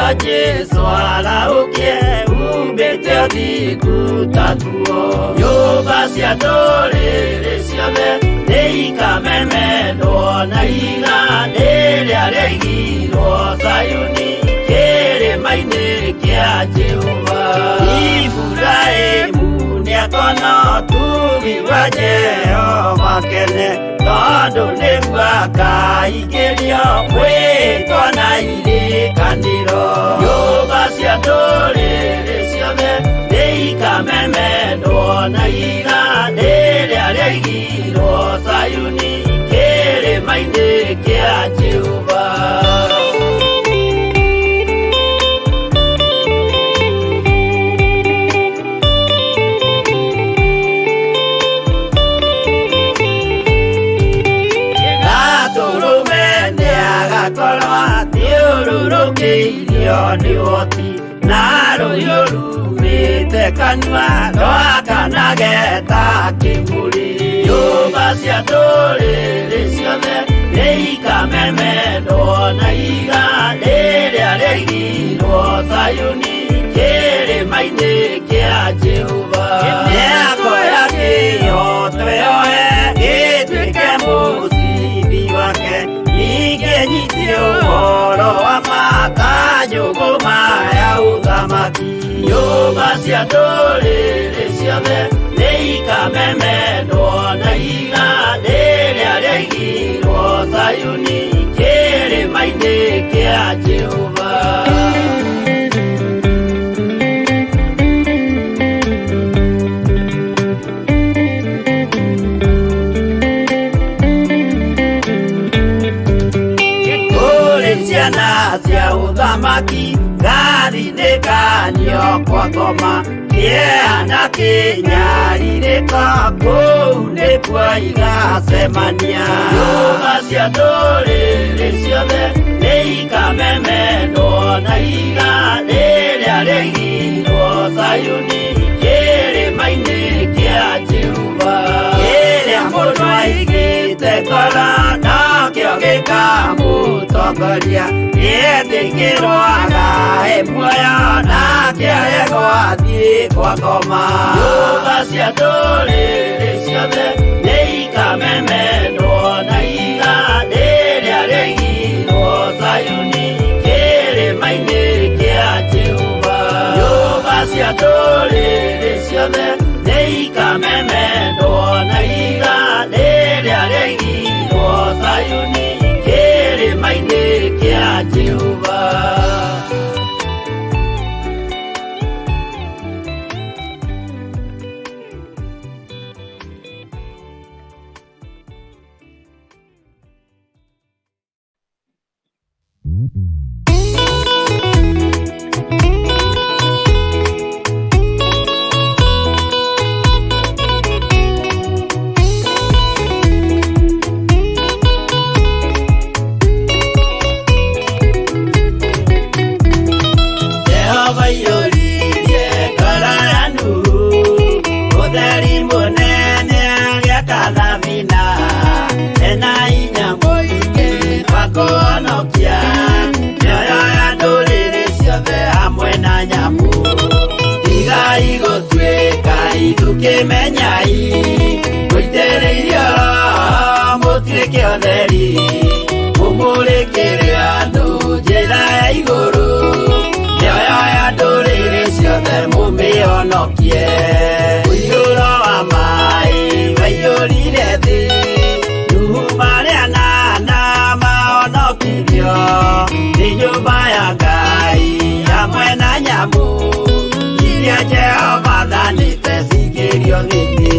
Tua Jesu ala ukie ubete adiku tatuo. Yoba cia ndũrĩrĩ ciothe nĩikamemendwo na iganĩrĩa rĩaigirwo Zayuni kĩrĩma-inĩ kĩa Jehova. Iburahĩmu nĩakona ũtugi wa Jehova kene, tondũ nĩguo akaingĩrio gwĩtwo na irĩkanĩro. Nyũmba cia ndũrĩrĩ ciothe nĩikamemendwo na iganĩrĩa rĩaigirwo Zayuni kĩrĩma-inĩ kĩa Jehova. Thiũrũrũkĩirio nĩ ũhoti na rũhiũ rumĩte kanua rwakanage ta kĩmũrĩ. Nyũmba cia ndũrĩrĩ ciothe nĩikamemendwo na iganĩrĩa rĩaigirwo Zayuni kĩrĩma-inĩ kĩa Jehova. Mĩako ya kĩhooto yoe gĩtuĩke mũcibi wake, ningĩnyitio ũhoro wa makanjũgũ maya ũthamaki. Nyũmba cia ndũrĩrĩ ciothe nĩikamemendwo na iganĩrĩa rĩaigirwo Zayuni kĩrĩma-inĩ kĩa Jehova. Ciana cia ũthamaki gathithĩkanio kwa ngoma, kĩeha kĩnyarirĩka kũu nĩkuo igacemania. Nyũmba cia ndũrĩrĩ ciothe nĩikamemendwo na iganĩrĩa rĩaigirwo Zayuni kĩrĩma-inĩ kĩa Jehova. Kĩrĩa mũndũ aigĩte ngoro nakĩo gĩkamũtongoria, nĩetĩkĩrwaga he muoyo nake aregwo athiĩ kwa ngoma. Nyũmba cia ndũrĩrĩ ciothe nĩikamemendwo na iganĩrĩa rĩaigirwo Zayuni kĩrĩma-inĩ kĩa Jehova. Nyũmba cia ndũrĩrĩ ciothe nĩikamemendwo na iganĩrĩa rĩaigirwo Zayuni kĩrĩma-inĩ kĩa Jehova. Tukĩmenyai gũitĩrĩirio mũtuĩke ũtheri, mũmũrĩkĩre andũ njĩra ya igũrũ. Mĩoyo ya ndũrĩrĩ ciothe mũmĩhonokie. Mũiyũro wa maĩ waiyũrire thĩ, Nuhu marĩa nana mahonokirio nĩ nyũmba ya Ngai hamwe na nyamũ iria Jehova thanĩte cingĩrio thĩinĩ.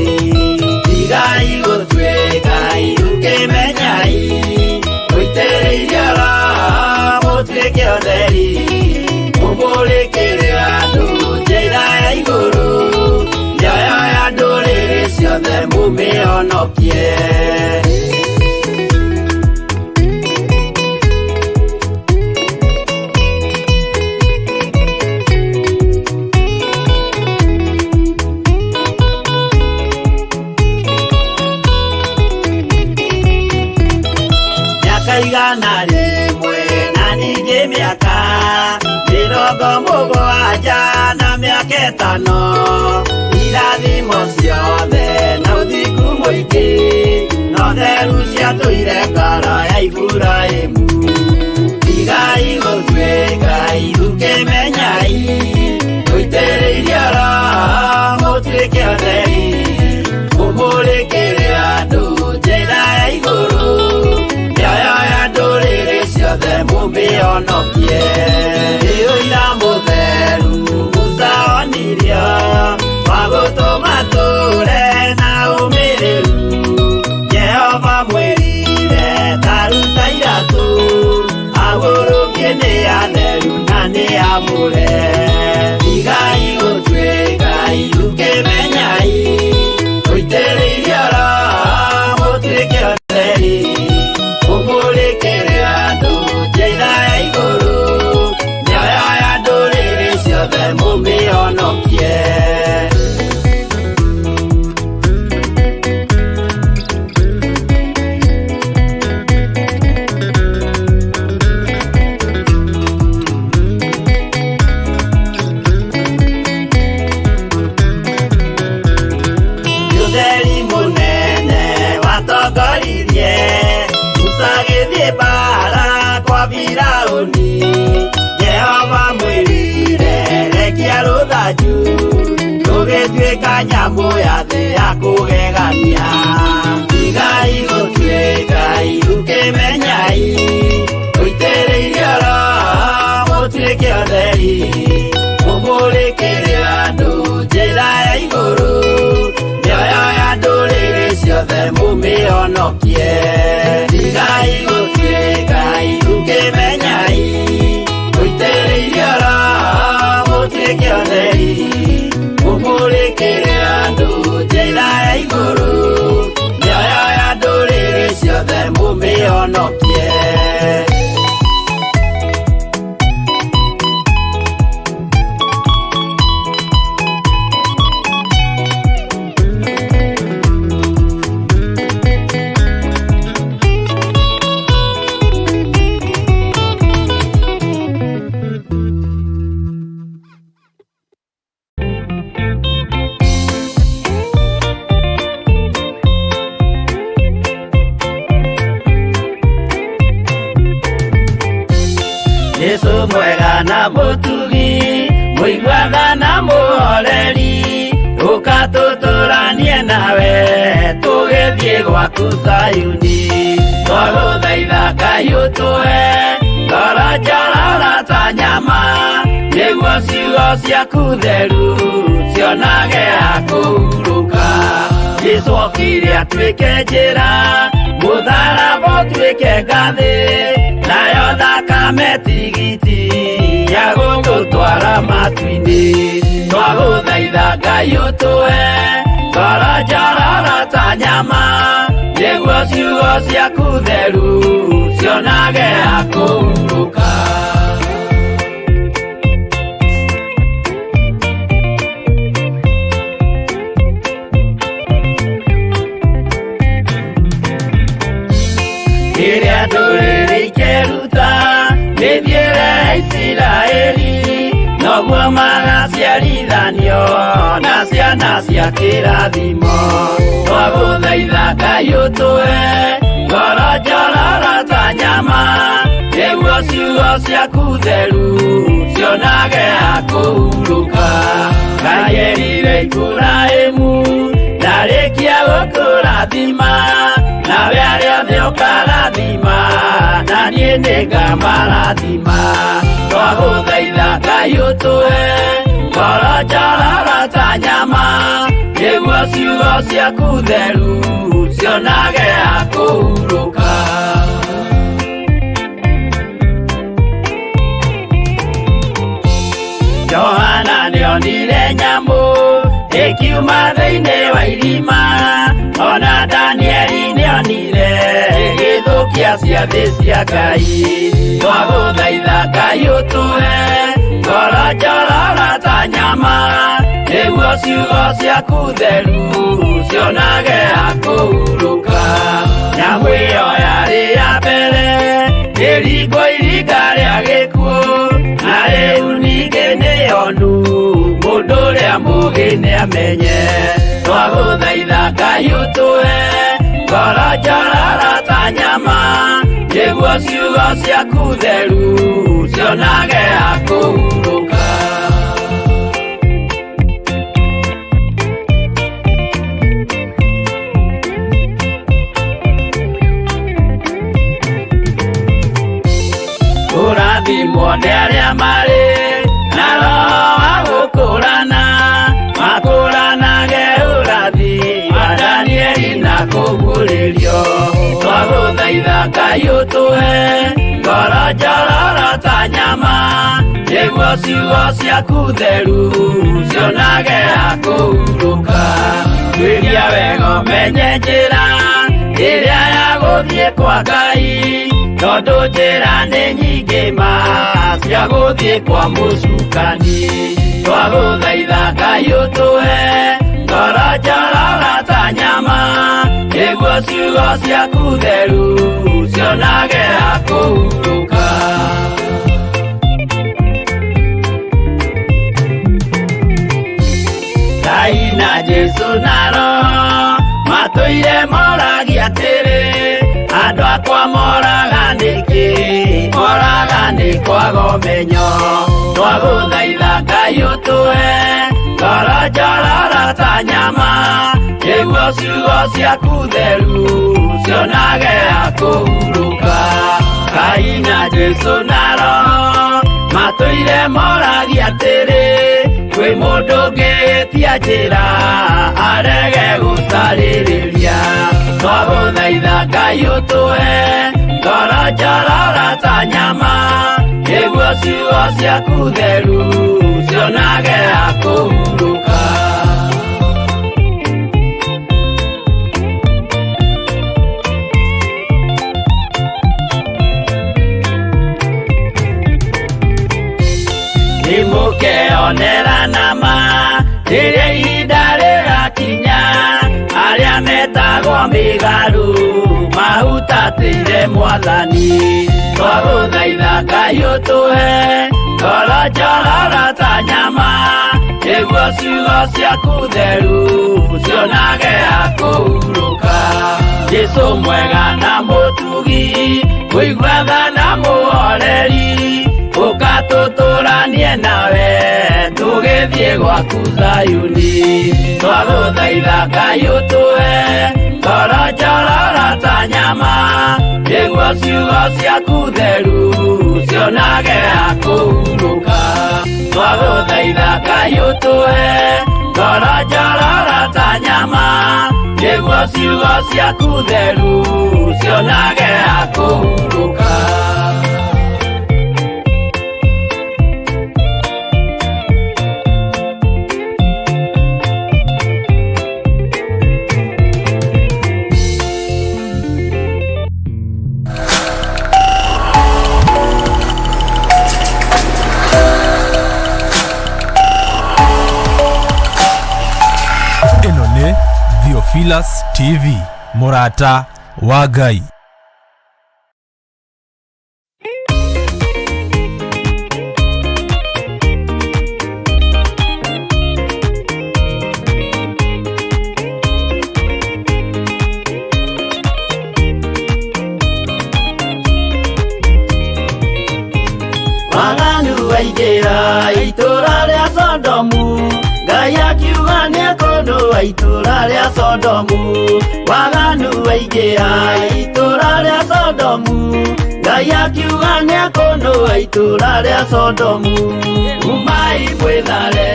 Tigai gũtuĩka irukĩmenyai, mũitĩrĩirio mũtuĩke ũtheri, mũmũrĩkĩre andũ njĩra ya igũrũ. Mĩoyo ya ndũrĩrĩ ciothe mũmĩhonokie. Igana rĩmwe na ningĩ mĩaka mĩrongo mũgwanja na mĩaka ĩtano, irathimo ciothe na ũthingu mũingĩ na ũtheru ciatũire ngoro ya Iburahĩmu. Tigai gũtuĩka itũkĩmenyai, mũitĩrĩrie Roho mũtuĩke ũtheri, mũmũrĩkĩre andũ njĩra ya igũrũ, mĩoyo ya ndũrĩrĩ ciothe mũmĩhonokie. Ũira mũtheru Musa onirio wa gũtũma tũre na ũmĩrĩru, Jehova mwĩrire taruta iratũ, agũrũkie nĩ atheru na nĩ amũre. Tigai gũtuĩka itũkĩmenyai, mũitĩrĩrie Roho mũtuĩke ũtheri, mũmũrĩkĩre andũ njĩra ya igũrũ, mĩoyo ya ndũrĩrĩ ciothe mũmĩhonokie. Ũtheri mũnene watongoririe Musa agĩthiĩ mbara kwa Firaũni, Jehova mwĩrire rekia rũthanju rũgĩtuĩka nyamũ ya thĩ ya kũgegania. Tigai gũtuĩka itũkĩmenyai, mũitĩrĩrie Roho mũtuĩke ũtheri, mũmũrĩkĩre andũ njĩra ya igũrũ, mĩoyo ya ndũrĩrĩ ciothe mũmĩhonokie. Tigai gũtuĩka itũkĩmenyai, mũitĩrĩrie Roho mũtuĩke ũtheri, mũmũrĩkĩre andũ njĩra ya igũrũ, mĩoyo ya ndũrĩrĩ ciothe mũmĩhonokie. Yesu mwega na mũtugi, mũiguaga na mũhoreri, ũka tũtũranie nawe tũgĩthiĩ gwaku Zayuni. Twagũthaitha Ngai ũtũhe ngoro njororo ta nyama, nĩguo ciugo ciaku theru cionage ha kũhurũka. Jesũ okire atuĩke njĩra, mũtharaba ũtuĩke ngathĩ, nayo thakame tigiti ya gũgũtwara matu-inĩ. Twagũthaitha Ngai ũtũhe ngoro njororo ta nyama, nĩguo ciugo ciaku theru cionage ha kũhurũka. Rĩrĩa ndũrĩrĩ ikeruta mĩthiĩre ya Isiraeli, noguo magaciarithanio na ciana cia kĩrathimo. Twagũthaitha Ngai ũtũhe ngoro njororo ta nyama, nĩguo ciugo ciaku theru cionage ha kũhurũka. Ngai erire Iburahĩmu ndarĩkia gũkũrathima, nawe arĩa othe ũkarathima na niĩ nĩngamarathima. Twagũthaitha Ngai ũtũhe ngoro njororo ta nyama, nĩguo ciugo ciaku theru cionage ha kũhurũka. Johana nĩonire nyamũ ĩkiuma thĩinĩ wa irima, ona Danieli nĩonire gĩthũkia ciathĩ cia Ngai. Twagũthaitha Ngai ũtũhe ngoro njororo ta nyama, nĩguo ciugo ciaku theru cionage ha kũhurũka. Nyamũ ĩyo yarĩ ya mbere ĩringwo iringa rĩa gĩkuũ, na rĩu Ngai nĩamenye twagũthaitha Ngai ũtũhe ngoro njororo ta nyama nĩguo ciugo ciaku theru cionage ha kũhurũka. Ũrathimwo nĩ arĩa marĩ na roho wa gũkũũrana makũũranage ũrathi wa Danieli na kũguũrĩrio. Twagũthaitha Ngai ũtũhe ngoro njororo ta nyama nĩguo ciugo ciaku theru cionage ha kũhurũka. Twĩria wega ũmenye njĩra ĩrĩa ya gũthiĩ kwa Ngai tondũ njĩra nĩ nyingĩ ma cia gũthiĩ kwa mũcukani. Twagũthaitha Ngai ũtũhe ngoro njororo ta nyama nĩguo ciugo ciaku theru cionage ha kũhurũka. Ngai na Jesũ na Roho matũire moragia atĩrĩ andũ akwa moraga nĩkĩ moraga nĩ kwaga ũmenyo. Twagũthaitha Ngai ũtũhe ngoro njororo ta nyama nĩguo ciugo ciaku theru cionage ha kũhurũka. Ngai na Jesũ na Roho matũire moragia atĩrĩ kwĩ mũndũ ũngĩtia njĩra arege gũtarĩrĩria. Twagũthaitha Ngai ũtũhe ngoro njororo ta nyama nĩguo ciugo ciaku theru cionage ha kũhurũka. Nĩmũkeonera nama rĩrĩa ihinda rĩgakinya arĩa metagwo mĩgarũ mahutatĩire Mwathani. Twagũthaitha Ngai ũtũhe ngoro njororo ta nyama nĩguo ciugo ciaku theru cionage ha kũhurũka. Jesũ mwega na mũtugi mũigua tha na mũhoreri ũka tũtũranie nawe tũgĩthiĩ gwaku Zayuni. Twagũthaitha Ngai ũtũhe ngoro njororo ta nyama nĩguo ciugo ciaku theru cionage ha kũhurũka. Twagũthaitha Ngai ũtũhe ngoro njororo ta nyama nĩguo ciugo ciaku theru cionage ha kũhurũka. Theophilus TV Mũrata wa Ngai. Waganu waingĩra itũũra rĩa Sodomu Ngai akiuga nĩekũndũa itũũra rĩa Sodomu. Waganu waingĩra itũũra rĩa Sodomu Ngai akiuga nĩekũndũa itũũra rĩa Sodomu. Umai mwĩthare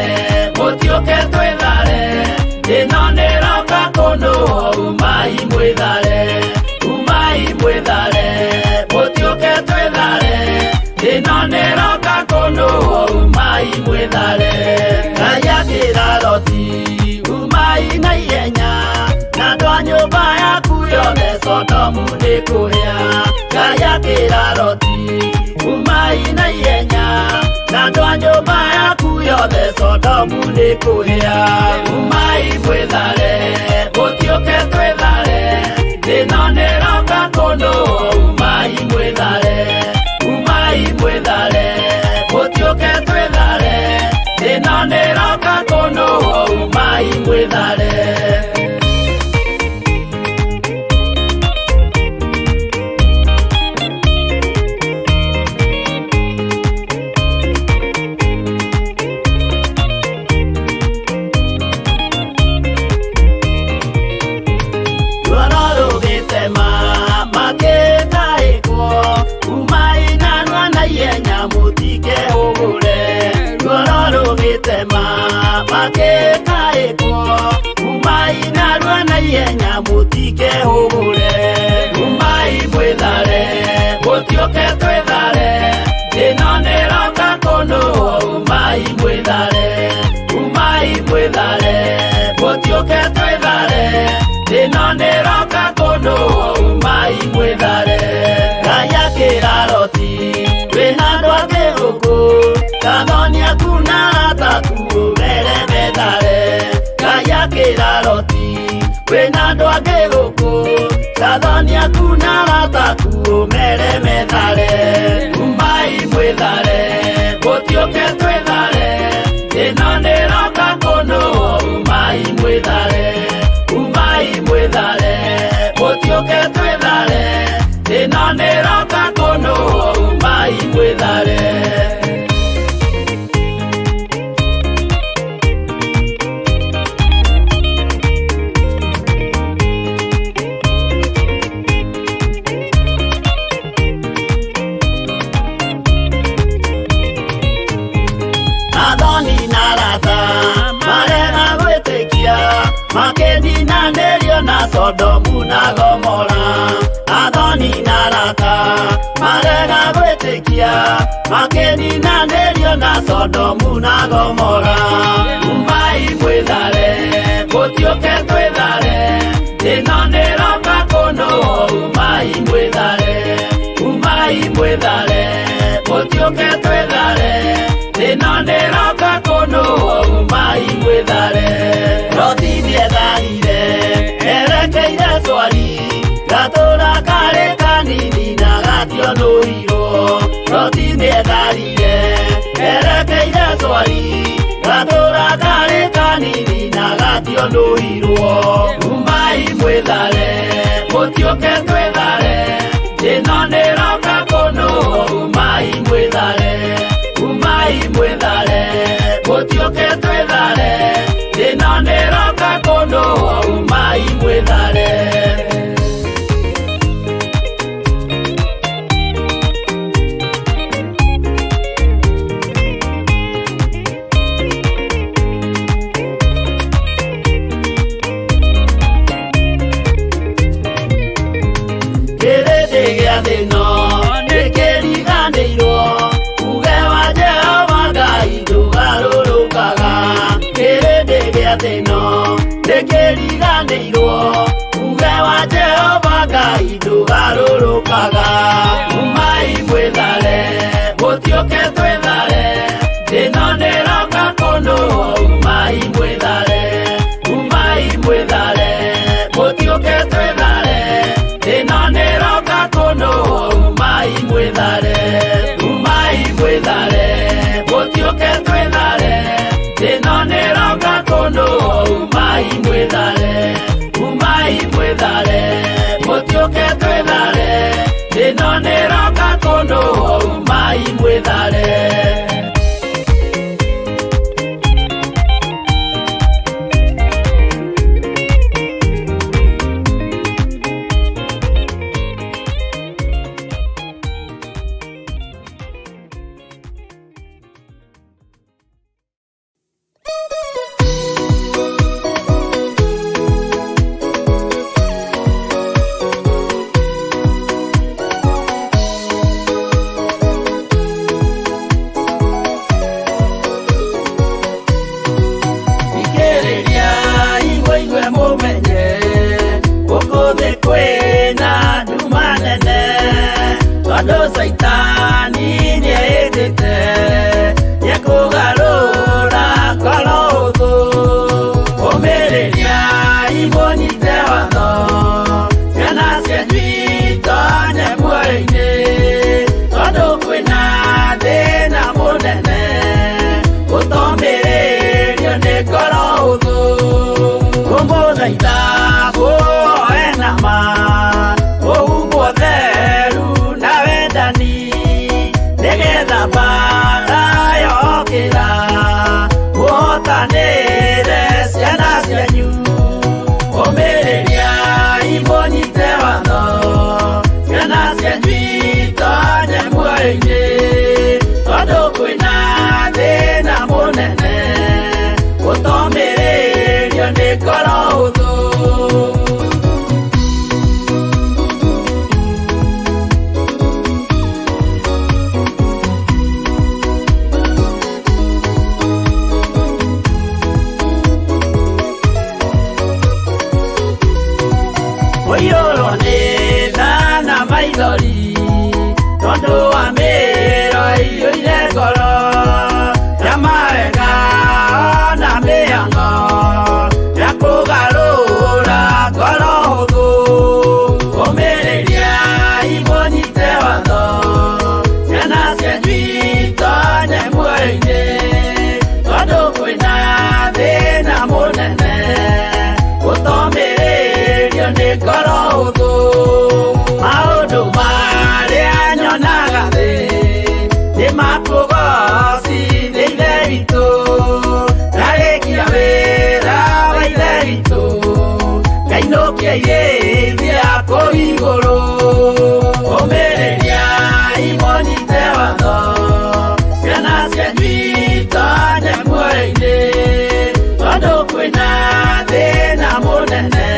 mũtiũke twĩthare ĩno nĩroka kũndũa. Umai mwĩthare mũtiũke twĩthare ĩno nĩroka kũndũa. Umai mwĩthare. Ngai akĩra Loti umai na ihenya na andũ a nyũmba yaku yothe Sodomu nĩkũhĩa. Ngai akĩra Loti umai na ihenya na andũ a nyũmba yaku yothe Sodomu nĩkũhĩa. Umai mwĩthare mũtiũke twĩthare ĩno nĩroka kũndũa. Umai mwĩthare mũtiũke twĩthare ĩno nĩroka kũndũa. na mutike hugure umai mwithare gutioke twithare ino niroka kunu umai mwithare gutioke twithare ino niroka kunu umai mwithare Gaya kiraroti wina ndwake guku kathonia kuna tatu mere methare Gaya kiraroti wina ndwake guku kathonia kuna tatu mere methare umai mwithare gutioke twithare ino niroka kunu umai mwithare gutioke twithare ino niroka kunu umai mwithare Adoni narata marega gwitikia makeni na nerio na Sodomu na Gomora Adoni narata marega gwitikia makeni na nerio na Sodomu na Gomora umai mwithare gutioke twithare ino niroka kunu umai mwithare gutioke twithare ino niroka kunu umai mwithare Roti nietharire erekeire swari gatura kari kanini na gationuirwo Roti nietharire erekeire swari gatura kari kanini na gationuirwo umai mwithare gutioke twithare ino niroka kunu umai mwithare gutioke twithare ino niroka kunu umai mwithare kirindi gia thino nikiriganirwo uge wa Jehova Ngai ndugarurukaga kirindi gia thino nikiriganirwo uge wa Jehova Ngai ndugarurukaga umai mwithare gutioke twithare ino niroka kunu umai mwithare gutioke twithare ino niroka kunu umai mwithare gutioke twithare ino niroka kunu umai mwithare gutioke twithare ino niroka kunu umai mwithare Saitani niedete yakugarura kalodo omereria ibonite wano yana senjito nemuaine todo kwena dena monene otomereria ne kalodo como saita bo enama o uboderu negetha bara yokira wotanire ciana cianyu omereria ibonyite watho ciana cianyu itonye muoyo-inĩ tondũ kwĩna thĩna mũnene gũtomĩrĩrio nĩ ngoro hũthũ kũigũrũ ũmĩrĩria imũnyite watho ciana cianyu itonye muoyo-inĩ tondũ kwĩna thĩna mũnene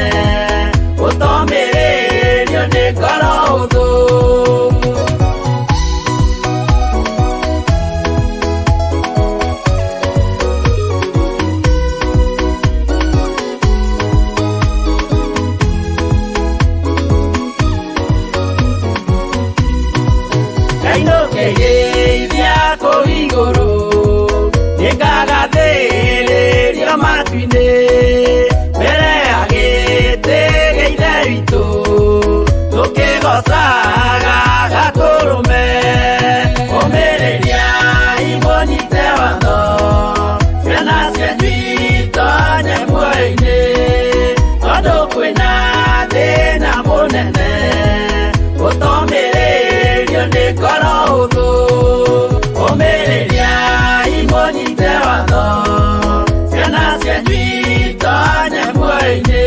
ũtomĩrĩrio nĩ ngoro hũthũ. Geithia kũigũrũ nĩngagathĩrĩrio matu-inĩ mbere ya gĩtĩ gĩa Ithe witũ tũkĩgocaga Gakũrũme ũmĩrĩria imũnyite watho ciana cianyu itonye muoyo-inĩ tondũ kwĩna thĩna mũnene ũtomĩrĩrio nĩ ngoro hũthũ ũmĩrĩria imũnyite watho ciana cianyu itonye muoyo-inĩ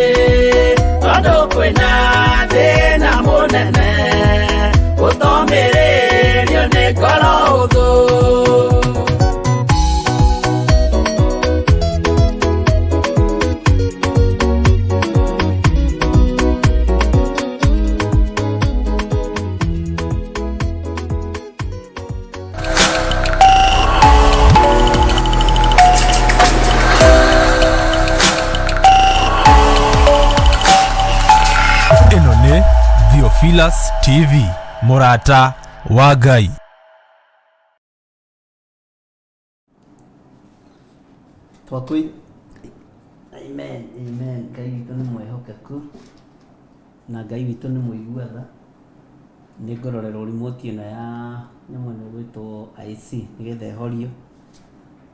tondũ kwĩna thĩna mũnene ũtomĩrĩrio nĩ ngoro hũthũ. Theophilus TV, mũrata wa Ngai. Amen, amen. Ngai witũ nĩ mwĩhokeku na Ngai witũ nĩ mũiguatha. Nĩ ngororero remote ĩno ya nyamũ ĩno ĩgwĩtwo IC nĩgetha ĩhorio.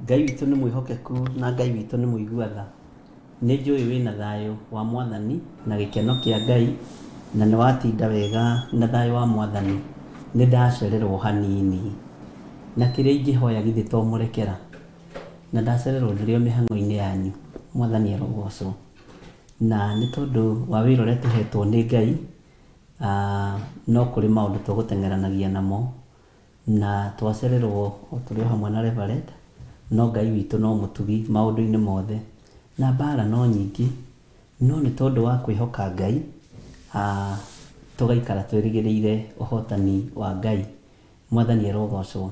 Ngai witũ nĩ mwĩhokeku na Ngai witũ nĩ mũiguatha. Nĩ njũĩ wĩna thayũ wa Mwathani na gĩkeno kĩa Ngai na nĩ watinda wega na thayũ wa Mwathani. Nĩ ndacererwo hanini na kĩrĩa ingĩhoya githĩ to mũrekera na ndacererwo ndĩrĩ o mĩhang'o-inĩ yanyu. Mwathani arogocwo na nĩ tondũ wa wĩra ũrĩa tũhetwo nĩ Ngai. No kũrĩ maũndũ tũgũteng'eranagia namo na twacererwo o tũrĩ o hamwe na Reverend, no Ngai witũ no mũtugi maũndũ-inĩ mothe na mbara no nyingĩ, no nĩ tondũ wa kwĩhoka Ngai tũgaikara twĩrĩgĩrĩire ũhotani wa Ngai. Mwathani arogocwo.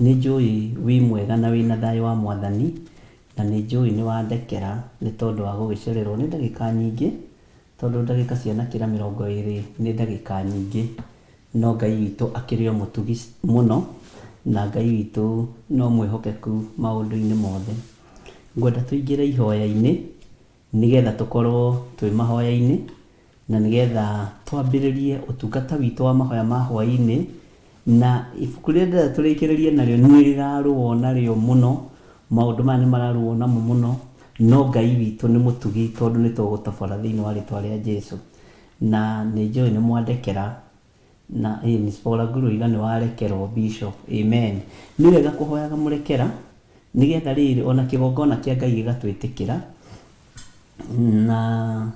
Nĩ njũĩ wĩ mwega na wĩna thayũ wa Mwathani na nĩ njũĩ nĩ wandekera nĩ tondũ wa gũgĩcererwo nĩ ndagĩka nyingĩ, tondũ ndagĩka cianakĩra 20 nĩ ndagĩka nyingĩ, no Ngai witũ akĩrĩ o mũtugi mũno na Ngai witũ no mwĩhokeku maũndũ-inĩ mothe. Ngwenda tũingĩre ihoya-inĩ nĩgetha tũkorwo twĩ mahoya-inĩ na nĩgetha twambĩrĩrie ũtungata witũ wa mahoya ma hwaĩ-inĩ. Na ibuku rĩrĩa tũrĩkĩrĩrie narĩo nĩ rĩrarũo narĩo mũno, maũndũ maya nĩ mararũo namo mũno, no Ngai witũ nĩ mũtugi tondũ nĩ tũgũtobora thĩinĩ wa rĩtwa rĩa Jesũ. Na nĩ njũĩ nĩ mwandekera na nĩ Paula Ngũrũiga nĩ warekerwo Bishop. Amen. Nĩ wega kũhoyaga mũrekera nĩgetha rĩrĩ ona kĩgongona kĩa Ngai gĩgatwĩtĩkĩra na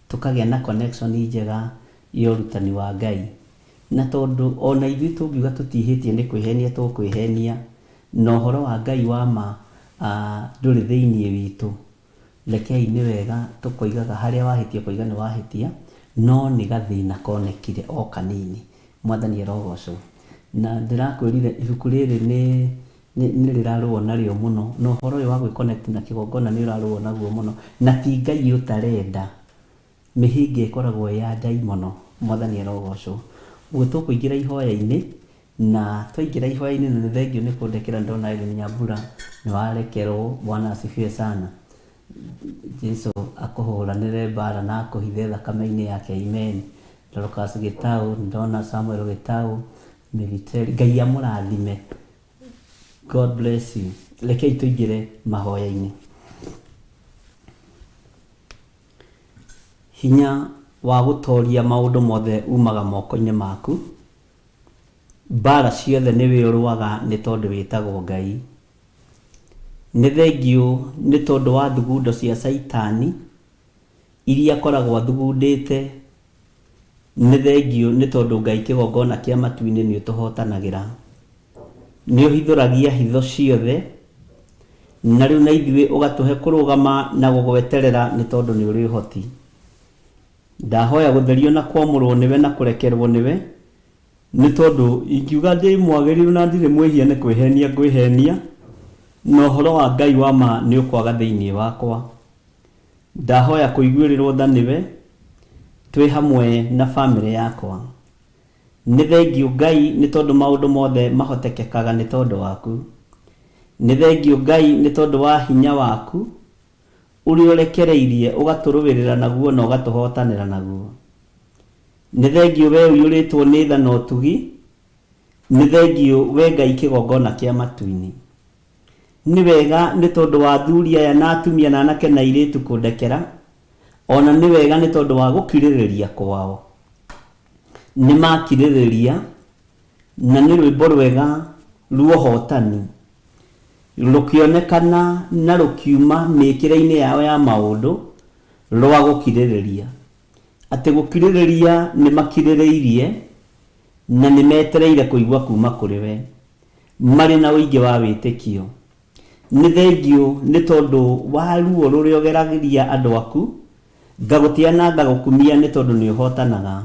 tũkagĩa na connection njega ya ũrutani wa Ngai. Na tondũ ona ithuĩ tũngiuga tũtihĩtie nĩ kwĩhenia tũkwĩhenia, na ũhoro wa Ngai wa ma ndũrĩ thĩinĩ witũ, rekei nĩ wega tũkoigaga harĩa wahĩtia koiga nĩ wahĩtia, no nĩ gathĩna konekire o kanini. Mwathani arogocwo. Na ndĩrakwĩrire ibuku rĩrĩ nĩ rĩrarũo narĩo mũno, na ũhoro ũyũ wa gwĩconnect na kĩgongona nĩ ũrarũo naguo mũno, na ti Ngai ũtarenda, mĩhĩnga ĩkoragwo ya ndaimono. Mwathani arogocwo. Ũguo tũkũingĩra ihoya-inĩ na twaingĩra ihoya-inĩ nĩ thengio nĩ kũndekera. Ndona Irene Nyambura nĩ warekerwo. Bwana asifiwe sana. Jesũ akũhũranĩre mbara na akũhithe thakame-inĩ yake. Amen. Dorcas Gĩtaũ, ndona Samuel Gĩtaũ, Military. Ngai amũrathime. God bless you. Rekei tũingĩre mahoya-inĩ. Hinya wa gũtoria maũndũ mothe umaga moko-inĩ maku. Mbara ciothe nĩ wĩũrũaga nĩ tondũ wĩtagwo Ngai. Nĩ thengio nĩ tondũ wa thugundo cia Saitani iria akoragwo athugundĩte nĩ thengio nĩ tondũ Ngai kĩgongona kĩa matu-inĩ nĩ ũtũhotanagĩra, nĩ ũhithũragia hitho ciothe, na rĩu na ithuĩ ũgatũhe kũrũgama na gũgweterera nĩ tondũ nĩ ũrĩ ũhoti. Ndahoya gũtherio na kwamũrwo nĩwe na kũrekerwo nĩwe, nĩ tondũ ingiuga ndĩ mwagĩrĩru na ndirĩ mwĩhia nĩ kwĩhenia ngwĩhenia, na ũhoro wa Ngai wa ma nĩ ũkwaga thĩinĩ wakwa. Ndahoya kũiguĩrĩrwo tha nĩwe, twĩ hamwe na bamĩrĩ yakwa. Nĩ thengio Ngai nĩ tondũ maũndũ mothe mahotekekaga nĩ tondũ waku. Nĩ thengio Ngai nĩ tondũ wa hinya waku ũrĩa ũrekereirie ũgatũrũĩrĩra naguo na ũgatũhotanĩra naguo. Nĩ thengio we ũiyũrĩtwo nĩ tha na ũtugi, nĩ thengio we Ngai kĩgongona kĩa matu-inĩ. Nĩ wega nĩ tondũ wa athuri aya na atumia na anake na airĩtu kũndekera, ona nĩ wega nĩ tondũ wa gũkirĩrĩria kwao. Nĩ makirĩrĩria na nĩ rwĩmbo rwega ruohotani rũkĩonekana na rũkiuma mĩkĩre-inĩ yao ya maũndũ rwa gũkirĩrĩria. Atĩ gũkirĩrĩria nĩ makirĩrĩirie na nĩ metereire kũigua kuma kũrĩ we, marĩ na ũingĩ wa wĩtĩkio. Nĩ thengio nĩ tondũ wa ruo rũrĩa ũgeragĩria andũ aku, ngagũtia na ngagũkumia nĩ tondũ nĩ ũhotanaga.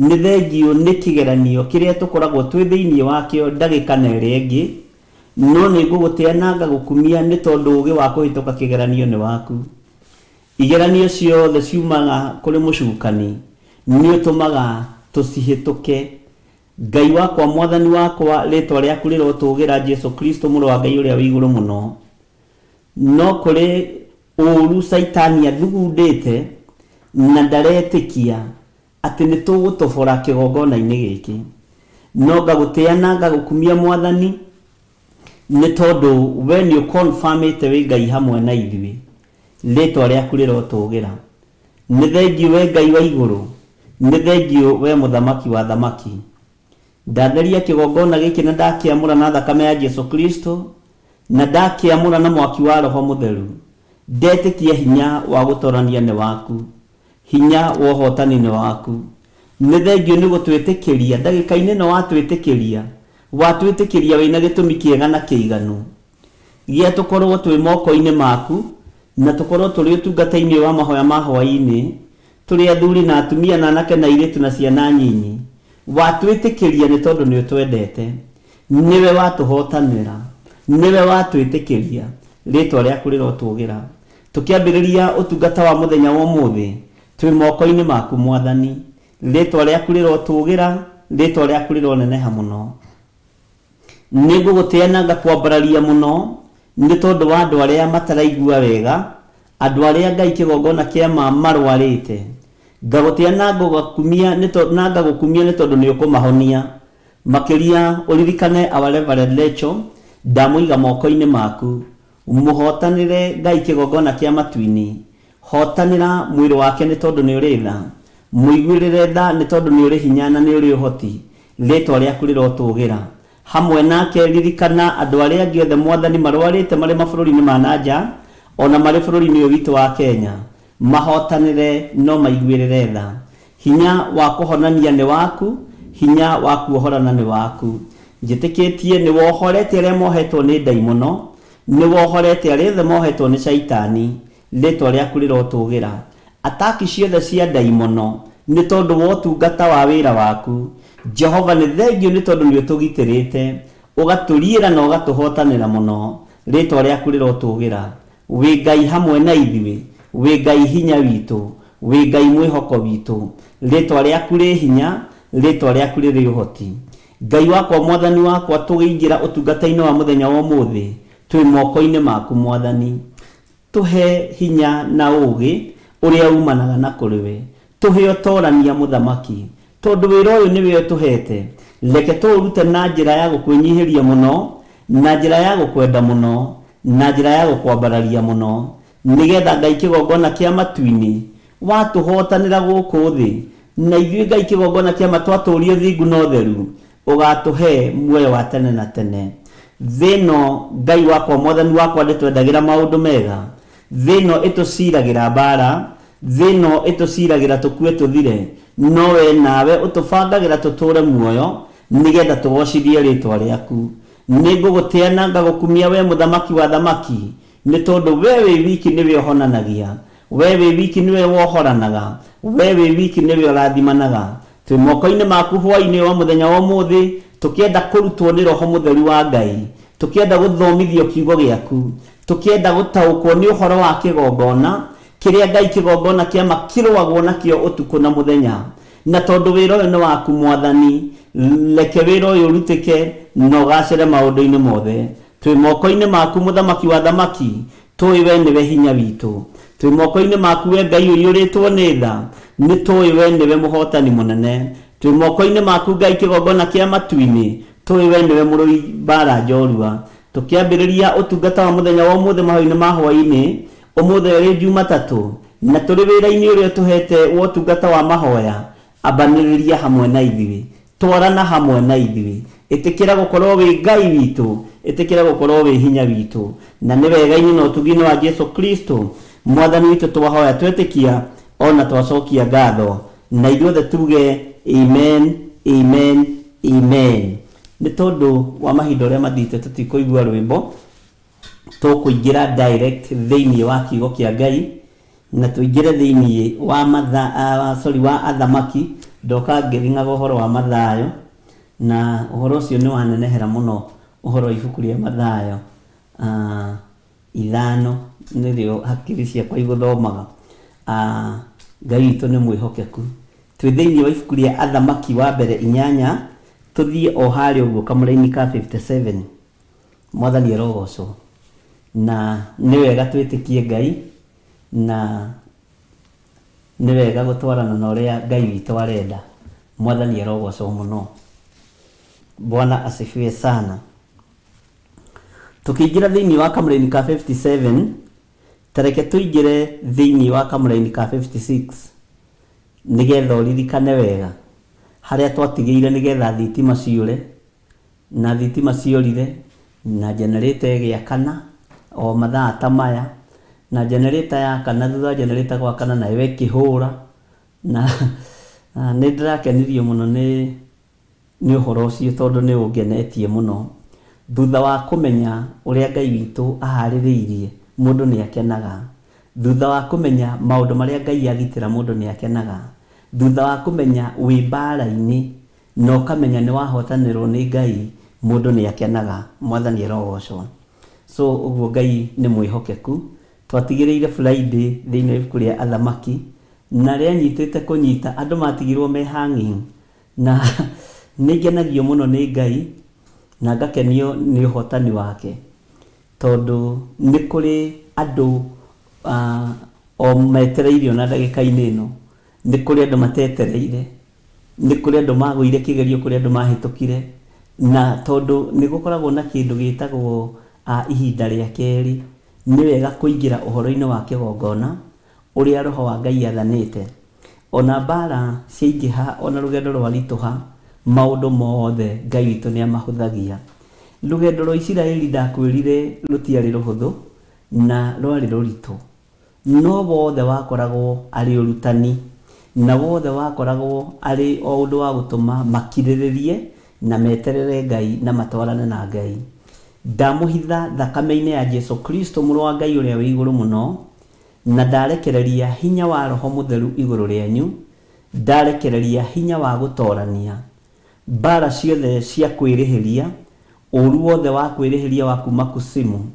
Nĩ thengio nĩ kĩgeranio kĩrĩa tũkoragwo twĩ thĩinĩ wakĩo ndagĩka na ĩrĩa ĩngĩ, no nĩ ngũgũtia na ngagũkumia nĩ tondũ ũũgĩ wa kũhĩtũka kĩgeranio nĩ waku. Igeranio ciothe ciumaga kũrĩ mũcukani, nĩ ũtũmaga tũcihĩtũke. Ngai wakwa, mwathani wakwa, rĩtwa rĩaku rĩrotũgĩra Jesu Kristo mũrũ wa Ngai ũrĩa wĩ igũrũ mũno. No kũrĩ ũũru Saitani athugundĩte na ndaretĩkia atĩ nĩ tũgũtobora kĩgongona-inĩ gĩkĩ. No ngagũtĩa na ngagũkumia Mwathani, nĩ tondũ we nĩ ũconfirmĩte wĩ Ngai hamwe na ithuĩ. Rĩtwa rĩaku rĩrotũgĩra. Nĩ thengio we Ngai wa igũrũ, nĩ thengio we mũthamaki wa thamaki. Ndatheria kĩgongona gĩkĩ na ndakĩamũra na thakame ya Jesu Kristo, na ndakĩamũra na mwaki wa Roho Mũtheru. Ndetĩkia hinya wa gũtorania nĩ waku, hinya wa ũhotani nĩ waku. Nĩ thengio nĩ gũtwĩtĩkĩria ndagĩka-inĩ no watwĩtĩkĩria wĩna gĩtũmi kĩega na kĩiganu gĩa tũkorwo twĩ moko-inĩ maku, na tũkorwo tũrĩ ũtungata-inĩ wa mahoya ma hwaĩ-inĩ, tũrĩ athuri na atumia na anake na airĩtu na ciana nyinyi. Watwĩtĩkĩria nĩ tondũ nĩ ũtwendete, nĩwe watũhotanĩra, nĩwe watwĩtĩkĩria. Rĩtwa rĩaku rĩrotũgĩra. Tũkĩambĩrĩria ũtungata wa mũthenya wa ũmũthĩ twĩ moko-inĩ maku Mwathani. Rĩtwa rĩaku rĩrotũgĩra, rĩtwa rĩaku rĩroneneha mũno. Nĩ ngũgũtĩa na ngakwambararia mũno nĩ tondũ wa andũ arĩa mataraigua wega, andũ arĩa Ngai kĩgongona kĩa ma marwarĩte. Ngagũtĩa na ngagũkumia nĩ tondũ nĩ ũkũmahonia. Makĩria ũririkane our Reverend Rachel, ndamũiga moko-inĩ maku. Mũhotanĩre Ngai kĩgongona kĩa matu-inĩ. Hotanĩra mwĩrĩ wake nĩ tondũ nĩ ũrĩ tha. Mũiguĩrĩre tha nĩ tondũ nĩ ũrĩ hinya na nĩ ũrĩ ũhoti. Rĩtwa rĩaku rĩrotũgĩra. Hamwe nake ririkana andũ arĩa angĩ othe Mwathani marwarĩte marĩ mabũrũri-inĩ ma nanja, ona marĩ bũrũri-inĩ ũyũ witũ wa Kenya. Mahotanĩre no maiguĩrĩre tha. Hinya wa kũhonania nĩ waku, hinya wa kuohorana nĩ waku. Njĩtĩkĩtie nĩ wohorete arĩa mohetwo nĩ ndaimono, nĩ wohorete arĩa othe mohetwo nĩ Saitani. Rĩtwa rĩaku rĩrotũgĩra. Ataki ciothe cia ndaimono nĩ tondũ wa ũtungata wa wĩra waku. Jehova nĩ thengio nĩ tondũ nĩ ũtũgitĩrĩte, ũgatũriĩra na ũgatũhotanĩra mũno. Rĩtwa rĩaku rĩrotũgĩra. Wĩ Ngai hamwe na ithuĩ, wĩ Ngai hinya witũ, wĩ Ngai mwĩhoko witũ. Rĩtwa rĩaku rĩ hinya, rĩtwa rĩaku rĩrĩ ũhoti. Ngai wakwa, Mwathani wakwa, tũgĩingĩra ũtungata-inĩ wa mũthenya wa ũmũthĩ twĩ moko-inĩ maku Mwathani. Tũhe hinya na ũũgĩ ũrĩa umanaga na kũrĩ we. Tũhe ũtorania mũthamaki, tondũ wĩra ũyũ nĩwe ũtũhete. Reke tũũrute na njĩra ya gũkwĩnyihĩria mũno, na njĩra ya gũkwenda mũno, na njĩra ya gũkwambararia mũno, nĩgetha Ngai kĩgongona kĩa matu-inĩ watũhotanĩra gũkũ thĩ, na ithuĩ Ngai kĩgongona kĩa matu twatũũrio thingu na ũtheru, ũgatũhe muoyo wa tene na tene. Thĩno Ngai wakwa, Mwathani wakwa, ndĩtwendagĩra maũndũ mega. Thĩno ĩtũciragĩra mbara, thĩno ĩtũciragĩra tũkue tũthire, nowe nawe utubangagira tuture muoyo nigetha tugocithie ritwa riaku. Niguguteana ngagukumia we muthamaki wa thamaki, ni tondu wewe wiki niwe uhonanagia, wewe wiki niwe wohoranaga, wewe wiki niwe urathimanaga. Twi moko-ini maku hwaini wa muthenya wa umuthi tukienda kurutwo ni roho mutheru wa Ngai, tukienda guthomithio kiugo giaku, tukienda gutaukwo ni uhoro wa kigongona kiria Ngai kigongona kiama kirwagwo nakio utuku na muthenya. Na tondu wira uyu ni waku Mwathani, leke wira uyu urutike no gacire maundu-ini mothe. Twi moko-ini maku muthamaki wa thamaki, tui we niwe hinya witu. Twi moko-ini maku we Ngai uiyuritwo ni tha, ni tui we niwe muhotani munene. Twi moko-ini maku Ngai kigongona kia matu-ini, tui we niwe murui mbara njorua. Tukiambiriria utungata wa muthenya wa umuthi mahoya-ini ma hwaini, umuthi ri Jumatatu, na turi wira-ini uria tuhete wa utungata wa mahoya, abaniriria hamwe na ithui, twarana hamwe na ithui, itikira gukorwo wi Ngai witu, itikira gukorwo wi hinya witu, na ni wega-ini na utugi-ini wa Jesu Kristo Mwathani witu twahoya twetikia ona twacokia ngatho, na ithuothe tuge amen, amen, amen. Ni tondu wa mahinda uria mathite tutikuigua rwimbo, tukuingira direct thiini wa kiugo kia Ngai, na tuingire thiini wa wa athamaki. Ndoka ngiringaga uhoro wa Mathayo, na uhoro ucio ni wanenehera muno, uhoro wa ibuku ria Mathayo 5 nirio hakiri ciakwa iguthomaga. Ngai witu ni mwihokeku. Twi thiini wa ibuku ria athamaki wa mbere 8, tuthie o hari uguo kamuraini ka 57. Mwathani arogocwo. Na ni wega twitikie Ngai, na ni wega gutwarana na uria Ngai witu arenda. Mwathani arogocwo muno. Bwana asifiwe sana. Tukiingira thiini wa kamuraini ka 57, tareke tuingire thiini wa kamuraini ka 56, nigetha uririkane wega haria twatigeire, nigetha thitima ciure, na thitima ciorire na generator igiakana o mathaa ta maya, na generator yakana thutha generator gwakana na iwe kihura, na ni ndirakenirio muno ni uhoro ucio tondu ni ungenetie muno. Thutha wa kumenya uria Ngai witu ahaririirie, mundu ni akenaga. Thutha wa kumenya maundu maria Ngai agitira, mundu ni akenaga. Thutha wa kumenya wi mbara-ini no kamenya ni wahotanirwo ni Ngai, mundu ni akenaga. Mwathani arogocwo. So uguo Ngai ni mwihokeku. Twatigireire Friday thiini wa ibuku ria athamaki, na ria nyitite kunyita andu matigirwo me hanging, na ningenagio muno ni Ngai, na ngakenio ni uhotani wake, tondu ni kuri andu o metereirio na ndagika-ini ino, ni kuri andu matetereire, ni kuri andu maguire kigerio, kuri andu mahitukire, na tondu ni gukoragwo na kindu gitagwo ihinda ria keri, ni wega kuingira uhoro-ini wa kigongona uria roho wa Ngai athanite. Ona mbara ciaingĩha, ona rugendo rwarituha, maundu mothe Ngai witu ni amahuthagia. Rugendo rwa Isiraeli ndakwirire rutiari ruhuthu na rwari ruritu, no wothe wakoragwo ari urutani, na wothe wakoragwo ari o undu wa gutuma makiriririe na meterere Ngai na matwarane na Ngai. Ndamuhitha thakame-ini ya Jesu Kristo muru wa Ngai uria wi iguru muno, na ndarekereria hinya wa roho mutheru iguru rienyu, ndarekereria hinya wa gutorania mbara ciothe cia kwirihiria, uru wothe wa kwirihiria wa kuma kusimu,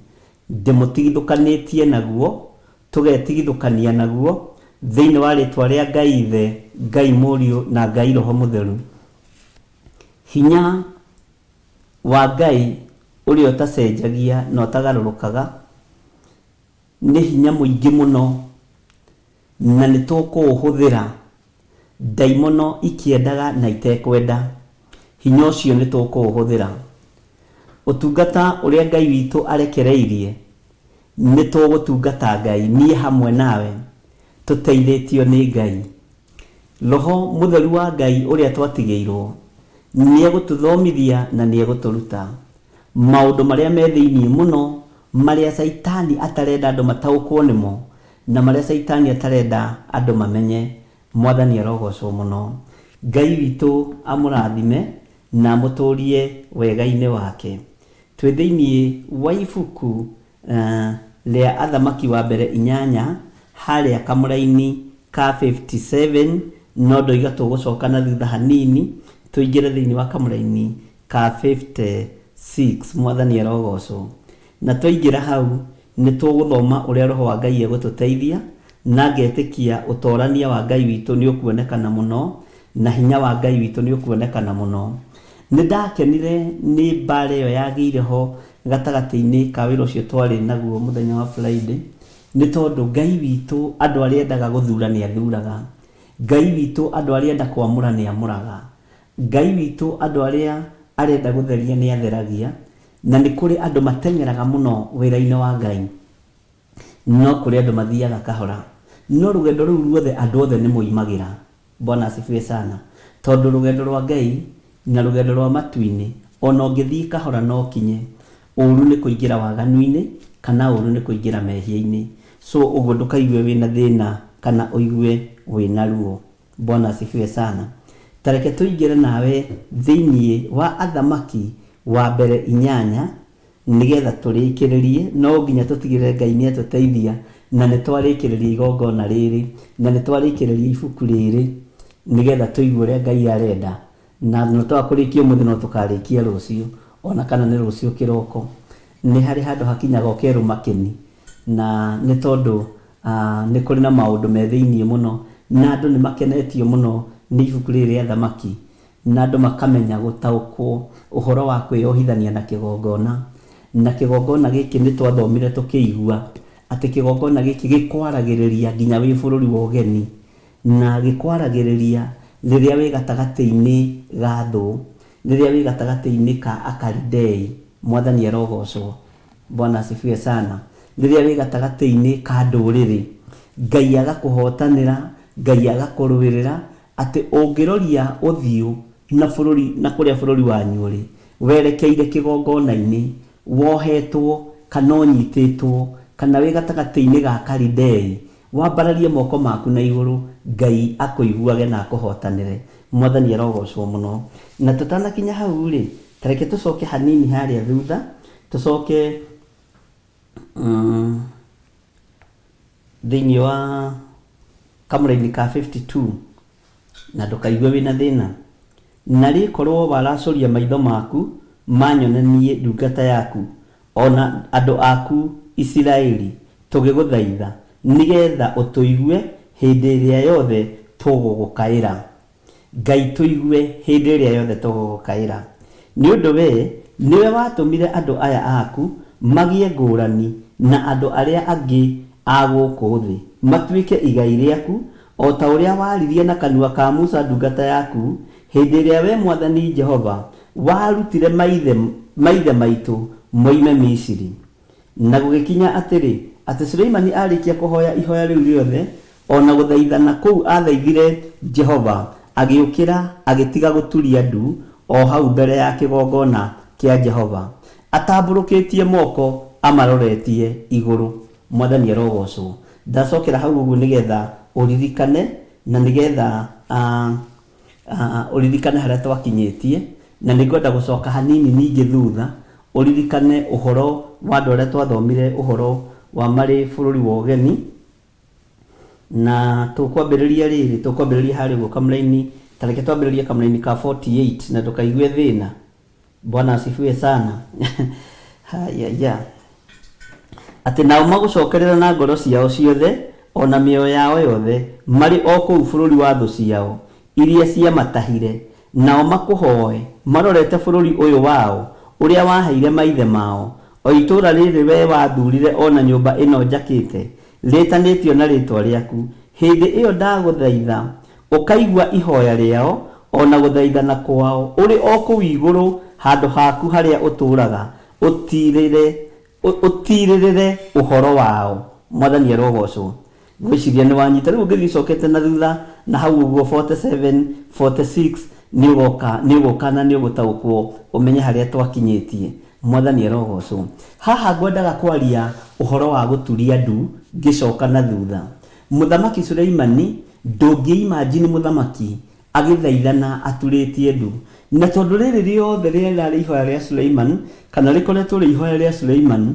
ndimutigithukanitie naguo, tugetigithukania naguo thiini wa ritwa ria Ngai Ithe, Ngai Muriu na Ngai Roho Mutheru. Hinya wa Ngai uria utacenjagia na utagarurukaga ni hinya muingi muno, na ni tukuuhuthira daimono ikiendaga na itekwenda. Hinya ucio ni tukuuhuthira. Utungata uria Ngai witu arekereirie ni tugutungata Ngai nie hamwe nawe, tuteithitio ni Ngai. Roho Mutheru wa Ngai uria twatigeirwo ni egututhomithia na ni eguturuta maundu maria me thiini muno, maria Saitani atarenda andu mataukwo nimo, na maria Saitani atarenda andu mamenye. mwathani arogocwo muno. Ngai witũ amũrathime na mũtũrie wega-inĩ wake. Twĩ thĩinĩ wa ibuku rĩa Athamaki wa mbere 8 harĩa kamũra-inĩ ka 57, no ndoiga tũgũcoka na thutha hanini tũingĩre thĩinĩ wa kamũra-inĩ ka 56. Mwathani arogocwo. Na twaingĩra hau nĩ tũgũthoma ũrĩa Roho wa Ngai egũtũteithia, na ngetĩkia ũtorania wa Ngai witũ nĩ ũkuonekana mũno na hinya wa Ngai witũ nĩ ũkuonekana mũno. Nĩ ndakenire nĩ mbara ĩyo yagĩire ho gatagatĩ-inĩ ka wĩra ũcio twarĩ naguo mũthenya wa Friday, nĩ tondũ Ngai witũ andũ arĩa endaga gũthura nĩ athuraga. Ngai witũ andũ arĩa enda kwamũra nĩ amũraga. Ngai witũ andũ arĩa arenda gũtheria nĩ atheragia. Na nĩ kũrĩ andũ mateng'eraga mũno wĩra-inĩ wa Ngai, no kũrĩ andũ mathiaga kahora. No rũgendo rũu ruothe andũ othe nĩ moimagĩra. Bwana asifiwe sana. Tondũ rũgendo rwa Ngai na rũgendo rwa matu-inĩ, ona ũngĩthiĩ kahora no kinye. Ũru nĩ kũingĩra waganu-inĩ kana ũru nĩ kũingĩra mehia-inĩ. So ũguo ndũkaigue wĩna thĩna kana ũigue wĩna ruo. Bwana asifiwe sana. Tareke tũingĩre nawe thĩinĩ wa Athamaki wa mbere 8 nĩgetha tũrĩkĩrĩrie. No nginya tũtigĩrĩre Ngai nĩ atũteithia na nĩ twarĩkĩrĩria igongona rĩrĩ na nĩ twarĩkĩrĩria ibuku rĩrĩ nĩgetha tũigue ũrĩa Ngai arenda. Na no twakũrĩkia ũmũthĩ no tũkarĩkia rũciũ, ona kana nĩ rũciũ kĩroko. Nĩ harĩ handũ hakinyaga ũkerũ makeni, na nĩ tondũ nĩ kũrĩ na maũndũ me thĩinĩ mũno, na andũ nĩ makenetio mũno nĩ ibuku rĩrĩ rĩa Athamaki, na andũ makamenya gũtaũkwo ũhoro wa kwĩyohithania na kĩgongona. Na kĩgongona gĩkĩ nĩ twathomire tũkĩigua atĩ kĩgongona gĩkĩ gĩkwaragĩrĩria nginya wĩ bũrũri wa ũgeni, na gĩkwaragĩrĩria rĩrĩa wĩ gatagatĩ-inĩ ga thũ, rĩrĩa wĩ gatagatĩ-inĩ ka Akalidei. Mwathani arogocwo. Bwana asifiwe sana. Rĩrĩa wĩ gatagatĩ-inĩ ka ndũrĩrĩ, Ngai agakũhotanĩra, Ngai agakũrũĩrĩra, atĩ ũngĩroria ũthiũ na kũrĩa bũrũri wanyu ũrĩ, werekeire kĩgongona-inĩ, wohetwo kana ũnyitĩtwo kana wĩ gatagatĩ-inĩ ga Akalidei, wambararie moko maku na igũrũ, Ngai akũiguage na akũhotanĩre. Mwathani arogocwo mũno. Na tũtanakinya hau rĩ, tareke tũcoke hanini harĩa thutha, tũcoke thĩinĩ wa kamũra-inĩ ka 52, na ndũkaigue wĩna thĩna. Na rĩkorwo waracũria maitho maku manyonanie ndungata yaku, ona andũ aku Isiraeli, tũgĩgũthaitha nĩgetha ũtũigue hĩndĩ ĩrĩa yothe tũgũgũkaĩra. Ngai tũigue hĩndĩ ĩrĩa yothe tũgũgũkaĩra. Nĩ ũndũ we nĩwe watũmire andũ aya aku magĩe ngũrani na andũ arĩa angĩ a gũkũ thĩ, matuĩke igai rĩaku, o ta ũrĩa waririe na kanua ka Musa ndungata yaku hĩndĩ ĩrĩa we Mwathani Jehova warutire maithe maitũ moime Misiri. Na gũgĩkinya atĩ Suleimani arĩkia kũhoya ihoya rĩu rĩothe, ona gũthaithana kũu athaithire Jehova, agĩũkĩra agĩtiga gũturia ndu o hau mbere ya kĩgongona kĩa Jehova, atambũrũkĩtie moko amaroretie igũrũ. Mwathani arogocwo. Ndacokera hau ũguo nĩgetha ũririkane, na nĩgetha ũririkane harĩa twakinyĩtie, na nĩngwenda gũcoka hanini ningĩ thutha ũririkane ũhoro wa andũ arĩa twathomire ũhoro wa marĩ bũrũri wa ũgeni. Na tũkwambĩrĩria rĩrĩ, tũkwambĩrĩria harĩ guo kamũra-inĩ, tareke twambĩrĩrie kamũra-inĩ ka 48 na ndũkaigue thĩna. Bwana asifiwe sana. Haya. Atĩ nao magũcokerera na ngoro ciao ciothe, ona mĩoyo yao yothe, marĩ o kũu bũrũri wa thũ ciao iria ciamatahire, nao makũhoe marorete bũrũri ũyũ wao ũrĩa waheire maithe mao, o itũũra rĩrĩ we wathurire, ona nyũmba ĩno njakĩte rĩtanĩtio na rĩtwa rĩaku. Hĩndĩ ĩyo ndagũthaitha ũkaigua ihoya rĩao, ona gũthaithana kwao ũrĩ o kũu igũrũ handũ haku harĩa ũtũũraga, ũtirĩrĩre ũhoro wao. Mwathani arogocwo. Ngwĩciria nĩ wanyita. Rĩu ũngĩthiĩ ũcokete na thutha na hau ũguo 47, 46 nĩ ũgũka na nĩ ũgũtaũkwo ũmenye harĩa twakinyĩtie. Mwathani arogocwo. Haha ngwendaga kwaria ũhoro wa gũturia ndu ngĩcoka na thutha. Mũthamaki Suleimani ndũngĩimagine mũthamaki agĩthaithana aturĩtie ndu. Na tondũ rĩrĩ rĩothe rĩarĩ ihoya rĩa Suleiman, kana rĩkoretwo rĩ ihoya rĩa Suleiman,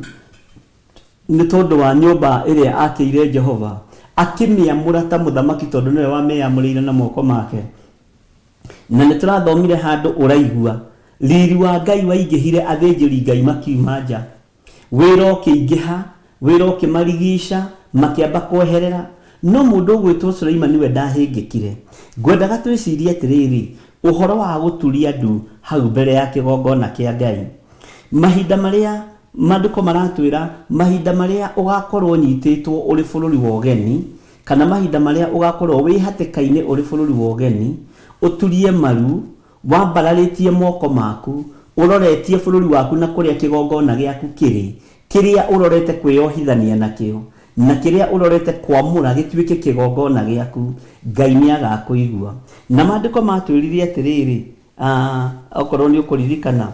nĩ tondũ wa nyũmba ĩrĩa akĩire Jehova, akĩmĩamũra ta mũthamaki tondũ nĩwe wamĩamũrĩire na moko make. Na nĩ tũrathomire handũ ũraigua riri wa Ngai waingĩhire, athĩnjĩri Ngai makiuma nja, wĩra ũkĩingĩha, wĩra ũkĩmarigica, makĩamba kweherera. No mũndũ ũgwĩtwo Suleiman we ndahĩngĩkire. Ngwendaga twĩcirie atĩrĩrĩ, ũhoro wa gũturia ndu hau mbere ya kĩgongona kĩa Ngai. Mahinda marĩa maandĩko maratwĩra, mahinda marĩa ũgakorwo nyitĩtwo ũrĩ bũrũri wa ũgeni, kana mahinda marĩa ũgakorwo wĩ hatĩka-inĩ ũrĩ bũrũri wa ũgeni, ũturie maru, wambararĩtie moko maku, ũroretie bũrũri waku na kũrĩa kĩgongona gĩaku kĩrĩ, kĩrĩa ũrorete kwĩyohithania nakĩo, na kĩrĩa ũrorete kwamũra gĩtuĩke kĩgongona gĩaku, Ngai nĩagakũigua. Na maandĩko matwĩrire atĩrĩrĩ, okorwo nĩ ũkũririkana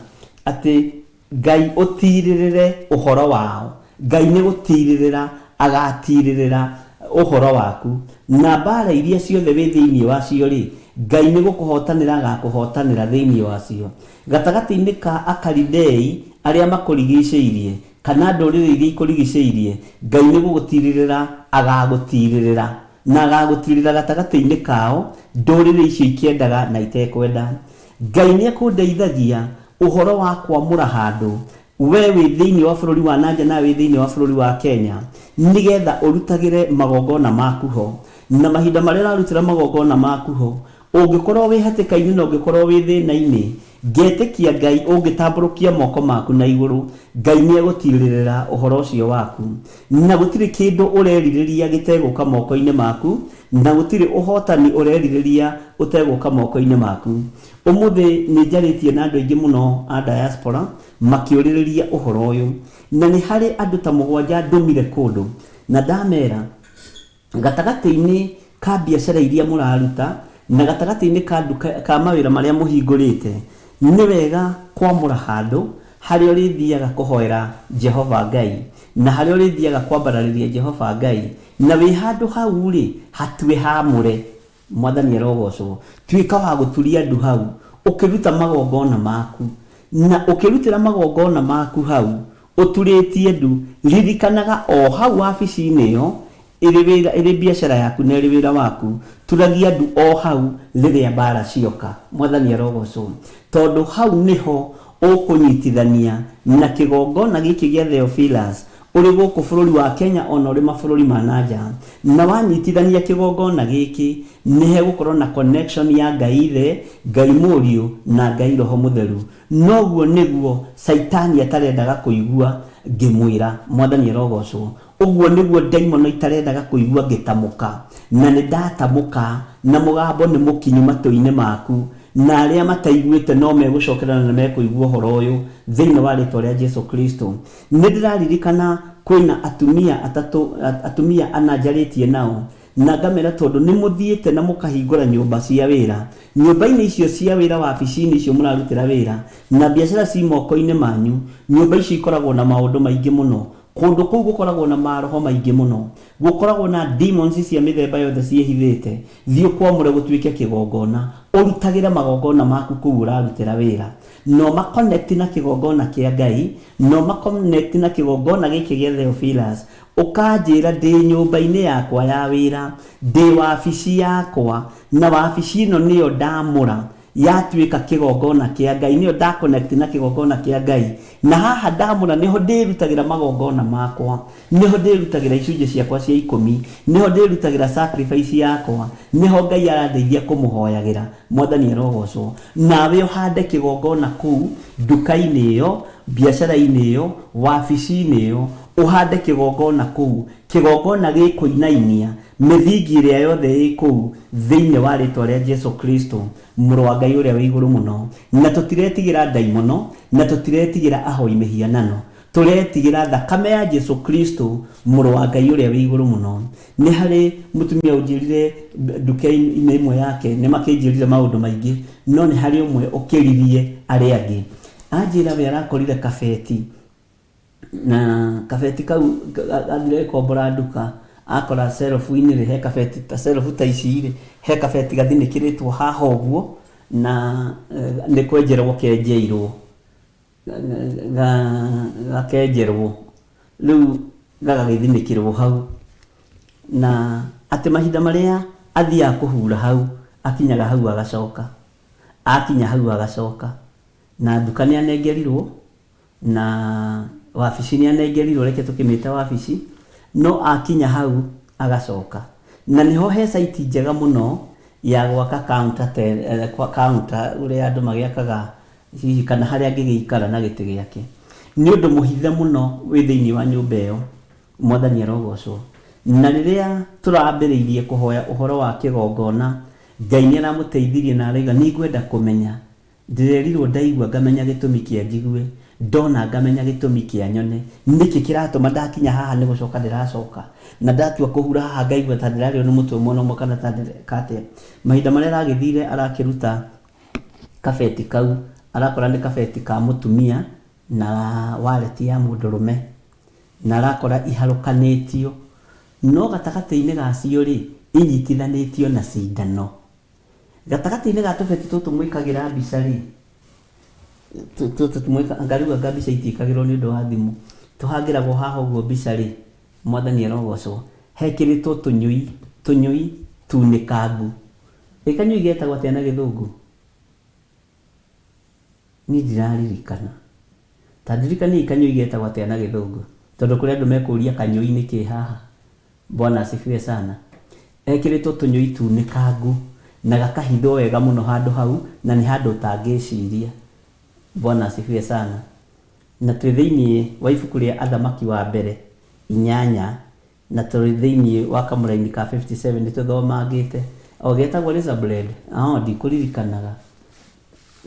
atĩ Ngai ũtirĩrĩre ũhoro wao, Ngai nĩ gũtirĩrĩra agatirĩrĩra ũhoro waku, na mbara iria ciothe wĩ thĩinĩ wacio rĩ, Ngai nĩ gũkũhotanĩra agakũhotanĩra thĩinĩ wacio. Gatagatĩ-inĩ ka Akalidei arĩa makũrigicĩirie, kana ndũrĩrĩ iria ikũrigicĩirie, Ngai nĩ gũgũtirĩrĩra agagũtirĩrĩra, na agagũtirĩrĩra gatagatĩ-inĩ kao ndũrĩrĩ icio ikĩendaga na itekwenda. Ngai nĩ akũndeithagia ũhoro wa kwamũra handũ, we wĩ thĩinĩ wa bũrũri wa nanja na wĩ thĩinĩ wa bũrũri wa Kenya, nĩgetha ũrutagĩre magongona maku ho. Na mahinda marĩa ũrarutĩra magongona maku ho, ũngĩkorwo wĩ hatĩka-inĩ na ũngĩkorwo wĩ thĩna-inĩ, ngetĩkia Ngai ũngĩtambũrũkia moko maku na igũrũ, Ngai nĩegũtirĩrĩra ũhoro ũcio waku. Na gũtirĩ kĩndũ ũrerirĩria gĩtegũka moko-inĩ maku, na gũtirĩ ũhotani ũrerirĩria ũtegũka moko-inĩ maku. Ũmũthĩ nĩ njarĩtie na andũ aingĩ mũno a diaspora makĩũrĩrĩria ũhoro ũyũ, na nĩ harĩ andũ ta 7 ndũmire kũndũ, na ndamera gatagatĩ-inĩ ka biacara iria mũraruta, na gatagatĩ-inĩ ka mawĩra marĩa mũhingũrĩte, nĩ wega kwamũra handũ harĩa ũrĩthiaga kũhoera Jehova Ngai, na harĩa ũrĩthiaga kwambararĩria Jehova Ngai, na wĩ handũ hau rĩ, hatue hamũre. Mwathani arogocwo. Tuĩka wa gũturia ndu hau, ũkĩruta magongona maku, na ũkĩrutĩra magongona maku hau ũturĩtie ndu, ririkanaga o hau wabici-inĩ ĩyo ĩrĩ biacara yaku na ĩrĩ wĩra waku, turagia ndu o hau rĩrĩa mbara cioka. Mwathani arogocwo. Tondũ hau nĩho ũkũnyitithania na kĩgongona gĩkĩ gĩa Theophilus ũrĩ gũkũ bũrũri wa Kenya ona ũrĩ mabũrũri ma nanja, na wanyitithania kĩgongona gĩkĩ, nĩ hegũkorwo na connection ya Ngai Ithe, Ngai Mũriũ na Ngai Roho Mũtheru. Noguo nĩguo Saitani atarendaga kũigua ngĩmwĩra. Mwathani arogocwo. Ũguo nĩguo ndaimono itarendaga kũigua ngĩtamũka, na nĩ ndatamũka na mũgambo nĩ mũkinyu matũ-inĩ maku, na arĩa mataiguĩte no megũcokerana na mekũigua ũhoro ũyũ thĩinĩ wa rĩtwa rĩa Jesu Kristo. Nĩ ndĩraririkana kwĩna atumia ana njarĩtie nao, na ngamera tondũ nĩ mũthiĩte na mũkahingũra nyũmba cia wĩra, nyũmba-inĩ icio cia wĩra, wabici-inĩ icio mũrarutĩra wĩra, na biacara ci moko-inĩ manyu, nyũmba icio ikoragwo na maũndũ maingĩ mũno. Kũndũ kũu gũkoragwo na maroho maingĩ mũno, gũkoragwo na demons cia mĩthemba yothe ciĩhithĩte. Thiĩ ũkwamũre gũtuĩke kĩgongona, ũrutagĩre magongona maku kũu ũrarutĩra wĩra, no maconnect na kĩgongona kĩa Ngai, no maconnect na kĩgongona gĩkĩ gĩa Theophilus. Ũkanjĩra ndĩ nyũmba-inĩ yakwa ya wĩra, ndĩ wabici yakwa, na wabici ĩno nĩyo ndamũra yatuĩka kĩgongona kĩa Ngai, nĩyo nda connect na kĩgongona kĩa Ngai, na haha ndamũra nĩho ndĩrutagĩra magongona makwa, nĩho ndĩrutagĩra icunjĩ ciakwa cia 10, nĩho ndĩrutagĩra sacrifice yakwa, nĩho Ngai arandeithia kũmũhoyagĩra. Mwathani arogocwo. Nawe ũhande kĩgongona kũu nduka-inĩ ĩyo, biacara-inĩ ĩyo, wabici-inĩ ĩyo, ũhande kĩgongona kũu, kĩgongona gĩkũinainia mĩthingi ĩrĩa yothe ĩ kũu thĩinĩ wa rĩtwa rĩa Jesu Kristo, mũrũ wa Ngai ũrĩa wĩ igũrũ mũno. Na tũtiretigĩra ndaimono, na tũtiretigĩra ahoi mĩhianano, tũretigĩra thakame ya Jesu Kristo, mũrũ wa Ngai ũrĩa wĩ igũrũ mũno. Nĩ harĩ mũtumia ũnjĩrire nduka-inĩ ĩmwe yake, nĩ makĩnjĩrire maũndũ maingĩ, no nĩ harĩ ũmwe ũkĩririe arĩa angĩ. Anjĩra we arakorire kabeti, na kabeti kau athire kombora nduka, akora self-inĩ rĩ he kabeti ta self ta ici rĩ he kabeti gathinĩkĩrĩtwo haha ũguo na nĩ kwenjerwo kenjeirwo gakenjerwo rĩu gagagĩthinĩkĩrwo hau na atĩ mahinda marĩa athiaga kũhura hau akinyaga hau agacoka akinya hau agacoka na nduka nĩ anengerirwo na wabici nĩ anengerirwo reke tũkĩmĩte wabici no akinya hau agacoka na niho he site njega mũno ya gwaka counter ũrĩa andũ magĩakaga hihi kana harĩa angĩgĩikara na gĩtĩ gĩake nĩ ũndũ mũhithe mũno wĩ thĩinĩ wa nyũmba ĩyo Mwathani arogocwo na rĩrĩa tũrambĩrĩirie kũhoya ũhoro wa kĩgongona Ngai nĩ aramũteithirie na arauga nĩ ngwenda kũmenya ndĩrerirwo ndaigua ngamenya gĩtũmi kĩa njigue ndona ngamenya gĩtũmi kĩa nyone nĩkĩ kĩratũma ndakinya haha nĩ gũcoka ndĩracoka na ndatua kũhura haha ngaigua ta ndĩrarĩo nĩ mũtwe mwena ũmwe kana ta kate mahinda marĩa aragĩthire arakĩruta kabeti kau arakora nĩ kabeti ka mũtumia na wallet ya mũndũrũme na arakora iharũkanĩtio no gatagatĩ-inĩ gacio rĩ inyitithanĩtio na cindano gatagatĩ-inĩ ga tũbeti tũtũ mwĩkagĩra mbica rĩ ngariuga mbica itikagĩrwo nĩ ũndũ wa thimũ tũhangĩragwo haha ũguo mbica rĩ Mwathani arogocwo hekĩrĩtwo tũnyui tunĩkangu kanyui getagwo atĩa na gĩthũngũ niĩ ndiraririkana ta ndirikanie kanyui getagwo atĩa na gĩthũngũ tondũ kũrĩ andũ mekũria kanyui nĩkĩ haha Bwana asifiwe sana hekĩrĩtwo tũnyui tunĩkangu na gakahithwo wega mũno handũ hau na nĩ handũ ũtangĩciria Bwana asifiwe sana na twĩ thĩinĩ wa ibuku rĩa Athamaki wa mbere 8 na twĩ thĩinĩ wa kamũraini ka 57 nĩ tũthomangĩte o getagwo Elizabeth ndikũririkanaga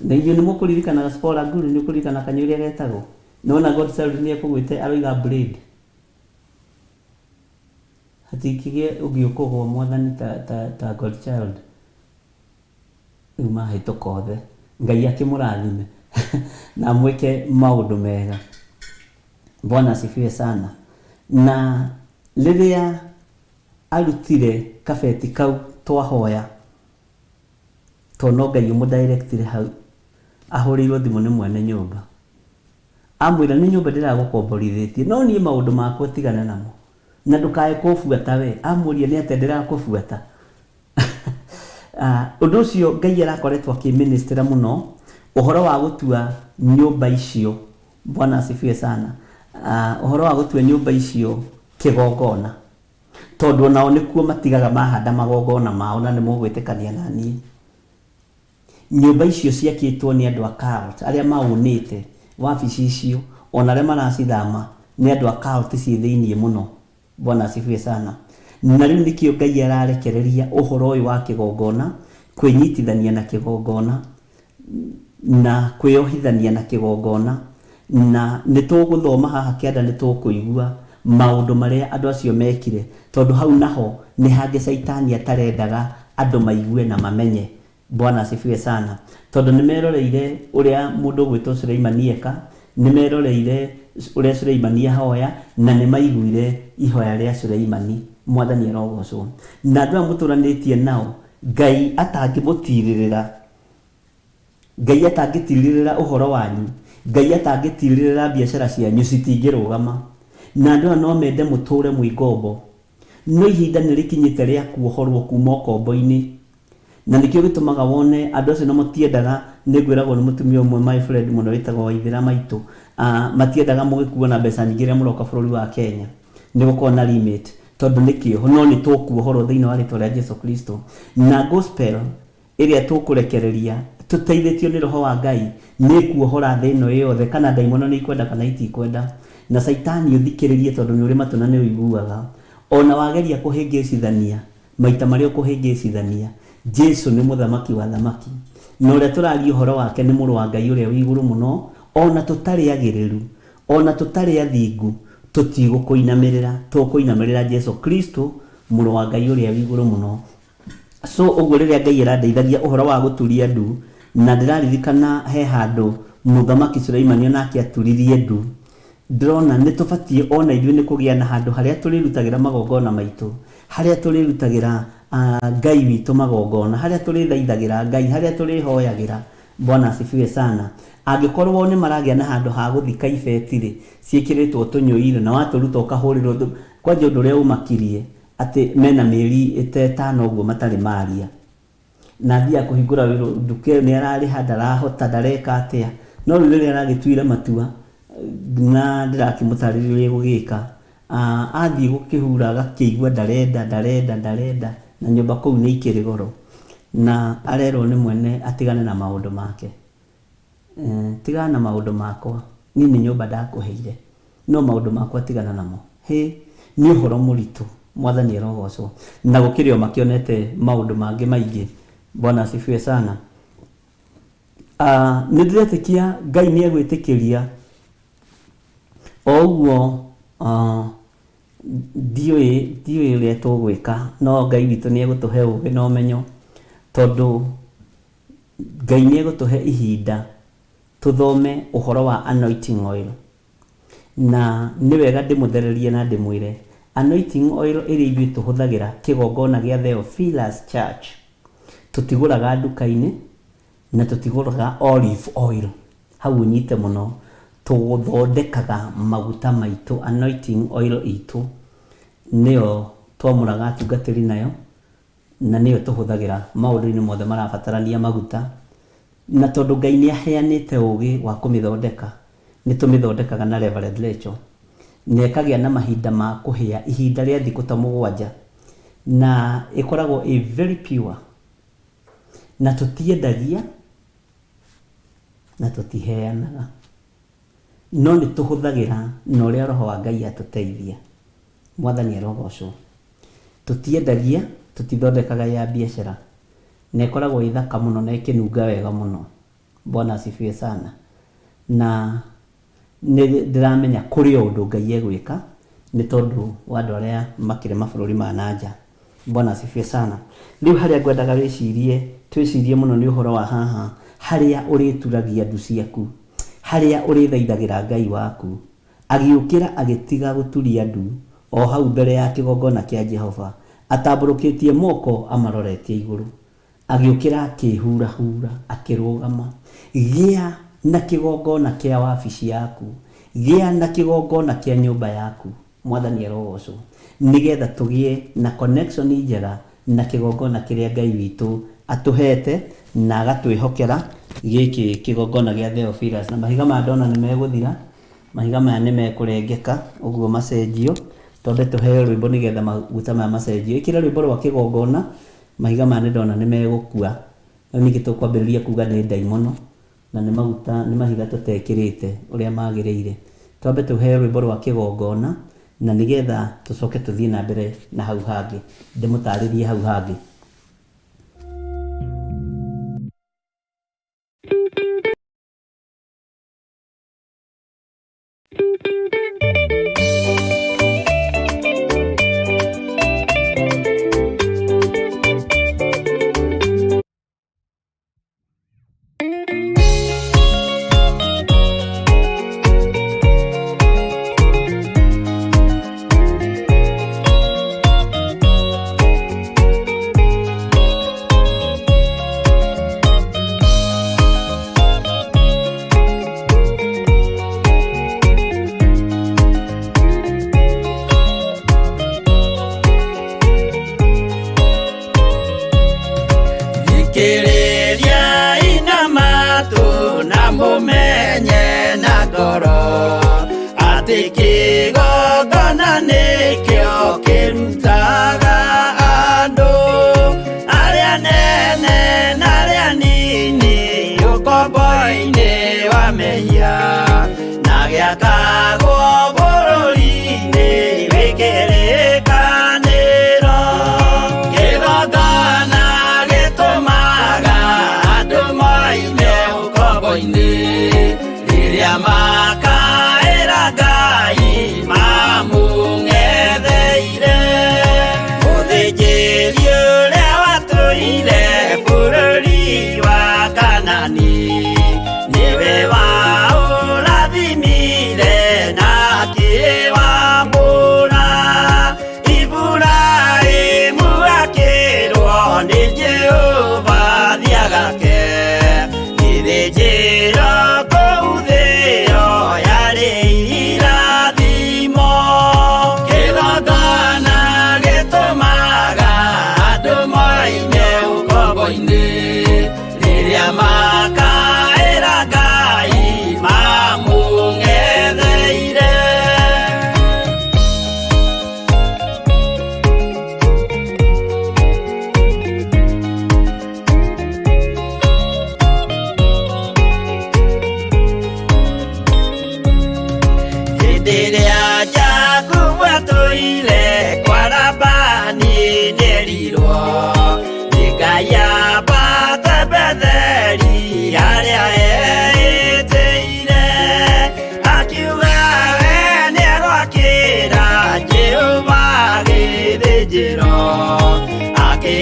na inyuĩ nĩ mũkũririkanaga Spora Nguru nĩ ũkũririkana kanyũi ũrĩa getagwo nĩwona God Child nĩ ekũgwĩte aroiga Blade hatikĩgĩe ũngĩũkũgwo Mwathani ta God Child uma hĩtũka othe Ngai akĩmũrathime na mwĩke maũndũ mega Bwana asifiwe sana na rĩrĩa arutire kabeti kau twahoya tono Ngai ũmũdirectire hau ahũrĩirwo thimũ nĩ mwene nyũmba amwĩra nĩ nyũmba ndĩragũkomborithĩtie no niĩ maũndũ makwa tigana namo na ndũkae kũbuata we amũria nĩ atĩ ndĩrakũbuata ũndũ ũcio Ngai arakoretwo akĩministera mũno ũhoro wa gũtua nyũmba icio Bwana asifiwe sana ũhoro wa gũtua nyũmba icio kĩgongona tondũ nao nĩkuo matigaga mahanda magongona mao na nĩ mũgwĩtĩkania na niĩ nyũmba icio ciakĩtwo nĩ andũ a cult arĩa maũnĩte wabici icio ona arĩa maracithama nĩ andũ a cult ciĩ thĩinĩ mũno Bwana asifiwe sana na rĩu nĩkĩo Ngai ararekereria ũhoro ũyũ wa kĩgongona kwĩnyitithania na kĩgongona na kwĩyohithania na kĩgongona na nĩtũgũthoma haha kĩanda nĩtũkũigua maũndũ marĩa andũ acio mekire tondũ hau naho nĩ hangĩ Saitani atarendaga andũ maigue na mamenye Bwana asifiwe sana tondũ nĩmeroreire ũrĩa mũndũ gwĩtwo Suleimani eka nĩmeroreire ũrĩa Suleimani ahoya na nĩmaiguire ihoya rĩa Suleimani Mwathani arogocwo na andũ mũtũranĩtie nao Ngai atangĩtirĩrĩra ũhoro wanyu Ngai atangĩtirĩrĩra biacara cianyu citingĩrũgama na andũ no mende mũtũre mwĩngombo no ihinda nĩrĩkinyĩte rĩa kuohorwo kuma ũkombo-inĩ na nĩkĩo gĩtũmaga wone andũ acio no matiendaga nĩngwĩragwo nĩ mũtumia ũmwe my friend mũno wĩtagwo Waithĩra Maitũ matiendaga mũgĩkuo na mbeca nyingĩ rĩrĩa mũroka bũrũri wa Kenya nĩgũkorwo na limit tondũ nĩkĩo no nĩ tũkuohorwo thĩinĩ wa rĩtwa rĩa Jesũ Kristo na gospel ĩrĩa tũkũrekereria tũteithĩtio nĩ roho wa Ngai nĩ kuohora thĩ ĩno yothe kana ndaimono nĩ ikwenda kana itikwenda na Saitani ũthikĩrĩrie tondũ nĩ ũrĩ matũ na nĩ ũiguaga ona wageria kũhĩngĩcithania maita marĩa ũkũhĩngĩcithania Jesũ nĩ mũthamaki wa thamaki na ũrĩa tũraria ũhoro wake nĩ mũrũ wa Ngai ũrĩa wĩ igũrũ mũno ona tũtarĩ agĩrĩru ona tũtarĩ athingu tũkũinamĩrĩra Jesũ Kristo mũrũ wa Ngai ũrĩa wĩ igũrũ mũno so ũguo rĩrĩa Ngai arandeithagia ũhoro wa gũturia ndu na ndĩraririkana he handũ mũthamaki Suleimani onake aturirie ndu ndrona nĩ tũbatie ona ithuĩ nĩ kũgĩa na handũ harĩa tũrĩrutagĩra magongona maitũ, harĩa tũrĩrutagĩra Ngai witũ magongona, harĩa tũrĩthaithagĩra Ngai, harĩa tũrĩhoyagĩra. Bwana asifiwe sana. Angĩkorwo nĩ maragĩa na handũ ha gũthika ibeti-rĩ ciĩkĩrĩtwo tũnyũi-rĩ na watũruta ũkahũrĩrwo kwanja ũndũ ũrĩa ũmakirie atĩ mena mĩeri 5 ũguo matarĩ maria, na thia kũhingũra nduka nĩ ararĩha, ndarahota, ndareka atĩa, no rĩu rĩrĩa aragĩtuire matua na ndĩrakĩmũtarĩria gũgĩka, athiĩ gũkĩhura agakĩigua ndarenda na nyũmba kũu nĩ ikĩrĩ goro, na arerwo nĩ mwene atigane na maũndũ make. Tigana na maũndũ makwa, niĩ nĩ nyũmba ndakũheire, no maũndũ makwa tigana namo. Nĩ ũhoro mũritũ, Mwathani arogocwo, na gũkĩrĩ o makĩonete maũndũ mangĩ maingĩ. Bwana asifiwe sana. Nĩ ndĩretĩkia Ngai nĩ egwĩtĩkĩria o ũguo, ndiũĩ ũrĩa tũgwĩka, no Ngai witũ nĩ egũtũhe ũũgĩ na ũmenyo, tondũ Ngai nĩ egũtũhe ihinda tũthome ũhoro wa anointing oil, na nĩ wega ndĩmũthererie na ndĩmwĩre anointing oil ĩrĩa ithuĩ tũhũthagĩra kĩgongona gĩa Theophilus Church tũtigũraga nduka-inĩ na tũtigũraga olive oil. Hau ũnyite mũno, tũthondekaga maguta maitũ, anointing oil itũ nĩyo twamũraga atungatĩri nayo, na nĩyo tũhũthagĩra maũndũ-inĩ mothe marabatarania maguta. Na tondũ Ngai nĩ aheanĩte ũũgĩ wa kũmĩthondeka, nĩ tũmĩthondekaga na Reverend Rachel, na ĩkagĩa na mahinda ma kũhĩa, ihinda rĩa thikũ ta 7, na ĩkoragwo very pure, na tũtiendagia na tũtiheanaga, no nĩ tũhũthagĩra na ũrĩa Roho wa Ngai atũteithia. Mwathani arogocwo. Tũtiendagia, tũtithondekaga ya biacara, na ĩkoragwo ĩthaka mũno na ĩkĩnunga wega mũno. Bwana asifiwe sana. Na ndĩramenya kũrĩ ũndũ Ngai egwĩka nĩ tondũ wa andũ arĩa makĩrĩ mabũrũri ma nanja. Bwana asifiwe sana. Rĩu harĩa ngwendaga twĩcirie mũno nĩ ũhoro wa haha, harĩa ũrĩturagia ndu ciaku, harĩa ũrĩthaithagĩra Ngai waku, agĩũkĩra agĩtiga gũturia ndu o hau mbere ya kĩgongona kĩa Jehova, atambũrũkĩtie moko amaroretie igũrũ, agĩũkĩra akĩhura akĩrũgama. Gĩa na kĩgongona kĩa wabici yaku, gĩa na kĩgongona kĩa nyũmba yaku. Mwathani arogocwo, nĩgetha tũgĩe na connection njega na kĩgongona kĩrĩa Ngai witũ atũhete na agatwĩhokera gĩkĩ kĩgongona gĩa Theophilus. Na mahiga ma ndona nĩ megũthira, mahiga maya nĩ mekũrengeka, ũguo macenjio, tondũ tũheo rwĩmbo nĩgetha maguta maya macenjio. Ĩkĩra rwĩmbo rwa kĩgongona, mahiga maya nĩ ndona nĩ megũkua, no ningĩ tũkwambĩrĩria kuga nĩ ndaimono, na nĩ maguta, nĩ mahiga tũtekĩrĩte ũrĩa magĩrĩire. Twambe tũheo rwĩmbo rwa kĩgongona, na nĩgetha tũcoke tũthiĩ na mbere na hau hangĩ, ndĩmũtarĩrie hau hangĩ. Niwe wa urathimire na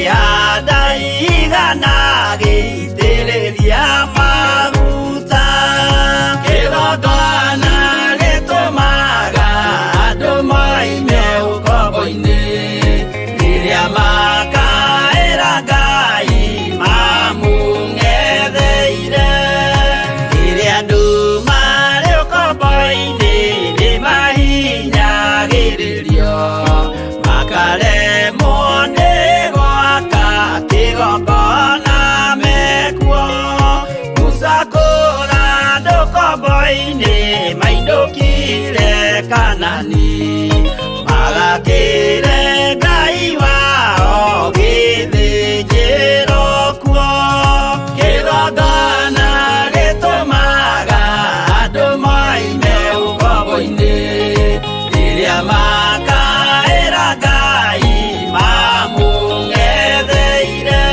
kĩhanda igana gĩitĩrĩria maguta. Kĩgongona gĩtũmaga andũ moime ũkombo-inĩ rĩrĩa makaĩra Ngai mamũng'etheire. Rĩrĩa andũ marĩ ũkombo-inĩ nĩ mahinyagĩrĩrio makaremwo nĩ gwaka kĩgongona mekuo. Gũcakũra andũ ũkombo-inĩ mainũkire Kanani magakĩre Ngai wao gĩthĩnjĩro kuo. Kĩgongona gĩtũmaga andũ moime ũkombo-inĩ rĩrĩa makaĩra Ngai mamũng'etheire.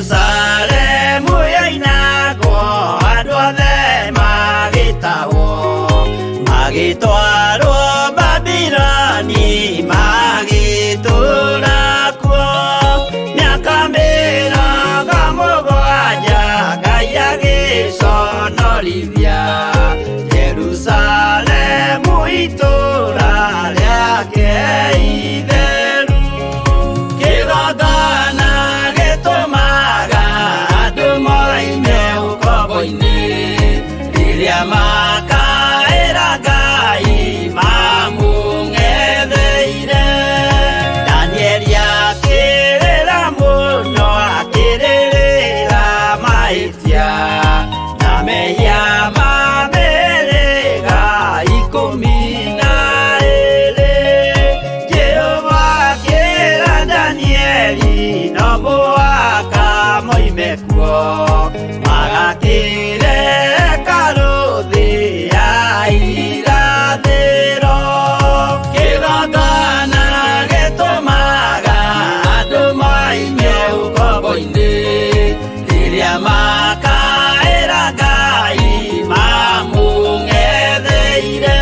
Jerusalemu yainagwo andũ othe magĩtahwo magĩtwarwo Babironi magĩtũũra kuo. Mĩaka mĩrongo mũgwanja Ngai agĩconorithia Jerusalemu itũũra rĩake itheru. Kĩgongona gĩtũmaga andũ moime ũkombo-inĩ rĩrĩa makaĩra Ngai mamũng'etheire. Danieli akĩrĩra mũno akĩrĩrĩra mahĩtia na mehia ma mĩhĩrĩga 12. Jehova akĩra Danieli no mũhaka moime kuo magakĩre hekarũ thĩ ya irathĩro. Kĩgongona gĩtũmaga andũ moime ũkombo-inĩ rĩrĩa makaĩra Ngai mamũng'etheire.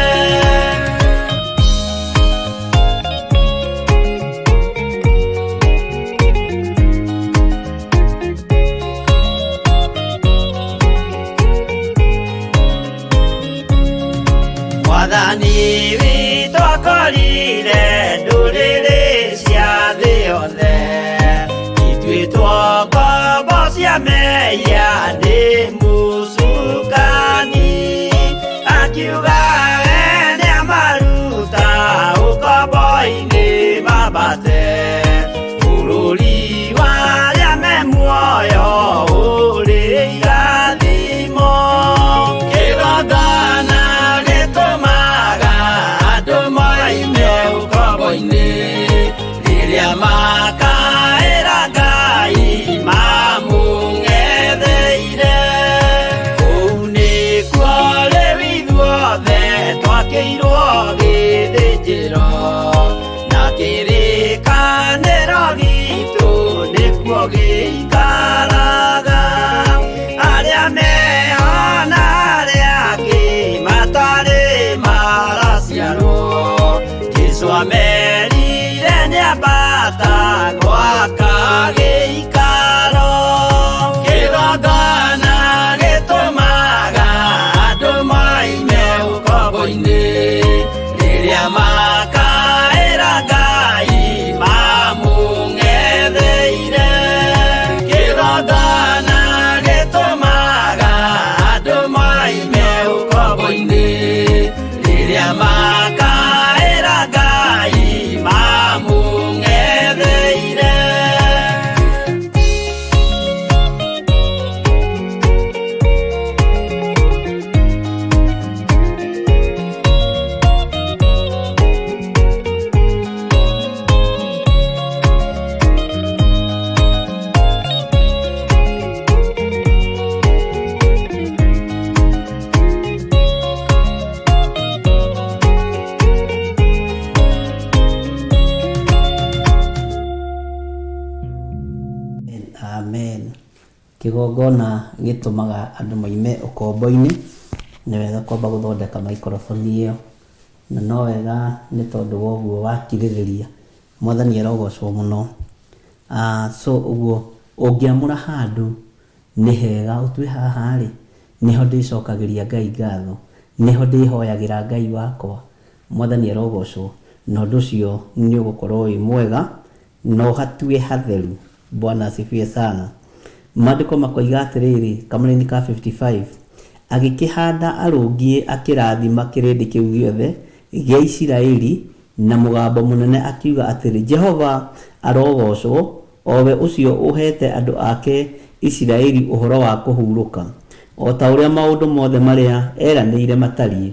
Mwathani witũ akorire ndũrĩrĩ cia thĩ yothe ituĩtwo ngombo cia mehia nĩ mũcukani. Akiuga we nĩamaruta ũkombo-inĩ mambate bũrũri warĩa me muoyo ũrĩ irathimo. Kĩgongona gĩtũmaga andũ moime ũkombo-inĩ rĩrĩa makaĩra Ngai mamũng'etheire. Kũu nĩkuo rĩu ithuothe twakĩirwo gĩthĩnjĩro na kĩrĩkanĩro gitũ nĩkuo gĩikaraga. Arĩa meho na arĩa angĩ matarĩ maraciarwo Jesũ amerire nĩambata kigongona gitumaga andu maime ukombo-ini ni wega kwamba guthondeka microphone iyo na no wega ni tondu woguo wakiririria mwathani arogocwo muno. So uguo ungiamura handu ni hega utue haha ri niho ndicokagiria Ngai ngatho, niho ndihoyagira Ngai wakwa mwathani arogocwo na undu ucio ni ugukorwo wi mwega no hatue hatheru. Bwana asifiwe sana. Maandiko makoiga atiriri kamũra-inĩ ka 55 agĩkĩhanda arũngiĩ akĩrathima kĩrĩndĩ kĩu gĩothe gĩa Isiraeli na mũgambo mũnene akiuga atĩrĩ, Jehova arogocwo, owe ũcio ũhete andũ ake Isiraeli ũhoro wa kũhurũka, o ta ũrĩa maũndũ mothe marĩa eranĩire matariĩ.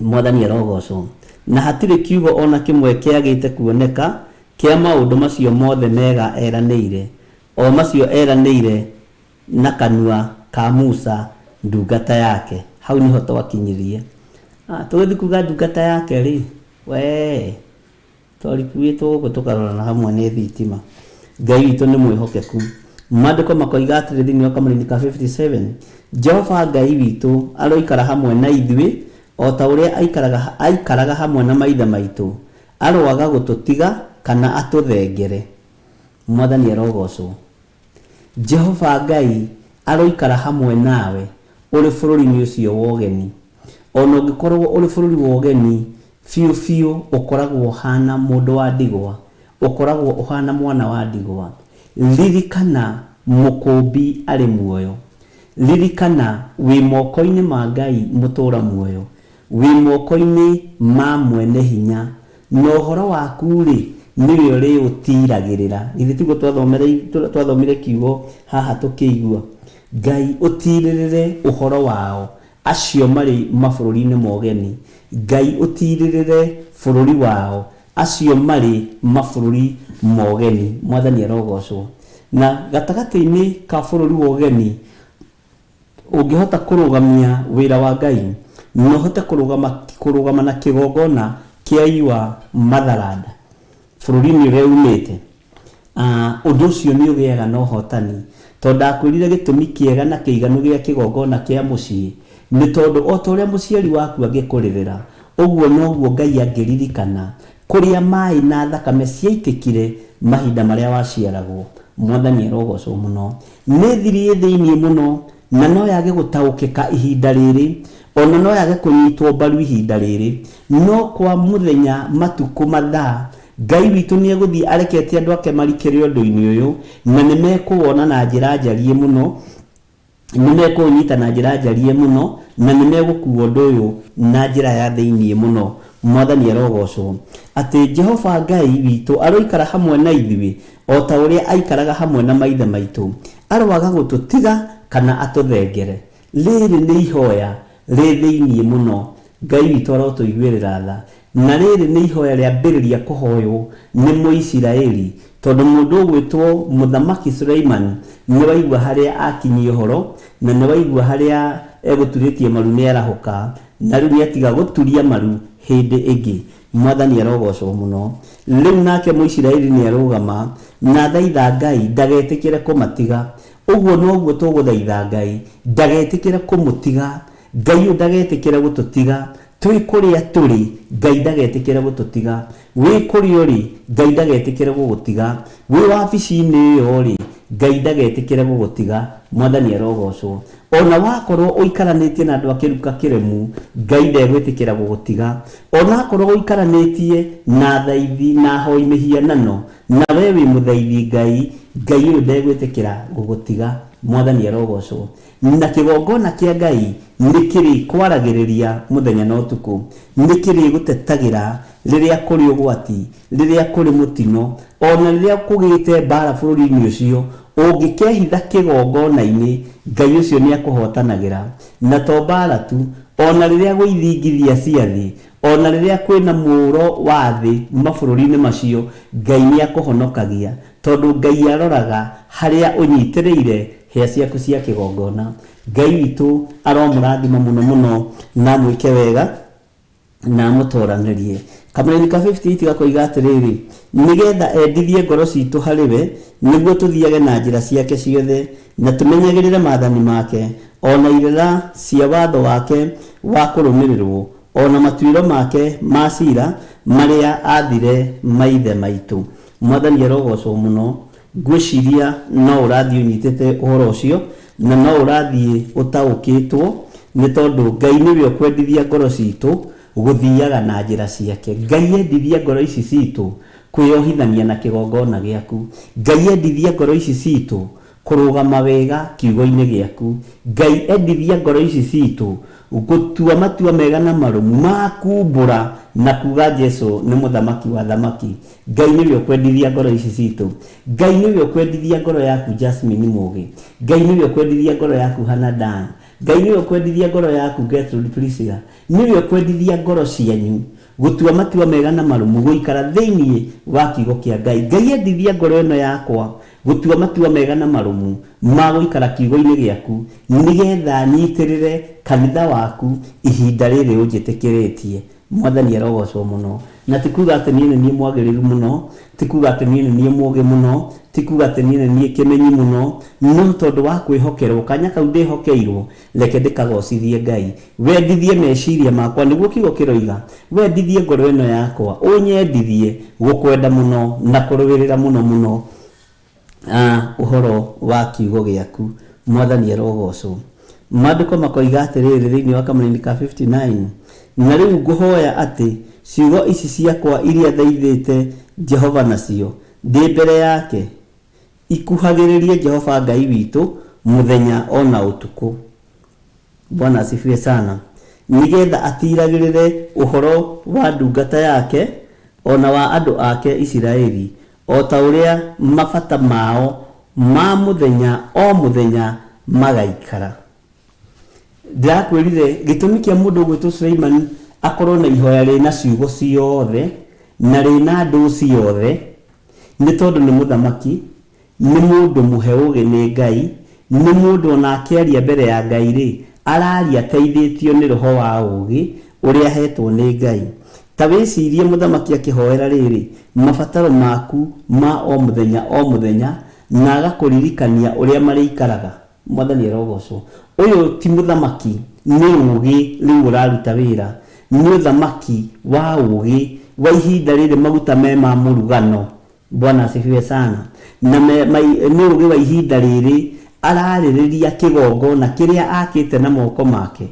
Mwathani arogocwo. Na hatirĩ kiugo ona kĩmwe kĩagĩte kuoneka kĩa maũndũ macio mothe mega eranĩire, o macio eranĩire na kanua ka Musa ndungata yake. Hau niho twakinyirie. Tũgĩthiĩ kuga ndungata yake rĩ, we twarikuĩtwo gũkũ tũkarorana hamwe nĩ thitima. Ngai witũ nĩ mwĩhokeku. Maandĩko makoiga atĩrĩ thĩinĩ wa kamũra-inĩ ka 57, Jehova Ngai witũ aroikara hamwe na ithuĩ o ta ũrĩa aikaraga hamwe na maithe maitũ, aroaga gũtũtiga kana atũthengere. Mwathani arogocwo. Jehova Ngai aroikara hamwe nawe uri bũrũri-inĩ ũcio wa ũgeni. Ona ũngĩkorwo uri bũrũri wa ũgeni biũ biũ, ũkoragwo hana mũndũ wa ndigwa, ũkoragwo ũhana mwana wa ndigwa. Ririkana mũkũmbi arĩ muoyo, ririkana wĩ moko-inĩ ma Ngai mũtũra muoyo, wĩ moko-inĩ ma mwene hinya, na ũhoro waku rĩ nĩwe ũrĩ ũtiragĩrĩra. Ithuĩ tiguo twathomire kiugo haha tũkĩigua, Ngai ũtirĩrĩre ũhoro wao acio marĩ mabũrũri-inĩ ma ũgeni, Ngai ũtirĩrĩre bũrũri wao acio marĩ mabũrũri ma ũgeni. Mwathani arogocwo. Na gatagatĩ-inĩ ka bũrũri wa ũgeni ũngĩhota kũrũgamia wĩra wa Ngai, no ũhote kũrũgama na kĩgongona kĩa Iwa Matharanda bũrũri-inĩ ũrĩa umĩte, ũndũ ũcio nĩ ũgĩaga na ũhotani. Tondũ ndakwĩrire gĩtũmi kĩega na kĩiganu gĩa kĩgongona kĩa mũciĩ nĩ tondũ o ta ũrĩa mũciari waku angĩkũrĩrĩra, ũguo noguo Ngai angĩririkana kũrĩa maĩ na thakame ciaitĩkire mahinda marĩa waciaragwo. Mwathani arogocwo mũno. Nĩ thiri thĩinĩ mũno na no yage gũtaũkĩka ihinda rĩrĩ, ona no yage kũnyitwo mbaru ihinda rĩrĩ, no kwa mũthenya, matukũ, mathaa, Ngai witũ nĩ egũthiĩ arekete andũ ake marikĩre ũndũ-inĩ ũyũ, na nĩ mekũwona na njĩra njariĩ mũno, nĩ mekũũnyita na njĩra njariĩ mũno, na nĩ megũkuo ũndũ ũyũ na njĩra ya thĩinĩ mũno. Mwathani arogocwo. Atĩ Jehova Ngai witũ aroikara hamwe na ithuĩ o ta ũrĩa aikaraga hamwe na maithe maitũ, aroaga gũtũtiga kana atũthengere. Rĩrĩ nĩ ihoya rĩ thĩinĩ mũno. Ngai witũ arotũiguĩrĩra tha, na rĩrĩ nĩ ihoya rĩambĩrĩria kũhoywo nĩ Mũisiraeli, tondũ mũndũ ũgwĩtwo Mũthamaki Suleiman nĩ waigua harĩa akinyia ũhoro, na nĩ waigua harĩa egũturĩtie maru nĩ arahũka, na rĩu nĩ atiga gũturia maru hĩndĩ ĩngĩ. Mwathani arogocwo mũno. Rĩu nake Mũisiraeli nĩ arũgama na thaitha Ngai ndagetĩkĩre kũmatiga. Ũguo noguo tũgũthaitha Ngai ndagetĩkĩre kũmũtiga. Ngai ndagetĩkĩre gũtũtiga. Twĩ kũrĩa tũrĩ, Ngai ndagetĩkĩre gũtũtiga. Wĩ kũrĩa ũrĩ, Ngai ndagetĩkĩre gũgũtiga. Wĩ wabici-inĩ ĩyo rĩ, Ngai ndagetĩkĩre gũgũtiga. Mwathani arogocwo. Ona wakorwo ũikaranĩtie na andũ akĩruka kĩremu, Ngai ndegwĩtĩkĩra gũgũtiga. Ona akorwo ũikaranĩtie na thaithi na hoi mĩhianano, na we wĩ mũthaithi Ngai, Ngai ũyũ ndegwĩtĩkĩra gũgũtiga. Mwathani arogocwo. Na kĩgongona kĩa Ngai nĩ kĩrĩ kwaragĩrĩria mũthenya na ũtukũ, nĩ kĩrĩ gũtetagĩra rĩrĩa kũrĩ ũgwati, rĩrĩa kũrĩ mũtino, ona rĩrĩa kũgĩte mbara bũrũri-inĩ ũcio. Ũngĩkehitha kĩgongona-inĩ, Ngai ũcio nĩ akũhotanagĩra. Na to mbara tu, ona rĩrĩa gũithingithia cia thĩ, ona rĩrĩa kwĩna mũũro wa thĩ mabũrũri-inĩ macio, Ngai nĩ akũhonokagia, tondũ Ngai aroraga harĩa ũnyitĩrĩire hĩa ciaku cia kĩgongona. Ngai witũ aromũrathima mũno mũno na mwĩke wega na mũtoranĩrie. Kamũrĩ ka 58 gakoiga atĩrĩrĩ, nĩgetha endithie ngoro citũ harĩ we nĩguo tũthiage na njĩra ciake ciothe na tũmenyagĩrĩre maathani make, ona irĩra cia watho wake wa kũrũmĩrĩrwo, ona matuĩro make ma ciira marĩa athire maithe maitũ. Mwathani arogocwo mũno. Ngwĩciria no ũrathiĩ ũnyitĩte ũhoro ũcio na no ũrathiĩ ũtaũkĩtwo, nĩ tondũ Ngai nĩwe ũkwendithia ngoro citũ gũthiaga na njĩra ciake. Ngai endithia ngoro ici citũ kwĩyohithania na kĩgongona gĩaku. Ngai endithia ngoro ici citũ kũrũgama wega kiugo-inĩ gĩaku. Ngai endithia ngoro ici citũ gũtua matua mega na marũmu ma kumbũra na kuga Jesũ nĩ mũthamaki wa thamaki. Ngai nĩwe ũkwendithia ngoro ici citũ. Ngai nĩwe ũkwendithia ngoro yaku Jasmine Mũgĩ. Ngai nĩwe ũkwendithia ngoro yaku Hannah Dan. Ngai nĩwe ũkwendithia ngoro yaku Gertrude Priscilla. Nĩwe ũkwendithia ngoro cianyu gũtua matua mega na marũmu, gũikara thĩinĩ wa kiugo kĩa Ngai. Ngai endithia ngoro ĩno yakwa gũtua matua mega na marũmu ma gũikara kiugo-inĩ gĩaku, nĩgetha nyitĩrĩre kanitha waku ihinda rĩrĩ ũnjĩtĩkĩrĩtie. Mwathani arogocwo mũno. Na ti kuga atĩ niĩ nĩ mwagĩrĩru mũno, ti kuga atĩ niĩ nĩ mũũgĩ mũno, ti kuga atĩ niĩ nĩ kĩmenyi mũno, no tondũ wa kwĩhokerwo kanya kau ndĩhokeirwo, reke ndĩkagocithie Ngai. Wendithie meciria makwa nĩguo kiugo kĩroiga, wendithie ngoro ĩno yakwa, ũnyendithie gũkwenda mũno na kũrũĩrĩra mũno mũno ũhoro wa kiugo gĩaku. Mwathani arogocwo. Maandĩko makoiga atĩrĩrĩ thĩinĩ wa Kamũrĩ ka 59, na rĩu ngũhoya atĩ ciugo ici ciakwa iria thaithĩte Jehova nacio ndĩ mbere yake ikuhagĩrĩrie Jehova Ngai witũ mũthenya ona ũtukũ. Bwana asifiwe sana. Nĩgetha atiragĩrĩre ũhoro wa ndungata yake ona wa andũ ake Isiraeli, o ta ũrĩa mabata mao ma mũthenya o mũthenya magaikara. Ndakwĩrire gĩtũmi kĩa mũndũ gwĩtwo Suleiman akorwo na ihoya rĩna ciugo ciothe na rĩna ndũ ciothe nĩ tondũ nĩ mũthamaki, nĩ mũndũ mũhe ũgĩ nĩ Ngai, nĩ mũndũ ona akĩaria mbere ya Ngai rĩ araria teithĩtio nĩ roho wa ũgĩ ũrĩa ahetwo nĩ Ngai. Ta wĩcirie mũthamaki akĩhoera rĩrĩ mabataro maku ma o mũthenya na agakũririkania ũrĩa marĩikaraga. Mwathani arogocwo. Ũyũ ti mũthamaki, nĩ ũgĩ rĩu ũraruta wĩra, nĩ ũthamaki wa ũgĩ wa ihinda rĩrĩ maguta me ma mũrugano. Bwana asifiwe sana. Na nĩ ũgĩ wa ihinda rĩrĩ ararĩrĩria kĩgongona kĩrĩa akĩte na moko make,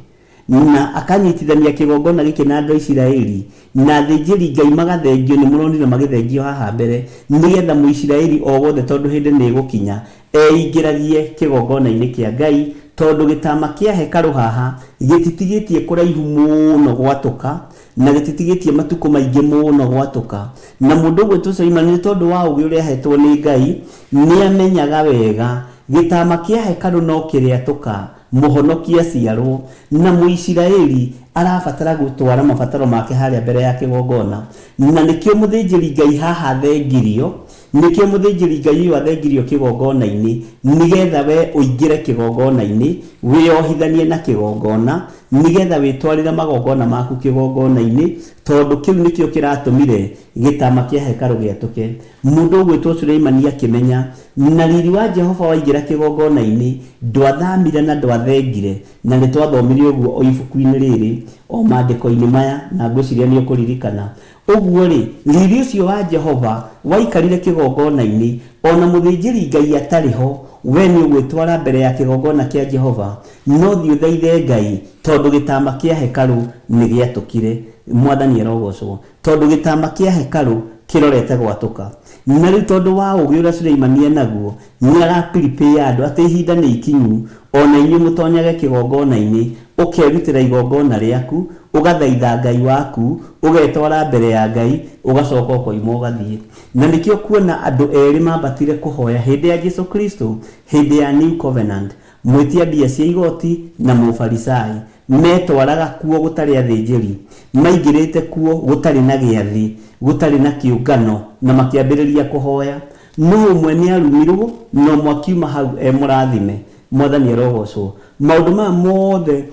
na akanyitithania kĩgongona gĩkĩ na andũ a Isiraeli, na thĩnjĩri Ngai magathengio. Nĩ mũronire magĩthengio haha mbere, nĩgetha Mũisiraeli o wothe tondũ hĩndĩ nĩ ĩgũkinya eingĩragie kĩgongona-inĩ kĩa Ngai, tondũ gĩtama kĩa hekarũ haha gĩtitigĩtie kũraihu mũno gwatũka na gĩtitigĩtie matukũ maingĩ mũno gwatũka. Na mũndũ gwĩtwo Suleiman nĩ tondũ wa ũgĩ ũrĩa ahetwo nĩ Ngai nĩ amenyaga wega gĩtama kĩa hekarũ no kĩrĩatũka mũhonokia ciarwo, na Mũisiraeli arabatara gũtwara mabataro make harĩa mbere ya kĩgongona. Na nĩkĩo mũthĩnjĩri Ngai haha thengirio, nĩkĩo mũthĩnjĩri Ngai athengirio kĩgongona-inĩ, nĩgetha we ũingĩre kĩgongona-inĩ wĩyohithanie na kĩgongona, nĩgetha wĩtwarĩre magongona maku kĩgongona-inĩ, tondũ kĩu nĩkĩo kĩratũmire gĩtama kĩa hekarũ gĩatũke. Mũndũ gwĩtwo Suleiman akĩmenya na riri wa Jehova waingĩra kĩgongona-inĩ ndwathamire na ndwathengire, na nĩ twathomirie ũguo o ibuku-inĩ rĩrĩ o maandĩko-inĩ maya, na ngwĩciria nĩ ũkũririkana. Ũguo rĩ, riri ũcio wa Jehova waikarire kĩgongona-inĩ, ona mũthĩnjĩri Ngai atarĩ ho, we nĩ ũgwĩtwara mbere ya kĩgongona kĩa Jehova, no thiĩ ũthaithe Ngai tondũ gĩtama kĩa hekarũ nĩ gĩatũkire. Mwathani arogocwo. Tondũ gĩtama kĩa hekarũ kĩrorete gwatũka. Na rĩu tondũ wa ũgĩ ũrĩa Suleiman enaguo nĩ arapiripĩya andũ atĩ ihinda nĩ ikinyu, ona inyuĩ mũtonyage kĩgongona-inĩ, ũkerutĩra igongona rĩaku, ũgathaitha Ngai waku, ũgetwara mbere ya Ngai, ũgacoka ũkoima ũgathiĩ. Na nĩkĩo kuona andũ erĩ mambatire kũhoya hĩndĩ ya Jesũ Kristo, hĩndĩ ya New Covenant, mwĩtia mbia cia igoti na mũfarisai, metwaraga kuo gũtarĩ athĩnjĩri, maingĩrĩte kuo gũtarĩ na gĩathĩ, gũtarĩ na kĩũngano, na makĩambĩrĩria kũhoya. No ũmwe nĩ arumirwo na ũmwe akiuma hau mũrathime. Mwathani arogocwo. Maũndũ maya mothe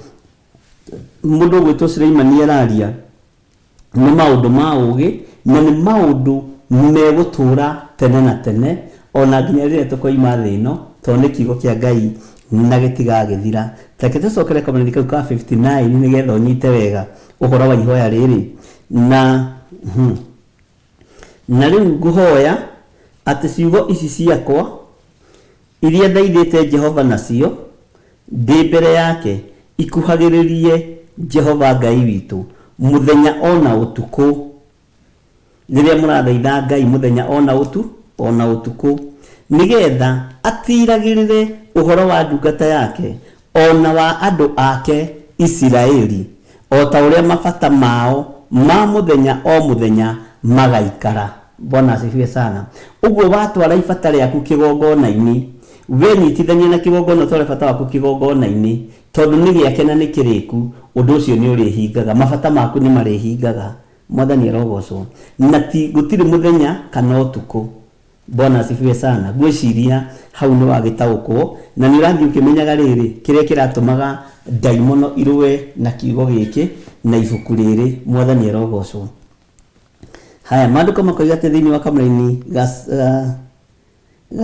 mũndũ gwĩtwo Suleiman araria nĩ maũndũ ma ũgĩ na nĩ maũndũ megũtũra tene na tene ona nginya rĩrĩa tũkoima thĩ ĩno tondũ nĩ kiugo kĩa Ngai na gĩtigagĩthira. Reke tũcokere kamũrĩni kau ka 59 nĩgetha ũnyite wega ũhoro wa ihoya rĩrĩ na rĩu ngũhoya atĩ ciugo ici ciakwa iria thaithĩte Jehova nacio ndĩ mbere yake ikuhagĩrĩrie Jehova Ngai witũ mũthenya ona ũtukũ. Rĩrĩa mũrathaitha Ngai mũthenya ona ũtukũ nĩgetha atiragĩrĩre ũhoro wa ndungata yake ona wa andũ ake Isiraeli o ta ũrĩa mabata mao ma mũthenya o mũthenya magaikara. Bwana asifiwe sana. Ũguo watwara ibata rĩaku kĩgongona-inĩ wenyitithanie na kĩgongona ũtware bata waku kĩgongona-inĩ tondũ nĩ gĩake na nĩ kĩrĩku ũndũ ũcio nĩ ũrĩhingaga mabata maku nĩ marĩhingaga. Mwathani arogocwo na gũtirĩ mũthenya kana ũtukũ. Bwana asifiwe sana. Gwĩciria hau nĩ wagĩtaũkwo na nĩ ũrathiĩ ũkĩmenyaga rĩrĩ kĩrĩa kĩratũmaga ndaimono irũe na kiugo gĩkĩ na ibuku rĩrĩ. Mwathani arogocwo. Haya maandĩko makoiga atĩ thĩinĩ wa kamũrĩ-inĩ ga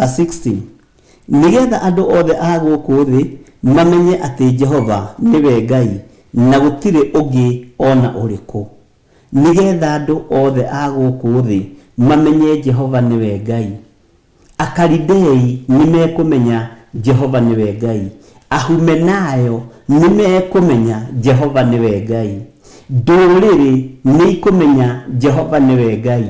16 nĩgetha andũ othe a gũkũ thĩ mamenye atĩ Jehova nĩwe Ngai na gũtirĩ ũngĩ ona ũrĩkũ. Nĩgetha andũ othe a gũkũ thĩ mamenye Jehova nĩwe Ngai. Akalidei nĩmekũmenya Jehova nĩwe Ngai. Ahumenayo nĩmekũmenya Jehova nĩwe Ngai. Ndũrĩrĩ nĩikũmenya Jehova nĩwe Ngai.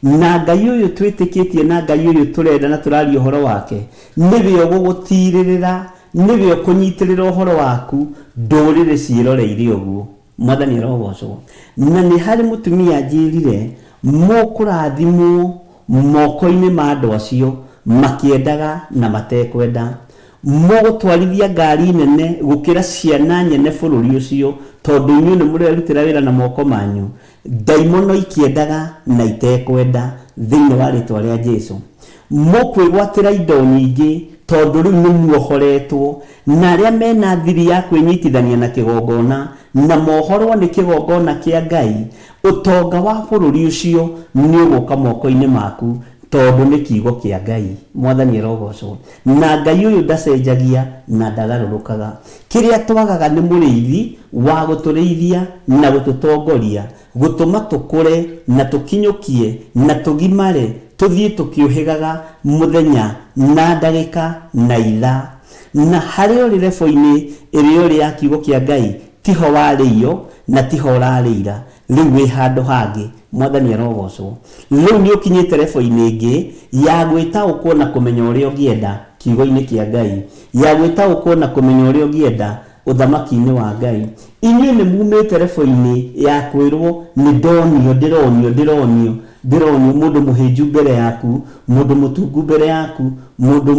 Na Ngai ũyũ twĩtĩkĩtie na Ngai ũyũ tũrenda na tũraria ũhoro wake nĩwe ũgũgũtirĩrĩra nĩwe ũkũnyitĩrĩra ũhoro waku ndũrĩrĩ ciĩroreire ũguo. Mwathani arogocwo. Na nĩ harĩ mũtumia njĩrire mũkũrathimwo moko-inĩ ma andũ acio makĩendaga na matekwenda. Mũgũtwarithia ngari nene gũkĩra ciana nyene bũrũri ũcio tondũ inyuĩ nĩ mũrerutĩra wĩra na moko manyu. Ndaimono ikĩendaga na itekwenda thĩinĩ wa rĩtwa rĩa Jesũ. Mũkwĩgwatĩra indo nyingĩ tondũ rĩu nĩ muohoretwo na arĩa mena thiri ya kwĩnyitithania na kĩgongona na mohorwo nĩ kĩgongona kĩa Ngai ũtonga wa bũrũri ũcio nĩ ũgũka moko-inĩ maku tondũ nĩ kiugo kĩa Ngai. Mwathani arogocwo. Na Ngai ũyũ ndacenjagia na ndagarũrũkaga. Kĩrĩa twagaga nĩ mũrĩithi wa gũtũrĩithia na gũtũtongoria gũtũma tũkũre na tũkinyũkie na tũgimare tũthiĩ tũkĩũhĩgaga mũthenya na ndagĩka na ithaa. Na harĩ ũrĩ rebo-inĩ ĩrĩ ũrĩ ya kiugo kĩa Ngai tiho warĩio na tiho ũrarĩira rĩu wĩ handũ hangĩ. Mwathani arogocwo. Rĩu nĩ ũkinyĩte rebo-inĩ ĩngĩ ya gwĩtaũkwo na kũmenya ũrĩa ũngĩenda kiugo-inĩ kĩa Ngai, ya gwĩtaũkwo na kũmenya ũrĩa ũngĩenda ũthamaki-inĩ wa Ngai. Inyuĩ nĩ mumĩte rebo-inĩ ya kwĩrwo nĩ ndĩronio mũndũ mũhĩnju mbere yaku, mũndũ mũtungu mbere yaku, mũndũ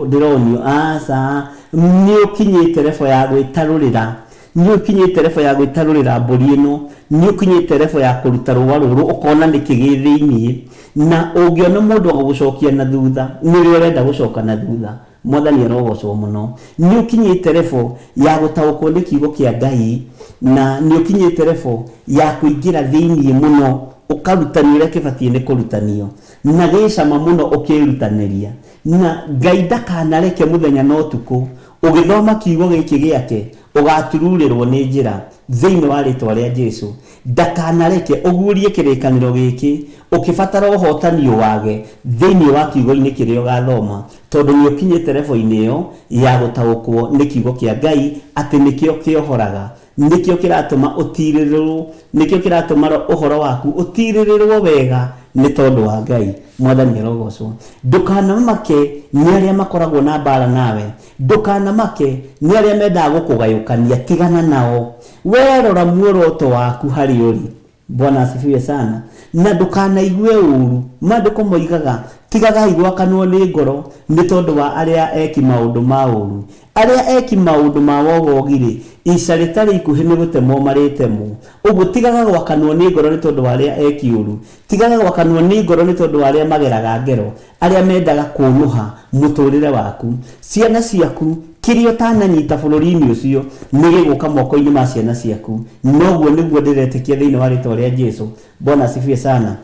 ndĩronio. Aca nĩ ũkinyĩte rebo ya gwĩtarũrĩra. Nĩ ũkinyĩte rebo ya gwĩtarũrĩra mbũri ĩno. Nĩ ũkinyĩte rebo ya kũruta rũa rũrũ ũkona nĩ kĩgĩ thĩinĩ na ũngĩona mũndũ agũgũcokia na thutha nĩrĩo ũrenda gũcoka na thutha. Mwathani arogocwo mũno. Nĩ ũkinyĩte rebo ya gũtaũkwo nĩ kiugo kĩa Ngai na nĩ ũkinyĩte rebo ya kũingĩra thĩinĩ mũno ũkarutanio ũrĩa kĩbatiĩ nĩ kũrutanio na gĩcama mũno ũkĩrutanĩria. Na Ngai ndakanareke mũthenya na ũtukũ ũgĩthoma kiugo gĩkĩ gĩake ũgatururĩrwo nĩ njĩra thĩinĩ wa rĩtwa rĩa Jesũ. Ndakanareke ũgurie kĩrĩkanĩro gĩkĩ ũkĩbatara ũhotani wage thĩinĩ wa kiugo-inĩ kĩrĩa ũgathoma tondũ nĩ ũkinyĩte rebo-inĩ ĩyo ya gũtaũkwo nĩ kiugo kĩa Ngai atĩ nĩkĩo kĩohoraga, nĩkĩo kĩratũma ũtirĩrĩrwo, nĩkĩo kĩratũma ũhoro waku ũtirĩrĩrwo wega nĩ tondũ wa Ngai. Mwathani arogocwo. Ndũkanamake nĩ arĩa makoragwo na mbara nawe. Ndũkanamake nĩ arĩa mendaga gũkũgayũkania. Tigana nao. Werora muoroto waku harĩ ũrĩ. Bwana asifiwe sana. Na ndũkanaigue ũru. Maandĩko moigaga tigagai gwakanwo nĩ ngoro nĩ tondũ wa arĩa eki maũndũ ma ũru. Arĩa eki maũndũ ma wogogire ica rĩtarĩ ikuhĩ nĩ gũtemwo marĩtemwo. Ũguo tigaga gwakanwo nĩ ngoro nĩ tondũ wa arĩa eki ũru. Tigaga gwakanwo nĩ ngoro nĩ tondũ wa arĩa mageraga ngero, arĩa mendaga kũnũha mũtũrĩre waku. Ciana ciaku kirio tananyita bururi-ini ucio nigiguka moko-ini ma ciana ciaku noguo niguo ndiretekia thiini wa ritwa ria Jesu. Bwana asifiwe sana.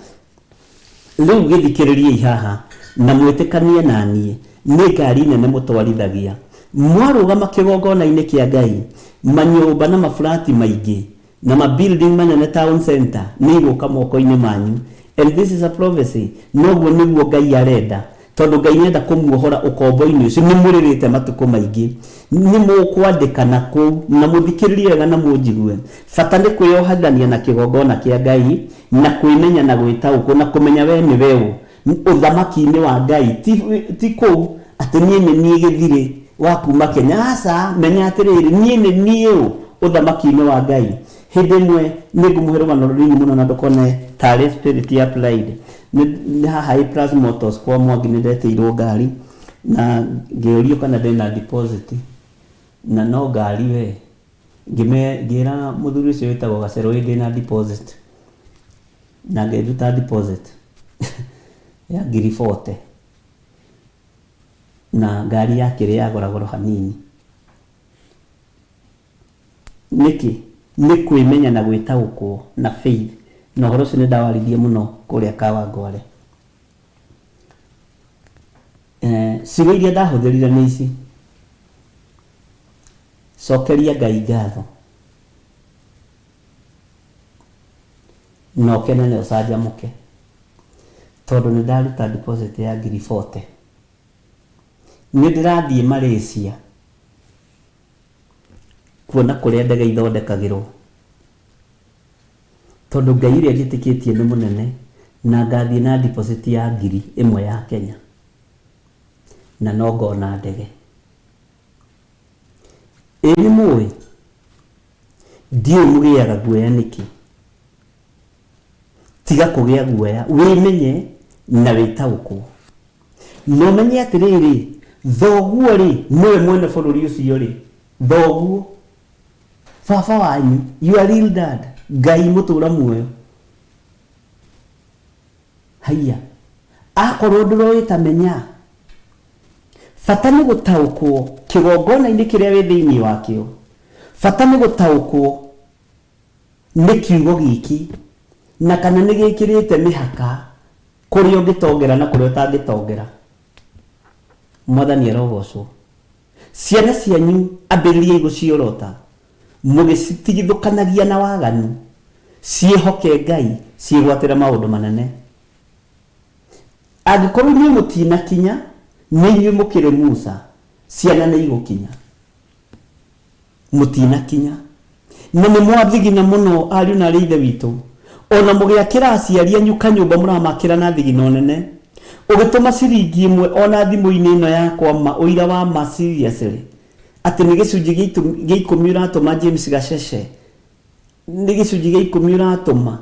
Riu githikiririe haha na mwitikanie nanie ni ngari nene mutwarithagia mwarugama kigongona-ini kia Ngai manyumba na maflati maingi na mabuilding manene town center ni guka moko-ini manyu, and this is a prophecy. Noguo niguo Ngai arenda, tondu Ngai nenda kumuohora ukombo-ini ucio ni muririte matuko maingi ni mukwandikana kuu na muthikiririe wega na munjigue. Bata ni kwiohathania na kigongona kia Ngai na kwimenya na gwitauko na kumenya we ni wewe uthamaki-ini wa Ngai ti kuu ati nie ni githire wa kuma Kenya. Asa menya atiriri nie ni uthamaki-ini wa Ngai. Hindi mwe ningumuhera mano ringi muno na ndukone tari spirit ya applied ni haha Plus Motors kwa mwangi nindete iro ngari na ngeurio kana ndina deposit na no ngari we ngira muthuri ucio witagwo Gacero ndina deposit na ngeruta deposit ya ngiri 40 na ngari yake ri yagoragoro hanini. Niki ni kwimenya na gwitaukwo na faith no horo cine ndawarithie muno kuria Kawangware. Ciugo iria ndahuthirire ni ici: cokeria Ngai ngatho no kenene ucanjamuke tondu ni ndaruta deposit ya ngiri 40. Ni ndirathie Malaysia kuona kuria ndege ithondekagirwo tondu Ngai iria njitikitie ni munene na ngathie na deposit ya ngiri 1 ya Kenya na no ngona ndege. Eni mui ndio mugiaga guoya niki? Tiga kugia guoya, wimenye na witaukwo. No menye atiriri thoguo ri niwe mwene bururi ucio ri thoguo baba wanyu, you are real dad. Ngai mutura muoyo haiya akorwo nduroita menya bata ni gutaukwo kigongona-ini kiria wi thiini wakio. Bata ni gutaukwo ni kiugo giki na kana ni gikirite mihaka kuria ungitongera na kuria utangitongera. Mwathani arogocwo. Ciana cianyu ambiririe guciorota mugicitigithukanagia na waganu, ciehoke Ngai, ciigwatira maundu manene. Angikorwo ni mutina kinya ni nyu mukire Musa, ciana ni igukinya mutina kinya na ni mwathigina muno ariu na rithe witu. Ona mugiakira aciari anyu kanyumba muramakira na thigina nene ugituma ciringi 1 ona thimu-ini ino yakwa ma uira wa ma seriously ati ni gicunji gia 10 uratuma James Gacece, ni gicunji gia 10 uratuma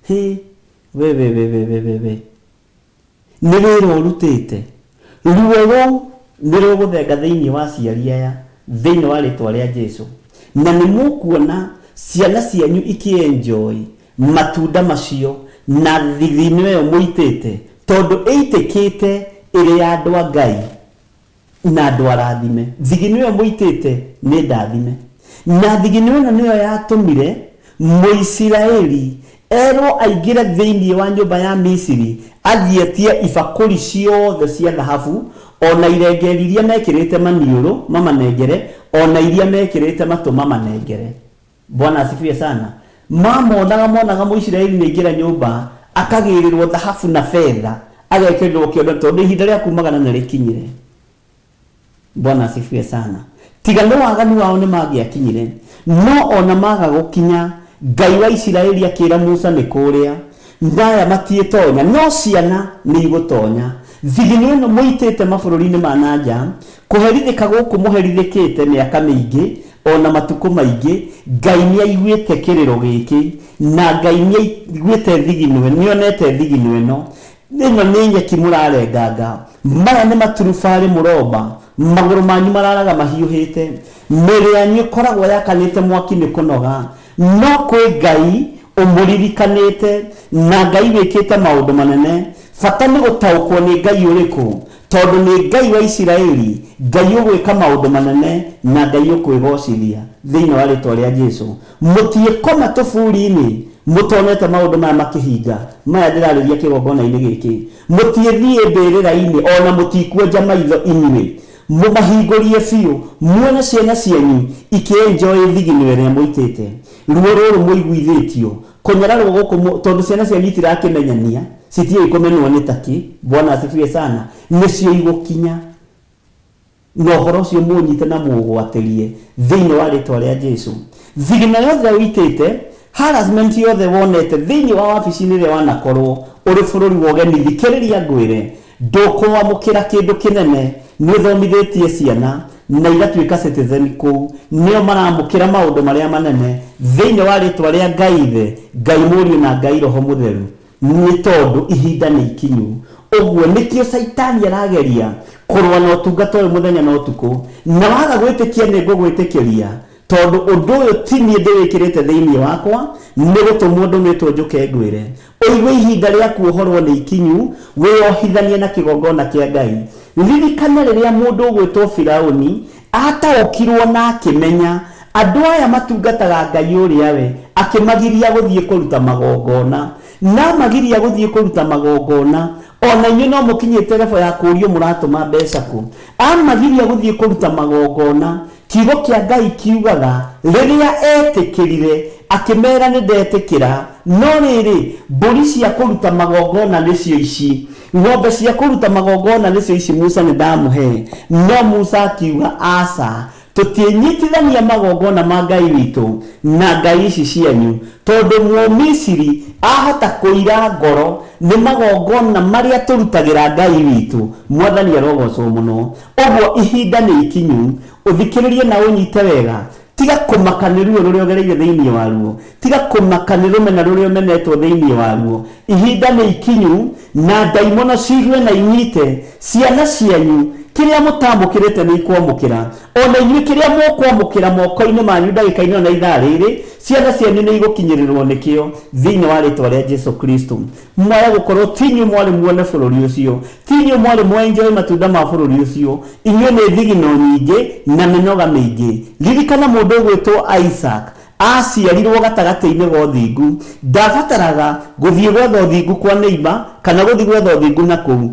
he we ni wira urutite ruo ni ruguthenga thiini wa ciari aya thiini wa ritwa ria Jesu na ni mukuona ciana cianyu ikienjoy matunda macio na thigini yo muitite tondu eitikite iri ya andu a Ngai na andu arathime. Thigini yo muitite ni ndathime na thigini ino niyo yatumire Muisiraeli ero aingira thiini wa nyumba ya Misiri athietie ibakuri ciothe cia thahabu ona irengeri iria mekirite maniuru mamanengere ona iria mekirite matu mamanengere. Bwana asifiwe sana. Monaga Muisiraeli ni ingira nyumba akagirirwo thahabu na fedha agekirwo kiondo tondu ihinda ria kumagana na rikinyire. Bwana asifiwe sana. Tiga no waganu wao ni magiakinyire no ona maga gukinya Ngai wa Isiraeli akira Musa ni kuria ndaya matietonya no ciana ni igutonya. Thigini ino muitite mabururi-ini ma nanja kuherithika guku muherithikite miaka mingi ona matuko maingi. Ngai ni aiguite kiriro giki na Ngai ni aiguite thigini ni onete thigini ino ni nyeki murarenganga. Maya ni maturubari muroba maguru manyu mararaga mahiuhite miri yanyu koragwo yakanite mwaki ni kunoga no kwi Ngai umuririkanite na Ngai wikite maundu manene. Bata ni gutaukwo ni Ngai uriku tondu ni Ngai wa Isiraeli, Ngai ugwika maundu manene na Ngai ukwigocithia thiini wa ritwa ria Jesu. Mutiikoma tuburi-ini mutonete maundu maya makihinga maya ndirariria kigongona-ini giki. Mutiethie mbirira-ini ona mutikuonja maitho inyuĩ, mumahingurie biũ muone ciana cianyu ikienjoy thigino ĩrĩa mũitĩte. Ruo rũrũ mũiguithĩtio kunyararwo gũkũ tondu ciana cianyu itirakĩmenyania citiĩ kũmenwo nĩ taki. Bwana asifiwe sana. Nĩcio igũkinya na ũhoro ũcio mũnyite na mũgwatĩrie thĩinĩ wa rĩtwa rĩa Jesu. Thigino yothe ũitĩte, harassment yothe wonete thĩinĩ wa wabici-inĩ ĩrĩa wanakorwo ũrĩ bũrũri wa ũgeni, thikĩrĩria ngwĩre ndũkũamũkĩra kĩndũ kĩnene. Nĩ ũthomithĩtie ciana na igatuĩka citizen kũu, nĩo maramũkĩra maũndũ marĩa manene thĩinĩ wa rĩtwa rĩa Ngai Ithe, Ngai Mũriũ na Ngai Roho Mũtheru, nĩ tondũ ihinda nĩ ikinyu. Ũguo nĩkĩo Saitani arageria kũrũa na ũtungata ũyũ mũthenya na ũtukũ, na waga gwĩtĩkia nĩ ngũgwĩtĩkĩria tondu undu uyu ti nie ndiwikirite thiini wakwa ni gutumwo ndumĩtwo njuke ngwĩre ũigue ihinda rĩa kuohorwo nĩ ikinyu, wĩohithanie na kĩgongona kĩa Ngai. Ririkana rĩrĩa mũndũ ũgwĩtwo Firaũni ataũkirwo na akĩmenya andũ aya matungataga Ngai ũrĩa we, akĩmagiria gũthiĩ kũruta magongona, na magiria gũthiĩ kũruta magongona. Ona inyuĩ no mũkinyĩte level ya kũũrio mũratũma mbeca kũ? Amagiria gũthiĩ kũruta magongona. Kiugo kĩa Ngai kiugaga rĩrĩa etĩkĩrire akĩmera nĩ ndetĩkĩra, no rĩrĩ mbũri cia kũruta magongona nĩcio ici, ng'ombe cia kũruta magongona nĩcio ici Musa nĩ ndamũhe. No Musa akiuga aca, tũtiĩnyitithania magongona ma Ngai witũ na ngai ici cianyu, tondũ Mũmisiri ahota kũira ngoro nĩ magongona marĩa tũrutagĩra Ngai witũ. Mwathani arogocwo mũno. Ũguo ihinda nĩ ikinyu, ũthikĩrĩrie na ũnyite wega. Tiga kũmaka nĩ ruo rũrĩa ũgereire thĩinĩ waruo, tiga kũmaka nĩ rũmena rũrĩa ũmenetwo thĩinĩ waruo. Ihinda nĩ ikinyu na ndaimono ciigue na inyite ciana cianyu. Kĩrĩa mũtamũkĩrĩte nĩ ikwamũkĩra, ona inyuĩ kĩrĩa mũkwamũkĩra moko-inĩ manyu ndagĩka-inĩ ona ithaa rĩrĩ, ciana cianyu nĩ igũkinyĩrĩrwo nĩkĩo thĩinĩ wa rĩtwa rĩa Jesu Kristo. Mwaya gũkorwo ti inyuĩ mwarĩ muone bũrũri ũcio, ti inyuĩ mwarĩ mwenjoy matunda ma bũrũri ũcio, inyuĩ nĩ thigino nyingĩ na mĩnoga mĩingĩ. Ririkana mũndũ ũgwĩtwo Isaac aciarirwo gatagatĩ-inĩ ga ũthingu, ndabataraga gũthiĩ gwetha ũthingu kwa neighbor kana gũthiĩ gwetha ũthingu na kũu.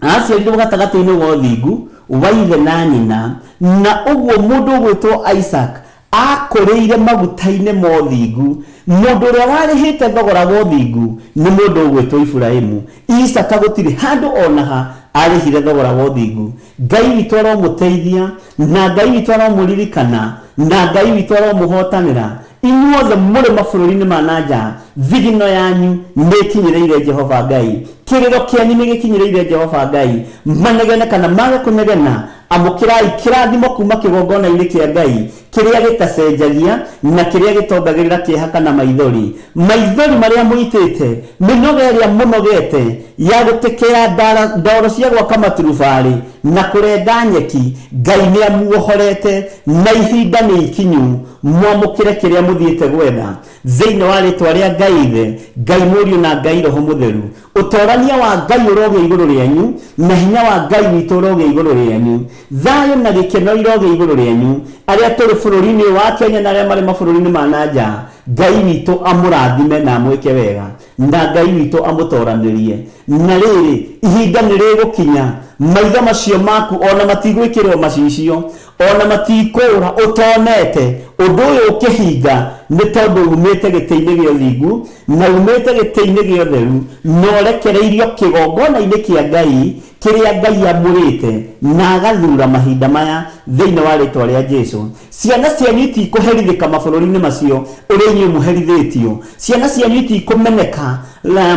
Aciarirwo gatagatĩ-inĩ ga ũthingu wa ithe na nyina, na ũguo mũndũ ũgwĩtwo Isaac akũrĩire maguta-inĩ ma ũthingu. Mũndũ ũrĩa warĩhĩte thogora wa ũthingu nĩ mũndũ ũgwĩtwo Iburahĩmu. Isaka gũtirĩ handũ ona ha arĩhire thogora wa ũthingu. Ngai witũ aromũteithia na Ngai witũ aromũririkana na Ngai witũ aromũhotanĩra. Inyuothe mũrĩ mabũrũri-inĩ ma nanja, thigino yanyu nĩ ĩkinyĩrĩire Jehova Ngai, kĩrĩro kĩanyu nĩ gĩkinyĩrĩire Jehova Ngai. Manegene kana mage kũnegena, amũkĩrai kĩrathimo kuma kĩgongona-inĩ kĩa Ngai kĩrĩa gĩtacenjagia na kĩrĩa gĩtongagĩrĩra kĩeha kana maithori. Maithori marĩa mũitĩte, mĩnoga ĩrĩa mũnogete ya gũtĩkĩra ndoro cia gwaka maturubarĩ na kũrenda nyeki, Ngai nĩ amuohorete na ihinda nĩ ikinyu. Mwamũkĩre kĩrĩa mũthiĩte gwetha thĩinĩ wa rĩtwa rĩa Ngai Ithe, Ngai Mũriũ na Ngai Roho Mũtheru. Ũtorania wa Ngai ũrogĩa igũrũ rĩanyu na hinya wa Ngai witũ ũrogĩa igũrũ rĩanyu. Thayũ na gĩkeno irogĩa igũrũ rĩanyu arĩa tũrĩ bũrũri-inĩ wa Kenya na arĩa marĩ mabũrũri-inĩ ma nanja. Ngai witũ amũrathime na amwĩke wega na Ngai witũ amũtoranĩrie. Na rĩrĩ ihinda nĩ rĩgũkinya, maitho macio maku ona matigwĩkĩrwo macicio, ona matikũũra ũtonete. Ũndũ ũyũ ũkĩhinga nĩ tondũ umĩte gĩtĩ-inĩ gĩa ũthingu na umĩte gĩtĩ-inĩ gĩa ũtheru na ũrekereirio kĩgongona-inĩ kĩa Ngai kĩrĩa Ngai amũrĩte na agathura mahinda maya thĩinĩ wa rĩtwa rĩa Jesu. Ciana cianyu itikũherithĩka mabũrũri-inĩ macio ũrĩa inyuĩ mũherithĩtio. Ciana cianyu itikũmeneka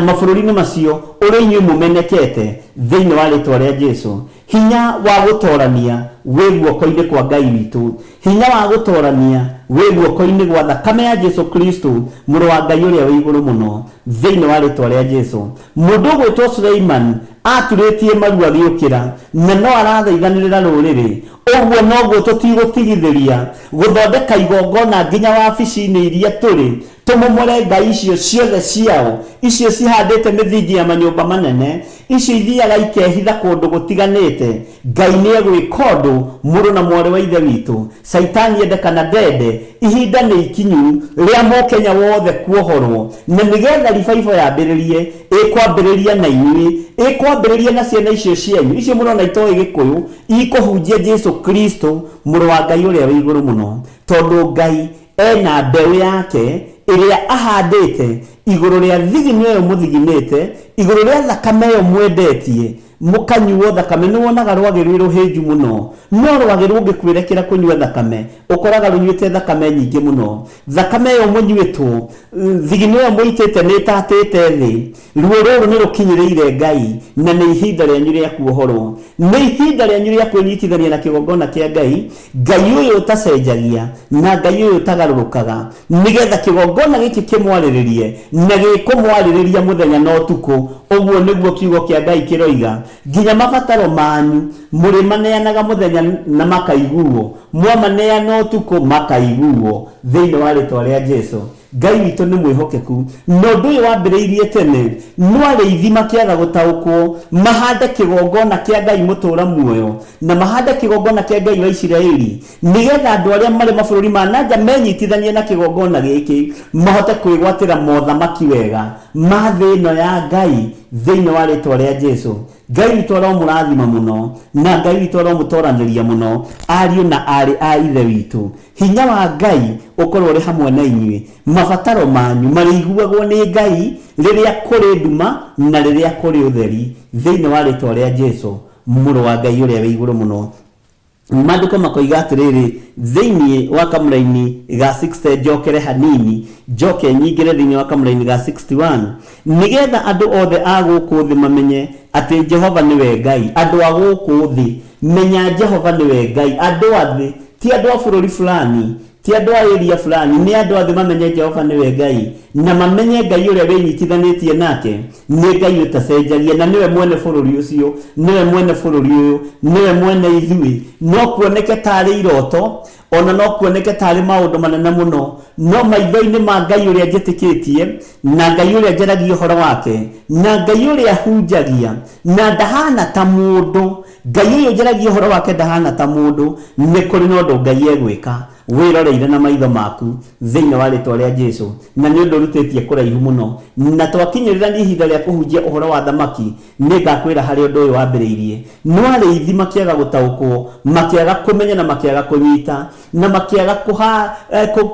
mabũrũri-inĩ macio ũrĩa inyuĩ mũmenekete thĩinĩ wa rĩtwa rĩa Jesu. Hinya wa gũtorania wĩ guoko-inĩ kwa Ngai witũ, hinya wa gũtorania wĩ guoko-inĩ gwa thakame ya Jesu Kristo, mũrũ wa Ngai ũrĩa wĩ igũrũ mũno, thĩinĩ wa rĩtwa rĩa Jesu. Mũndũ ũgwĩtwo Suleiman aturĩtie maru agĩũkĩra na no arathaithanĩrĩra rũrĩrĩ. Ũguo noguo tũtigũtigithĩria gũthondeka igongona nginya wabici-inĩ iria tũrĩ, tũmomore ngai icio ciothe ciao, icio cihandĩte mĩthingi ya manyũmba manene, icio ithiaga ikehitha kũndũ gũtiganĩte, Ngai nĩ egwĩka ũndũ mũrũ na mwarĩ wa ithe witũ. Saitani ende kana ndende, ihinda nĩ ikinyu rĩa mũkenya wothe kuohorwo, na nĩgetha revival yambĩrĩrie, ĩkwambĩrĩria na inyuĩ, ĩkwambĩrĩria na ciana icio cianyu, icio mũrona itoĩ Gĩkũyũ, ikũhunjia Jesu Kristo mũrũ wa Ngai ũrĩa wĩ igũrũ mũno, tondũ Ngai ena mbeũ yake ĩrĩa ahandĩte igũrũ rĩa thigino ĩyo mũthiginĩte, igũrũ rĩa thakame ĩyo mwendetie, mũkanyuo thakame. Nĩ wonaga rwagĩ rwĩ rũhĩnju mũno, no rwagĩ rũngĩkwĩrekera kũnyua thakame, ũkoraga rũnyuĩte thakame nyingĩ mũno. Thakame ĩyo mũnyuĩtwo, thigino ĩyo mũitĩte nĩ ĩtatĩte thĩ, ruo rũrũ nĩ rũkinyĩrĩire Ngai, na nĩ ihinda rĩanyu rĩa kuohorwo, nĩ ihinda rĩanyu rĩa kwĩnyitithania na kĩgongona kĩa Ngai, Ngai ũyũ ũtacenjagia na Ngai ũyũ ũtagarũrũkaga, nĩgetha kĩgongona gĩkĩ kĩmwarĩrĩrie na gĩkũmwarĩrĩria mũthenya na ũtukũ. Ũguo nĩguo kiugo kĩa Ngai kĩroiga, nginya mabataro manyu mũrĩ maneanaga mũthenya na makaiguo, mwamaneana ũtukũ makaiguo thĩinĩ wa rĩtwa rĩa Jesũ. Ngai witũ nĩ mwĩhokeku, na ũndũ ũyũ wambĩrĩirie tene, no arĩithi makĩaga gũtaũkwo mahande kĩgongona kĩa Ngai mũtũra muoyo, na mahande kĩgongona kĩa Ngai wa Isiraeli, nĩgetha andũ arĩa marĩ mabũrũri ma nanja menyitithanie na kĩgongona gĩkĩ, mahote kwĩgwatĩra mothamaki wega ma thĩ ĩno ya Ngai thĩinĩ wa rĩtwa rĩa Jesũ. Ngai witũ aromũrathima mũno, na Ngai witũ aromũtoranĩria mũno, ariũ na arĩ a ithe witũ. Hinya wa Ngai ũkorwo ũrĩ hamwe na inyuĩ, mabataro manyu marĩiguagwo nĩ Ngai rĩrĩa kũrĩ nduma na rĩrĩa kũrĩ ũtheri, thĩinĩ wa rĩtwa rĩa Jesũ mũrũ wa Ngai ũrĩa wĩ igũrũ mũno. Maandĩko makoiga atĩrĩrĩ thĩinĩ wa kamũra-inĩ ga 60 njokere hanini, njoke nyingĩre thĩinĩ wa kamũra-inĩ ga 61, nĩgetha andũ othe a gũkũ thĩ mamenye atĩ Jehova nĩwe Ngai. Andũ a gũkũ thĩ menya Jehova nĩwe Ngai. Andũ a thĩ ti andũ a bũrũri fulani, ti andũ a area fulani, nĩ andũ a thĩ mamenye Jehova nĩwe Ngai, na mamenye Ngai ũrĩa wĩnyitithanĩtie nake nĩ Ngai ũtacenjagia, na nĩwe mwene bũrũri ũcio, nĩwe mwene bũrũri ũyũ, nĩwe mwene ithuĩ. No kuoneke tarĩ iroto, ona no kuoneke tarĩ maũndũ manene mũno, no maitho-inĩ ma Ngai ũrĩa njĩtĩkĩtie, na Ngai ũrĩa njaragia ũhoro wake, na Ngai ũrĩa hunjagia, na ndahana ta mũndũ, Ngai ũyũ njaragia ũhoro wake ndahana ta mũndũ, nĩ kũrĩ na ũndũ Ngai egwĩka wĩroreire na maitho maku thĩinĩ wa rĩtwa rĩa Jesũ, na nĩ ũndũ rutĩtie kũraihu mũno, na twakinyĩrĩra nĩ ihinda rĩa kũhunjia ũhoro wa thamaki. Nĩ ngakwĩra harĩa ũndũ ũyũ wambĩrĩirie, no arĩithi makĩaga gũtaũkwo, makĩaga kũmenya na makĩaga kũnyita, na makĩaga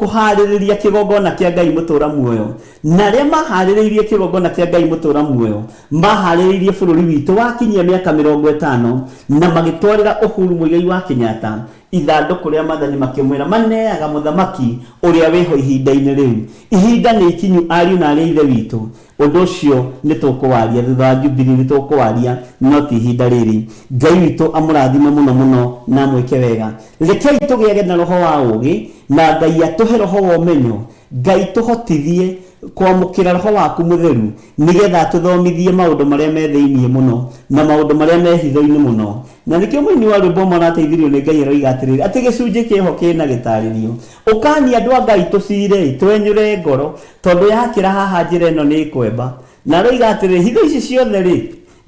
kũharĩrĩria kĩgongona kĩa Ngai mũtũra muoyo. Na arĩa maharĩrĩirie kĩgongona kĩa Ngai mũtũra muoyo maharĩrĩirie bũrũri witũ wakinyia mĩaka 50 na magĩtwarĩra Uhuru Muigai wa Kenyatta ithandũkũ rĩa Maathani makĩmwĩra maneaga mũthamaki ũrĩa wĩho ihinda-inĩ rĩu. Ihinda nĩ ikinyu ariũ na arĩa ithe witũ, ũndũ ũcio nĩ tũkũwaria thutha wa Jubilee, nĩ tũkũwaria no ti ihinda rĩrĩ. Ngai witũ amũrathime mũno mũno na mwĩke wega. Rekei tũgĩage na roho wa ũũgĩ, na Ngai atũhe roho wa ũmenyo. Ngai tũhotithie kwamũkĩra roho waku mũtheru, nĩgetha tũthomithie maũndũ marĩa me thĩinĩ mũno na maũndũ marĩa me hitho-inĩ mũno. Na nĩkĩo mũini wa rwĩmbo marateithirio nĩ Ngai aroiga atĩrĩrĩ, atĩ gĩcunjĩ kĩho kĩna gĩtarĩrio, ũkani andũ a Ngai tũcire twenyũre ngoro, tondũ yakĩra haha njĩra ĩno nĩ kwemba. Na aroiga atĩrĩrĩ, hitho ici ciothe rĩ,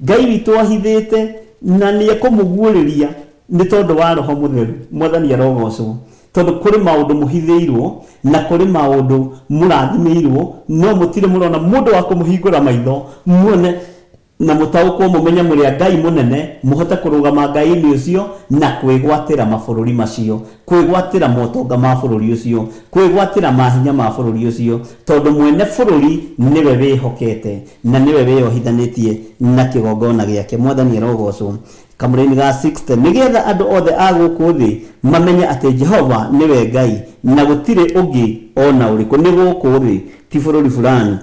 Ngai witũ ahithĩte na nĩ ekũmũguũrĩria nĩ tondũ wa roho mũtheru. Mwathani arogocwo, tondũ kũrĩ maũndũ mũhithĩirwo na kũrĩ maũndũ mũrathimĩirwo, no mũtirĩ mũrona mũndũ wa kũmũhingũra maitho muone na mũtaũkwo mũmenye mũrĩa Ngai mũnene, mũhote kũrũgama Ngai-inĩ ũcio na kwĩgwatĩra mabũrũri macio, kwĩgwatĩra motonga ma bũrũri ũcio, kwĩgwatĩra mahinya ma bũrũri ũcio, tondũ mwene bũrũri nĩwe wĩhokete na nĩwe wĩyohithanĩtie na kĩgongona gĩake. Mwathani arogocwo. Kamũra-inĩ ga 60, nĩgetha andũ othe a gũkũ thĩ mamenye atĩ Jehova nĩwe Ngai na gũtirĩ ũngĩ ona ũrĩkũ, nĩ gũkũ thĩ ti bũrũri fulani.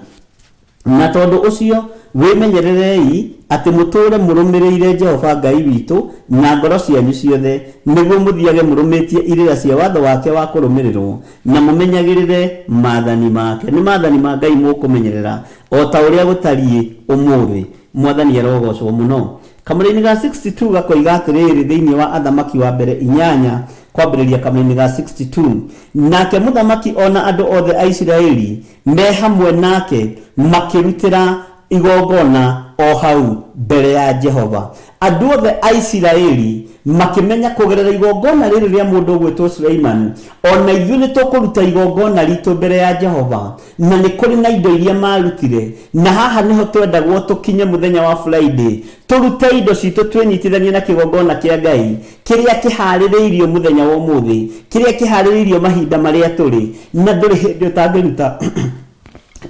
Na tondũ ũcio wĩmenyererei atĩ mũtũre mũrũmĩrĩire Jehova Ngai witũ na ngoro cianyu ciothe, nĩguo mũthiage mũrũmĩtie irĩra cia watho wake wa kũrũmĩrĩrwo, na mũmenyagĩrĩre maathani make. Nĩ maathani ma Ngai mũkũmenyerera o ta ũrĩa gũtariĩ ũmũthĩ. Mwathani arogocwo mũno. Kamũra-inĩ ga 62 gakoiga atĩrĩrĩ thĩinĩ wa Athamaki wa mbere 8 kwambĩrĩria kamũra-inĩ ga 62, nake mũthamaki ona andũ othe a Isiraeli me hamwe nake makĩrutĩra igongona o hau mbere ya Jehova. Andũ othe a Isiraeli makimenya kugerera igongona rĩrĩ rĩa mũndũ gwĩtwo Suleiman, ona ithuĩ nĩ tũkũruta igongona ritũ mbere ya Jehova, na nĩ kũrĩ na indo iria marutire. Na haha nĩho twendagwo tũkinye mũthenya wa Friday, tũrute indo citũ twĩnyitithanie na kĩgongona kĩa Ngai kĩrĩa kĩharĩrĩirio mũthenya wa ũmũthĩ, kĩrĩa kĩharĩrĩirio mahinda marĩa tũrĩ, na ndũrĩ hĩndĩ ũtangĩruta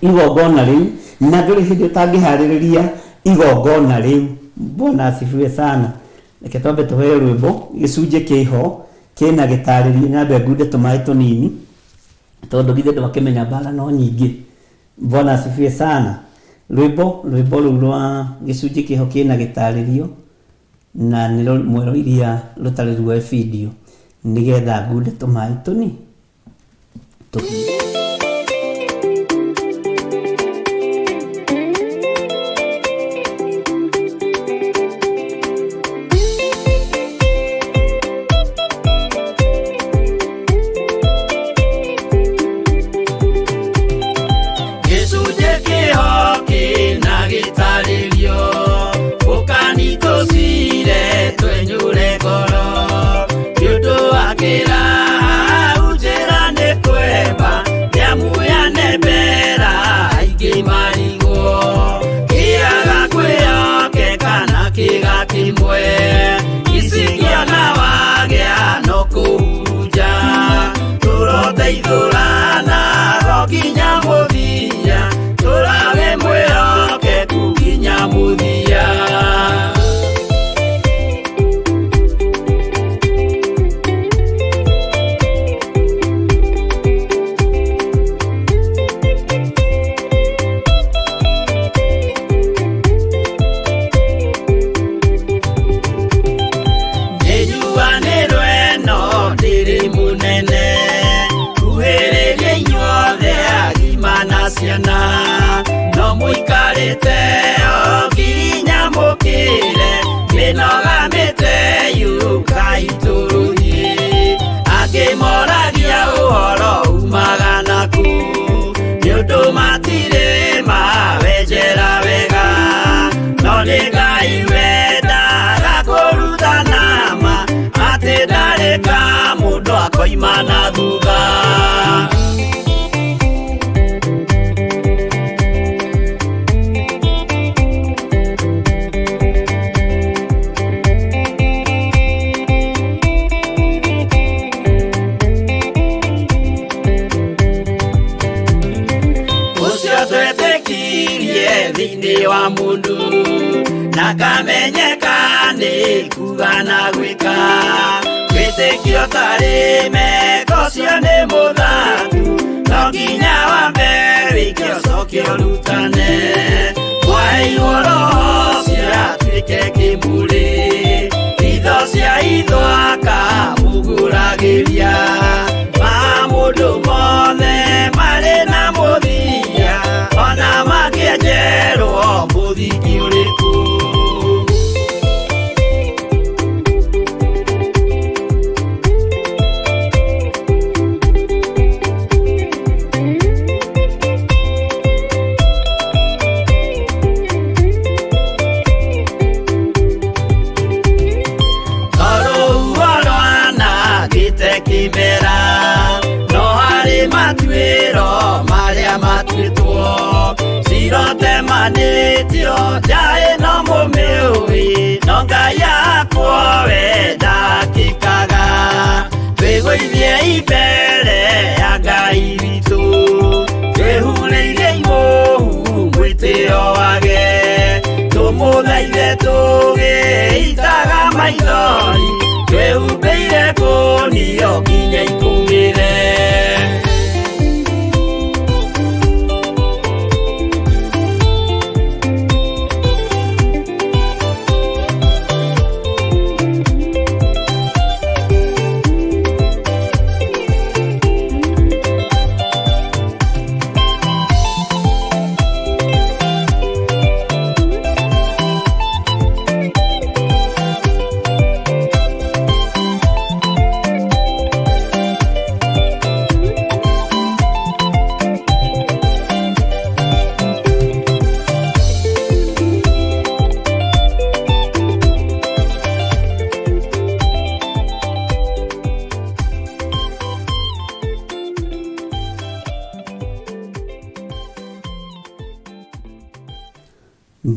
igongona rĩu, na ndũrĩ hĩndĩ ũtangĩharĩrĩria igongona rĩu. Bwana asifiwe sana. Reke twambe tũheo rwĩmbo gĩcunjĩ kĩho kĩna gĩtarĩrio nyambe ngunde tũmaĩ tũnini, tondũ githĩ ndwakĩmenya mbara no nyingĩ. Bwana asifiwe sana. Rwĩmbo rũu rwa gĩcunjĩ kĩho kĩna gĩtarĩrio na nĩ mwero iria rũtarĩ ruo video, nĩgetha ngunde tũmaĩ tũnini tũhiũ. No muikarite oginya mukire minogamite yukaituruhi akimoragia uhoro umaga naku niundu matire mawenjera wega no nĩ Ngai wendaga kũruta nama atĩ ndarĩka mũndũ akoima na thutha. Thĩinĩ wa mũndũ na kamenyeka nĩ kuga na gwĩka, wĩtĩkio tarĩ meko cio nĩ mũthatu, no nginya wambe wĩke ũcoke ũrutane, waheirwo roho ciatuĩke kĩmũrĩ, itho cia ithwaka mũguragĩria, ma mũndũ mothe marĩ na mũthia, ona makĩenjerwo mũthingi ũrĩkũ. Kĩmera no harĩ matuĩro marĩa matuĩtwo, cirotemanĩtio njaĩ no mũmĩũĩ, no Ngai akwo we ndakĩkaga, twĩgũithie imbere ya Ngai witũ, twĩhurĩirie imũhu mwĩtĩo wage, tũmũthaithe tũgĩitaga maithori, twĩhumbĩire ngũnio nginya ikumĩre.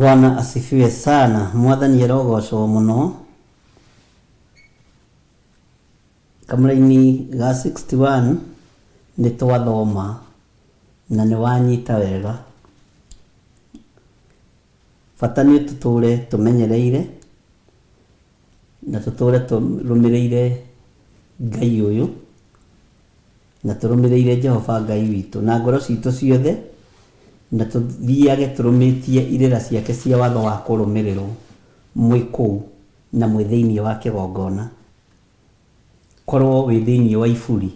Bwana asifiwe sana. Mwathani arogocwo muno. Kamũra-inĩ ga 61 nĩ twathoma na nĩ wanyita wega. Bata nĩ tũtũre tũmenyereire na tũtũre tũrũmĩrĩire Ngai ũyũ na tũrũmĩrĩire Jehova Ngai witũ na ngoro citũ ciothe, na tũthiage tũrũmĩtie irĩra ciake cia watho wa kũrũmĩrĩrwo mwĩ kũu na mwĩ thĩinĩ wa kĩgongona. Korwo wĩ thĩinĩ wa iburi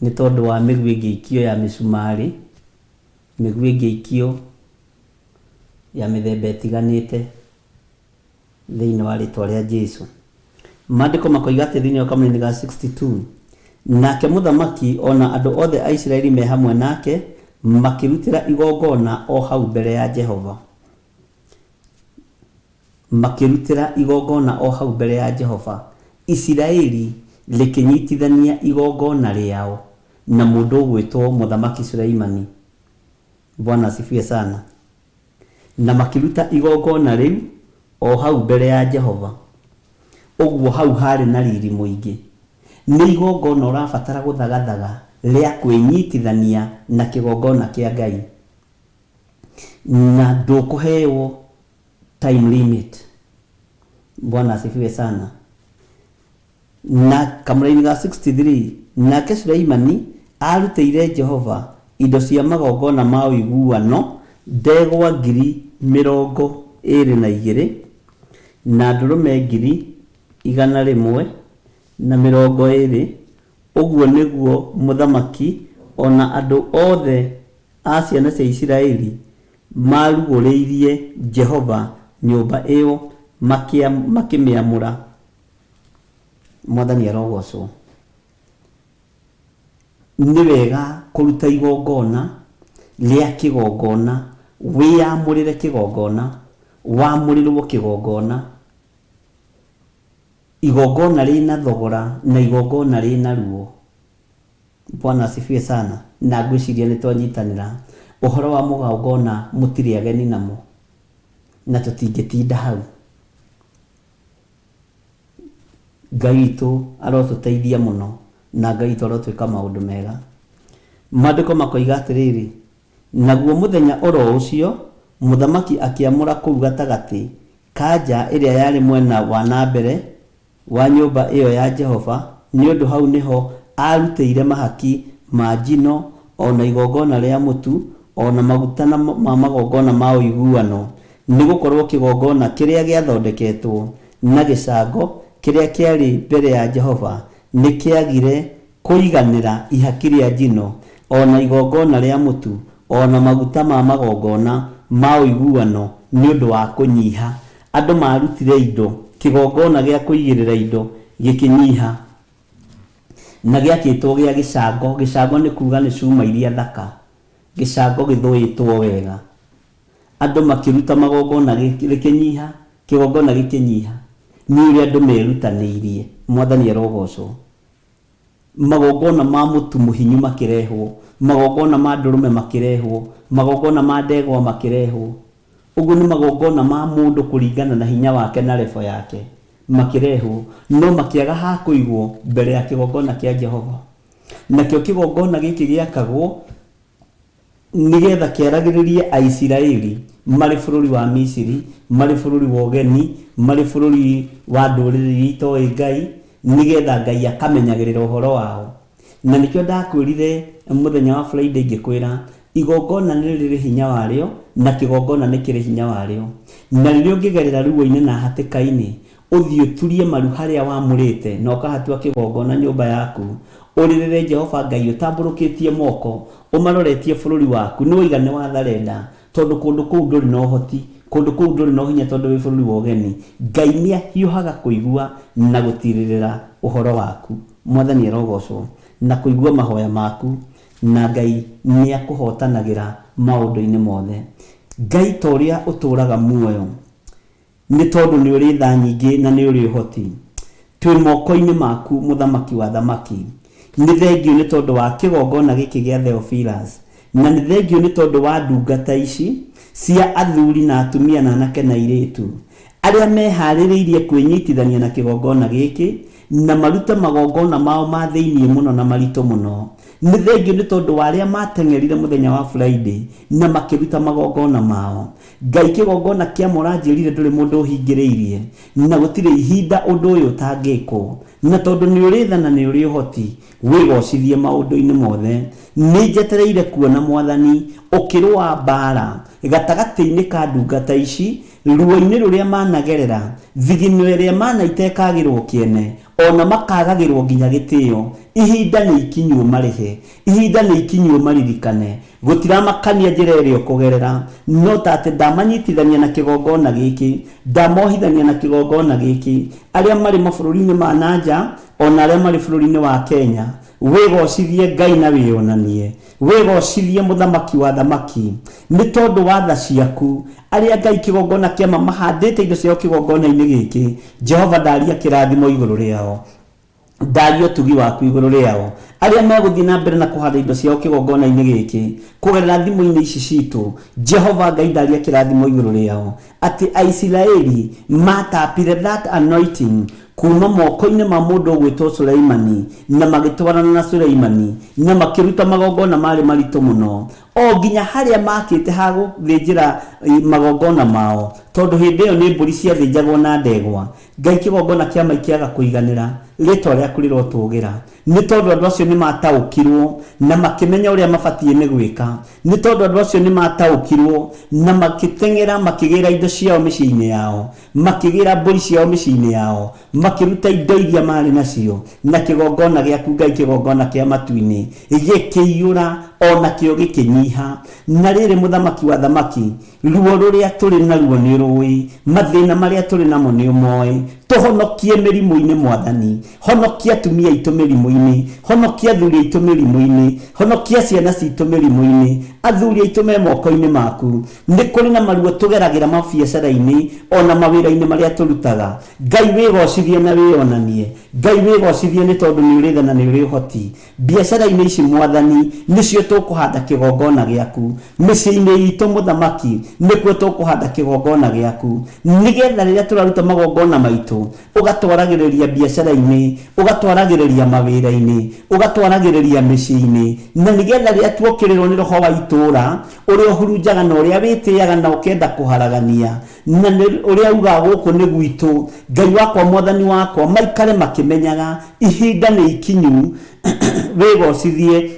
nĩ tondũ wa mĩguĩ ĩngĩikio ya mĩcumarĩ, mĩguĩ ĩngĩikio ya mĩthemba ĩtiganĩte thĩinĩ wa rĩtwa rĩa Jesũ. Maandĩko makoiga atĩ thĩinĩ wa kamũra-inĩ ga 62, nake mũthamaki ona andũ othe a Isiraeli me hamwe nake makĩrutĩra igongona o hau mbere ya Jehova. Makĩrutĩra igongona o hau mbere ya Jehova. Isiraeli rĩkĩnyitithania igongona rĩao na mũndũ ũgwĩtwo Mũthamaki Suleimani. Bwana asifiwe sana. Na makĩruta igongona rĩu o hau mbere ya Jehova. Ũguo hau harĩ na riri mũingĩ. Nĩ igongona ũrabatara gũthagathaga rĩa kwĩnyitithania na kĩgongona kĩa Ngai. Na ndũkũheo time limit. Bwana asifiwe sana. Na kamũra-inĩ ga 63, nake Suleimani arutĩire Jehova indo cia magongona ma ũiguano ndegwa 22,000 na ndũrũme 120,000. Ũguo nĩguo mũthamaki ona andũ othe a ciana cia Isiraeli marugũrĩirie Jehova nyũmba ĩyo makĩmĩamũra. Mwathani arogocwo. Nĩ wega kũruta igongona rĩa kĩgongona, wĩyamũrĩre kĩgongona, wamũrĩrwo kĩgongona, igongona rĩna thogora na igongona rĩna ruo. Bwana asifiwe sana. Na ngwĩciria nĩ twanyitanĩra. Ũhoro wa mũgongona mũtirĩ ageni namo na tũtingĩtinda hau. Ngai witũ arotũteithia mũno na Ngai witũ arotwĩka maũndũ mega. Maandĩko makoiga atĩrĩrĩ, naguo mũthenya oro ũcio mũthamaki akĩamũra kũu gatagatĩ ka nja ĩrĩa yarĩ mwena wa na mbere wa nyũmba ĩyo ya Jehova, nĩ ũndũ hau nĩho arutĩire mahaki ma njino, ona igongona rĩa mũtu, ona maguta ma magongona ma ũiguano, nĩ gũkorwo kĩgongona kĩrĩa gĩathondeketwo na gĩcango kĩrĩa kĩarĩ mbere ya Jehova nĩ kĩagire kũiganĩra ihaki rĩa njino, ona igongona rĩa mũtu, ona maguta ma magongona ma ũiguano nĩ ũndũ wa kũnyiha. Andũ marutire indo, kĩgongona gĩa kũigĩrĩra indo gĩkĩnyiha na gĩakĩtwo gĩa gĩcango. Gĩcango nĩ kuga nĩ cuma iria thaka, gĩcango gĩthũĩtwo wega. Andũ makĩruta magongona gĩkĩnyiha, kĩgongona gĩkĩnyiha. Nĩ ũrĩa andũ merutanĩirie. Mwathani arogocwo. Magongona ma mũtu mũhinyu makĩrehwo, magongona ma ndũrũme makĩrehwo, magongona ma ndegwa makĩrehwo. Ũguo nĩ magongona ma mũndũ kũringana na hinya wake na revo yake makĩrehwo, no makĩaga ha kũigwo mbere ya kĩgongona kĩa Jehova. Nakĩo kĩgongona gĩkĩ gĩakagwo nĩgetha kĩaragĩrĩrie Aisiraeli marĩ bũrũri wa Misiri, marĩ bũrũri wa ũgeni, marĩ bũrũri wa ndũrĩrĩ itoĩ Ngai, nĩgetha Ngai akamenyagĩrĩra ũhoro wao. Na nĩkĩo ndakwĩrire mũthenya wa Friday ngĩkwĩra igongona nĩ rĩrĩ hinya warĩo na kĩgongona nĩ kĩrĩ hinya warĩo. Na rĩrĩa ũngĩgerera ruo-inĩ na hatĩka-inĩ, ũthiĩ ũturie maru harĩa wamũrĩte na ũkahatua kĩgongona nyũmba yaku, ũrĩrĩre Jehova Ngai ũtambũrũkĩtie moko, ũmaroretie bũrũri waku, nĩ ũigane wa tharenda, tondũ kũndũ kũu ndũrĩ na ũhoti, kũndũ kũu ndũrĩ na hinya tondũ wĩ bũrũri wa ũgeni. Ngai nĩ ahiũhaga kũigua na gũtirĩrĩra ũhoro waku. Mwathani arogocwo. Na kũigua mahoya maku, na Ngai nĩ akũhotanagĩra maũndũ-inĩ mothe. Ngai ta ũrĩa ũtũraga muoyo, nĩ tondũ nĩ ũrĩ tha nyingĩ na nĩ ũrĩ ũhoti. Twĩ moko-inĩ maku mũthamaki wa thamaki. Nĩ thengio nĩ tondũ wa kĩgongona gĩkĩ gĩa Theophilus, na nĩ thengio nĩ tondũ wa ndungata ici cia athuri na atumia na anake na airĩtu arĩa meharĩrĩirie kwĩnyitithania na kĩgongona gĩkĩ na maruta magongona mao ma thĩinĩ mũno na maritũ mũno. Nĩ thengio nĩ tondũ wa arĩa mateng'erire mũthenya wa Friday na makĩruta magongona mao. Ngai kĩgongona kĩa mũranjĩrire ndũrĩ mũndũ ũhingĩrĩirie na gũtirĩ ihinda ũndũ ũyũ ũtangĩkwo, na tondũ nĩ ũrĩ tha na nĩ ũrĩ ũhoti wĩgocithie maũndũ-inĩ mothe. Nĩ njetereire kuona Mwathani ũkĩrũa mbara gatagatĩ-inĩ ka ndungata ici, ruo-inĩ rũrĩa managerera, thigino ĩrĩa manaitekagĩrwo kĩene, ona makagagĩrwo nginya gĩtĩo. Ihinda nĩ ikinyuo marĩhe, ihinda nĩ ikinyuo maririkane, gũtiramakania njĩra ĩrĩa kũgerera, no ta atĩ ndamanyitithania na kĩgongona gĩkĩ, ndamohithania na kĩgongona gĩkĩ, arĩa marĩ mabũrũri-inĩ ma nanja ona arĩa marĩ bũrũri-inĩ wa Kenya. Wĩgocithie Ngai na wĩonanie, wĩgocithie mũthamaki wa thamaki, nĩ tondũ wa tha ciaku arĩa Ngai kĩgongona kĩama mahandĩte indo ciao kĩgongona-inĩ gĩkĩ. Jehova ndaria kĩrathimo igũrũ rĩao, ndaria ũtugi waku igũrũ rĩao, arĩa megũthiĩ na mbere na kũhanda indo ciao kĩgongona-inĩ gĩkĩ kũgerera thimũ-inĩ ici citũ. Jehova Ngai ndaria kĩrathimo igũrũ rĩao, atĩ Aisiraeli matapire that anointing kuma moko-inĩ ma mũndũ ũgwĩtwo Suleimani na magĩtwarana na Suleimani na makĩruta magongona marĩ maritũ mũno, o nginya harĩa makĩte ha gũthĩnjĩra magongona mao, tondũ hĩndĩ ĩyo nĩ mbũri ciathĩnjagwo na ndegwa. Ngai kĩgongona kĩama kĩaga kũiganĩra, rĩtwa rĩaku rĩrotũgĩra, nĩ tondũ andũ acio nĩ mataũkirwo na makĩmenya ũrĩa mabatiĩ nĩ gwĩka, nĩ tondũ andũ acio nĩ mataũkirwo na makĩteng'era makĩgĩra indo ciao mĩciĩ-inĩ yao, makĩgĩra mbũri ciao mĩciĩ-inĩ yao, makĩruta indo iria marĩ nacio, na kĩgongona gĩaku Ngai kĩgongona kĩa matu-inĩ gĩkĩiyũra ona kĩo gĩkĩnyiha. Na rĩrĩ mũthamaki wa thamaki, ruo rũrĩa tũrĩ naruo nĩ rũĩ, mathĩna marĩa tũrĩ namo nĩ ũmoĩ. Tũhonokie mĩrimũ-inĩ Mwathani, honokia atumia aitũ mĩrimũ-inĩ, honokia athuri aitũ mĩrimũ-inĩ, honokia ciana citũ mĩrimũ-inĩ, athuri aitũ me moko-inĩ maku. Nĩ kũrĩ na maruo tũgeragĩra mabiacara-inĩ ona mawĩra-inĩ marĩa tũrutaga. Ngai wĩgocithie na wĩonanie, Ngai wĩgocithie nĩ tondũ nĩ ũrĩ tha na nĩ ũrĩ ũhoti. Biacara-inĩ ici Mwathani nĩcio tũkũhanda kĩgongona gĩaku, mĩciĩ-inĩ itũ mũthamaki nĩkuo tũkũhanda kĩgongona gĩaku, nĩgetha rĩrĩa tũraruta magongona maitũ ũgatwaragĩrĩria biacara-inĩ, ũgatwaragĩrĩria mawĩra-inĩ, ũgatwaragĩrĩria mĩciĩ-inĩ, na nĩgetha rĩrĩa tuokĩrĩrwo nĩ roho wa itũũra ũrĩa ũhurunjaga na ũrĩa wĩtĩaga na ũkenda kũharagania na ũrĩa ugaga gũkũ nĩ gwitũ. Ngai wakwa Mwathani wakwa maikare makĩmenyaga ihinda nĩ ikinyu, wĩgocithie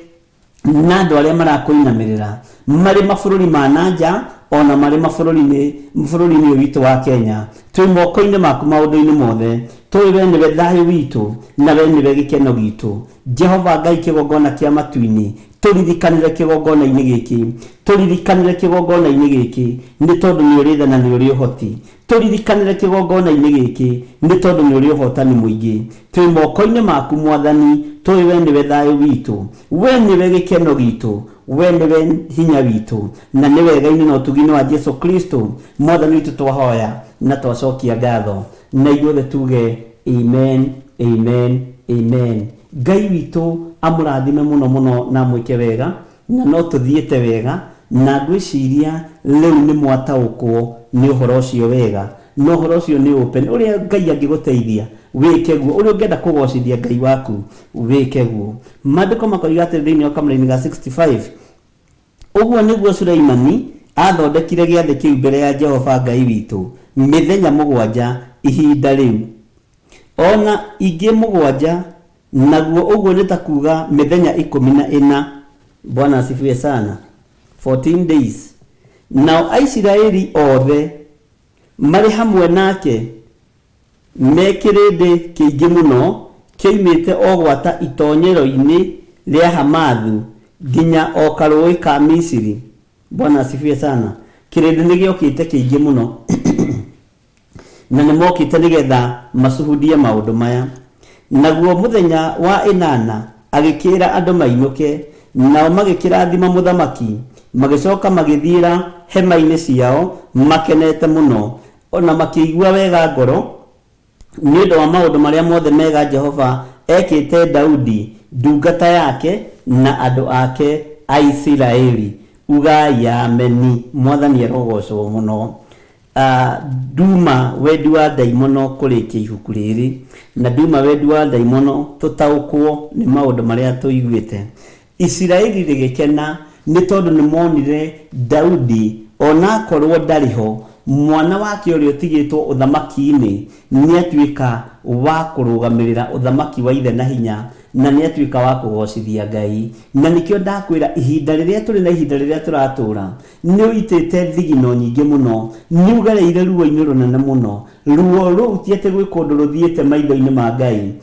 na andũ arĩa marakũinamĩrĩra marĩ mabũrũri ma nanja ona marĩ bũrũri-inĩ ũyũ witũ wa Kenya. Twĩ moko-inĩ maku maũndũ-inĩ mothe, tũĩ we nĩwe thayũ witũ na we nĩwe gĩkeno gitũ. Jehova Ngai kĩgongona kĩa matu-inĩ, tũririkanĩre kĩgongona-inĩ gĩkĩ, tũririkanĩre kĩgongona-inĩ gĩkĩ nĩ tondũ nĩ ũrĩ tha na nĩ ũrĩ ũhoti. Tũririkanĩre kĩgongona-inĩ gĩkĩ nĩ tondũ nĩ ũrĩ ũhotani mũingĩ. Twĩ moko-inĩ maku Mwathani, tũĩ we nĩwe thayũ witũ, we nĩwe gĩkeno gitũ, we nĩwe hinya witũ, na nĩ wega-inĩ na ũtugi-inĩ wa Jesu Kristo Mwathani witũ twahoya na twacokia ngatho, na ithuothe tuge amen, amen, amen. Ngai witũ amũrathime mũno mũno na mwĩke wega, na no tũthiĩte wega, na ngwĩciria rĩu nĩ mwataũkwo nĩ ũhoro ũcio wega, na ũhoro ũcio nĩ open ũrĩa Ngai angĩgũteithia wĩke guo, ũrĩa ũngĩenda kũgocithia Ngai waku wĩke guo. Maandĩko makoiga atĩ thĩinĩ wa kamũra-inĩ ga 65, ũguo nĩguo Suleimani athondekire gĩathĩ kĩu mbere ya Jehova Ngai witũ mĩthenya mũgwanja ihinda rĩu, ona ingĩ mũgwanja, naguo ũguo nĩ ta kuga mĩthenya 14. Bwana asifiwe sana. 14 days. Nao Aisiraeli othe marĩ hamwe nake mekĩrĩndĩ kĩingĩ mũno kĩoimĩte o gwata itonyero-inĩ rĩa Hamathu nginya o karũĩ ka Misiri. Bwana asifiwe sana. Kĩrĩndĩ nĩ gĩokĩte kĩingĩ mũno na nĩ mokĩte nĩgetha macuhudie maũndũ maya. Naguo mũthenya wa 8 agĩkĩra andũ mainũke, nao magĩkĩrathima mũthamaki, magĩcoka magĩthiĩra hema-inĩ ciao makenete mũno, ona makĩigua wega ngoro nĩ ũndũ wa maũndũ marĩa mothe mega Jehova ekĩte Daudi ndungata yake na andũ ake a Isiraeli. ugai ameni. Mwathani arogocwo muno. Duma wendi wa Ngai muno kurikia ibuku riri, na duma wendi wa Ngai muno tutaukwo ni maundu maria tuiguite. Isiraeli rigikena ni tondu ni monire Daudi ona korwo ndariho, mwana wake uri utigitwo uthamaki-ini ni atuika wa kurugamirira uthamaki wa ithe na hinya, na ni atuika wa kugocithia Ngai. Na nikio ndakwira ihinda riria turi na ihinda riria turatura ni uitite thigino nyingi muno, ni ugereire ruo-ini runene muno. Ruo ruu tiete gwi kundu ruthiite maitho-ini ma Ngai.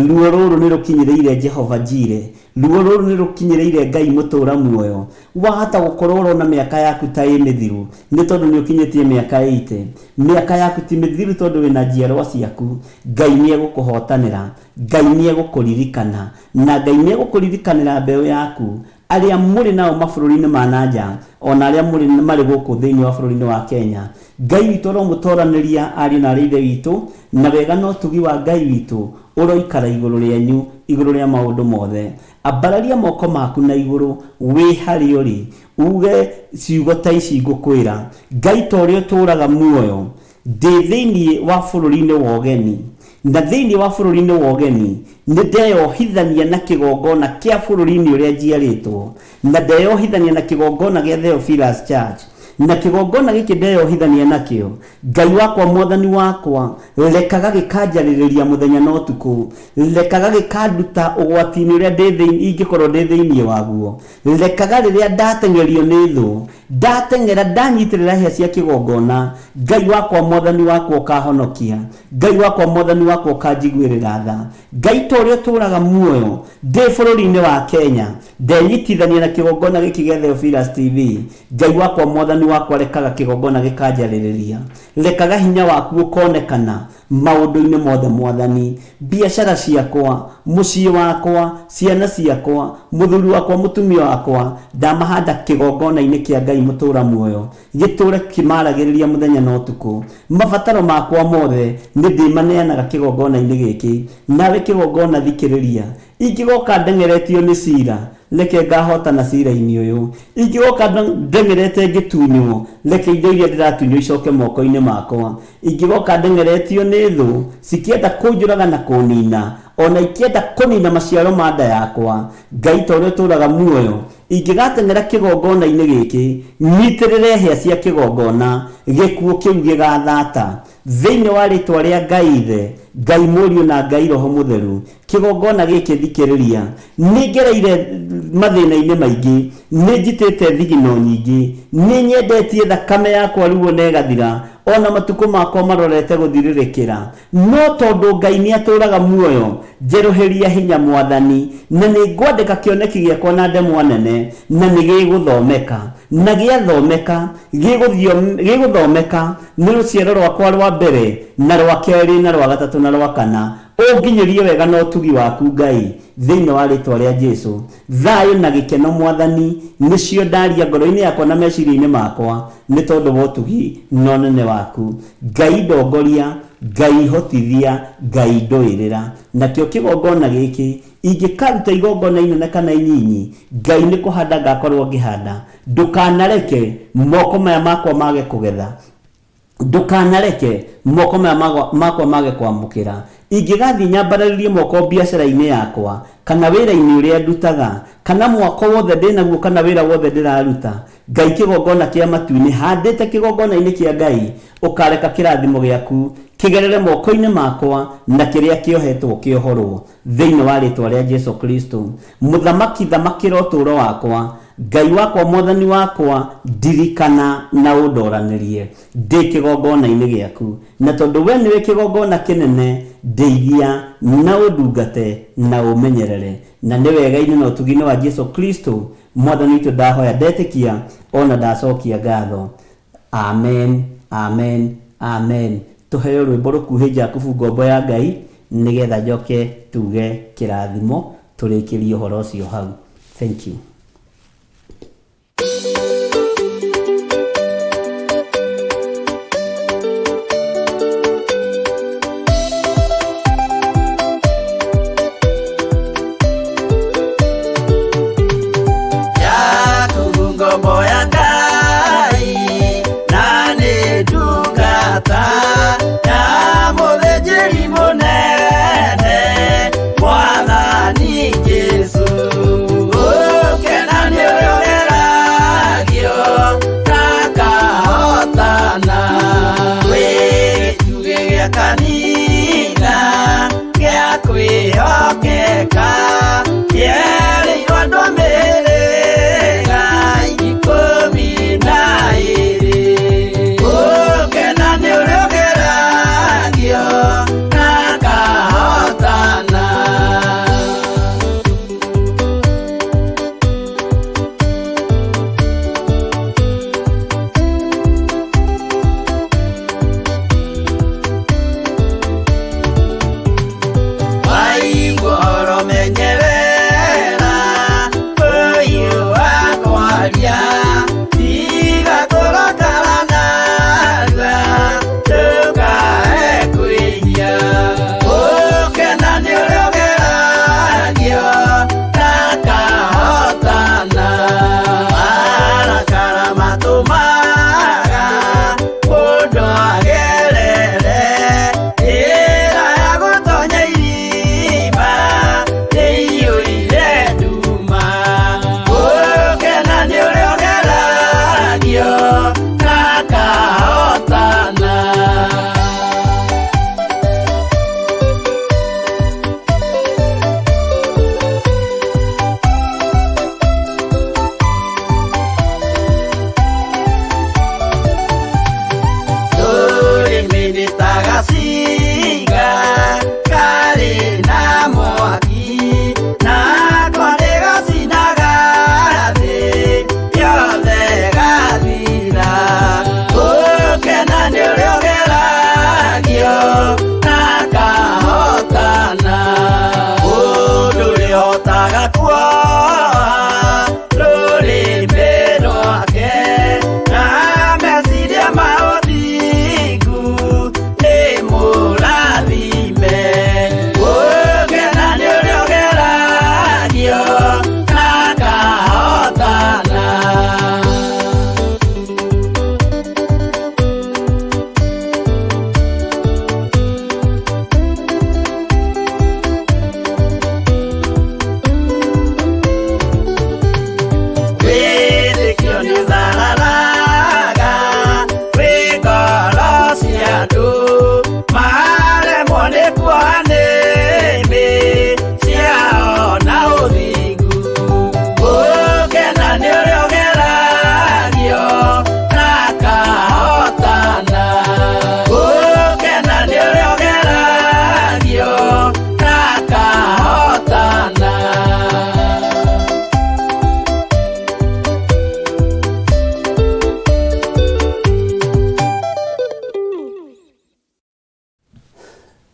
Ruo ruru ni rukinyireire Jehova Jire. Ruo ruru ni rukinyireire Ngai mutura muoyo. Wahata gukorwo urona miaka yaku ta ĩ mithiru ni tondu ni ukinyitie miaka 80. Miaka yaku ti mithiru tondu wina njiarwa ciaku. Ngai ni egukuhotanira, Ngai ni egukuririkana, na Ngai ni egukurikanira mbeu yaku aria muri nao mabũrũri-inĩ ma nanja, ona aria muri mari gũkũ thĩinĩ wa bũrũri-inĩ wa Kenya. Ngai witũ romutoraniria ari na rithe witũ, na wega no tugi wa Ngai witũ uroikara igũrũ rĩanyu, igũrũ rĩa maũndũ mothe. Ambararia moko maku na igũrũ wĩ harĩa ũrĩ, uge ciugo ta ici ngũkwĩra. Ngai ta ũrĩa ũtũũraga muoyo, ndĩ thĩinĩ wa bũrũri-inĩ wa ũgeni, na thĩinĩ wa bũrũri-inĩ wa ũgeni nĩ ndeyohithania na kĩgongona kĩa bũrũri-inĩ ũrĩa njiarĩtwo, na ndeyohithania na kĩgongona gĩa Theophilus Church. Na kĩgongona gĩkĩ ndeyohithania nakĩo, Ngai wakwa mwathani wakwa, rekaga gĩkanjarĩrĩria mũthenya na ũtukũ, rekaga gĩkanduta ũgwati-inĩ ũrĩa ingĩkorwo ndĩ thĩinĩ waguo, rekaga rĩrĩa ndatengerio nĩ thũ, ndatengera ndanyitĩrĩra hĩa cia kĩgongona, Ngai wakwa mwathani wakwa ũkahonokia, Ngai wakwa mwathani wakwa ũkanjiguĩrĩra tha. Ngai ta ũrĩa ũtũũraga muoyo ndĩ bũrũri-inĩ wa Kenya, ndenyitithania na kĩgongona gĩkĩ gĩa Theophilus TV. Ngai wakwa mwathani wakwa rekaga kĩgongona gĩkanjarĩrĩria, rekaga hinya waku ũkonekana maũndũ-inĩ mothe mwathani. Biacara ciakwa, mũciĩ wakwa, ciana ciakwa, mũthuri wakwa, mũtumia wakwa, ndamahanda kĩgongona-inĩ kĩa Ngai mũtũũra muoyo, gĩtũũre kĩmaragĩrĩria mũthenya na ũtukũ. Mabataro makwa mothe nĩ ndĩmaneanaga kĩgongona-inĩ gĩkĩ. Nawe kĩgongona thikĩrĩria, ingĩgoka ndengeretio nĩ cira, reke ngahotana cira-inĩ ũyũ. Ingĩgoka ndengerete ngĩtunywo, reke indo iria ndĩratunywo icoke moko-inĩ makwa. Ingĩgoka ndengeretio nĩ thũ cikĩenda kũnjũraga na kũnina, ona ikĩenda kũnina maciaro ma nda yakwa, Ngai ta ũrĩa ũtũũraga muoyo, ingĩgateng'era kĩgongona-inĩ gĩkĩ, nyitĩrĩre hĩa cia kĩgongona, gĩkuũ kĩu gĩgathata thĩinĩ wa rĩtwa rĩa Ngai Ithe, Ngai Mũriũ na Ngai Roho Mũtheru. Kĩgongona gĩkĩ thikĩrĩria, nĩ ngereire mathĩna-inĩ maingĩ, nĩ njitĩte thigino nyingĩ, nĩ nyendetie thakame yakwa ruo na ĩgathira, ona matukũ makwa marorete gũthirĩrĩkĩra, no tondũ Ngai nĩ atũũraga muoyo, njerũhĩria hinya mwathani, na nĩ ngwandĩka kĩoneki gĩakwa na ndemwa nene, na nĩ gĩgũthomeka, na gĩathomeka gĩgũthomeka nĩ rũciaro rwakwa rwa mbere na rwa kerĩ na rwa gatatũ na rwa kana. Ũnginyerie wega na ũtugi waku Ngai thĩinĩ wa rĩtwa rĩa Jesũ. Thayũ na gĩkeno mwathani nĩcio ndaria ngoro-inĩ yakwa na meciria-inĩ makwa, nĩ tondũ wa ũtugi na ũnene waku. Ngai ndongoria, Ngai hotithia, Ngai ndũĩrĩra. Nakĩo kĩgongona gĩkĩ ingĩkaruta igongona inene kana inyinyi, Ngai nĩ kũhanda ngakorwo ngĩhanda. Ndũkanareke moko maya makwa mage kũgetha, ndũkanareke moko maya makwa mage kwamũkĩra. Ingĩgathiĩ nyambarĩrie moko biacara-inĩ yakwa, kana wĩra-inĩ ũrĩa ndutaga, kana mwako wothe ndĩnaguo, kana wĩra wothe ndĩraruta, Ngai kĩgongona kĩa matu-inĩ handĩte kĩgongona-inĩ kĩa Ngai, ũkareka kĩrathimo gĩaku kĩgerere moko-inĩ makwa na kĩrĩa kĩohetwo kĩohorwo thĩinĩ wa rĩtwa rĩa Jesũ Kristo. Mũthamaki thamakĩra ũtũũro wakwa, Ngai wakwa mwathani wakwa, ndirikana na ũndoranĩrie ndĩ kĩgongona-inĩ gĩaku, na tondũ we nĩwe kĩgongona kĩnene, ndeithia na ũndungate na ũmenyerere. Na nĩ wega-inĩ na ũtugi-inĩ wa Jesũ Kristo mwathani witũ ndahoya, ndetĩkia ona ndacokia ngatho. Amen, amen, amen. Tuheo rwĩmbo rũkuhĩ Jakubu ngombo ya Ngai, nĩgetha njoke tuge kĩrathimo tũrĩkĩrie ũhoro ũcio hau. Thank you. Jakubu ngombo ya kĩega gĩa kwĩhokeka kĩerĩirwo andũ a mĩhĩrĩga 12. Gũkena nĩ ũrĩa ũgeragio na akahotana.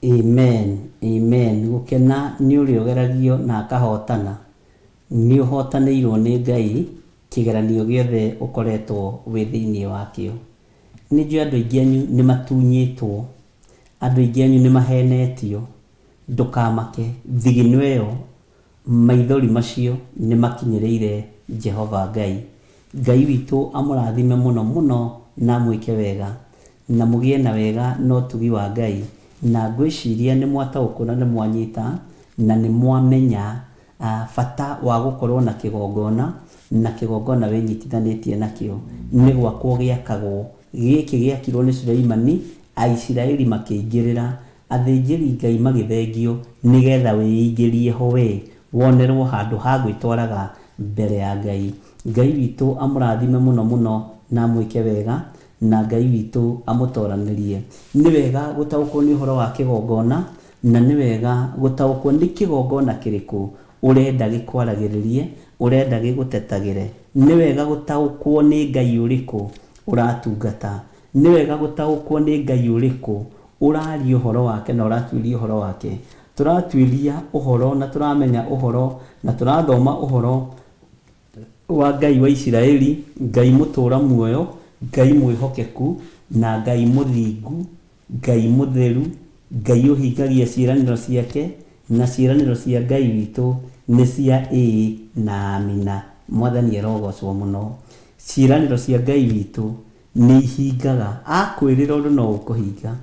Amen. Gũkena nĩ ũrĩa ũgeragio na akahotana. Nĩ ũhotanĩirwo nĩ Ngai kĩgeranio gĩothe ũkoretwo wĩ thĩinĩ wakĩo. Nĩ njũĩ andũ aingĩ anyu nĩ matunyĩtwo, andũ aingĩ anyu nĩ mahenetio. Ndũkamake, thigino ĩyo, maithori macio nĩ makinyĩrĩire Jehova Ngai. Ngai witũ amũrathime mũno mũno na mwĩke wega na mũgĩe na wega na ũtugi wa Ngai. Na ngwĩciria nĩ mwataũkwo na nĩ mwanyita na nĩ mwamenya bata wa gũkorwo na kĩgongona, na kĩgongona wĩnyitithanĩtie nakĩo nĩ gwakwo gĩakagwo. Gĩkĩ gĩakirwo nĩ Suleimani, Aisiraeli makĩingĩrĩra, athĩnjĩri Ngai magĩthengio nĩgetha wĩingĩrie ho we wonerwo handũ ha gwĩtwaraga mbere ya Ngai. Ngai witũ amũrathime mũno mũno na mwĩke wega, na Ngai witũ amũtoranĩrie. Nĩ wega gũtaũkwo nĩ ũhoro wa kĩgongona, na nĩ wega gũtaũkwo nĩ kĩgongona kĩrĩkũ ũrenda gĩkwaragĩrĩrie, ũrenda gĩgũtetagĩre. Nĩ wega gũtaũkwo nĩ Ngai ũrĩkũ ũratungata. Nĩ wega gũtaũkwo nĩ Ngai ũrĩkũ ũraria ũhoro wake na ũratuĩria ũhoro wake. Tũratuĩria ũhoro na tũramenya ũhoro na tũrathoma ũhoro wa Ngai wa Isiraeli, Ngai mũtũra muoyo, Ngai mwĩhokeku na Ngai mũthingu, Ngai mũtheru, Ngai ũhingagia ciĩranĩro ciake, na ciĩranĩro cia Ngai witũ nĩ cia ĩĩ na amina. Mwathani arogocwo mũno. Ciĩranĩro cia Ngai witũ nĩ ihingaga, akwĩrĩra ũndũ no ũkũhinga.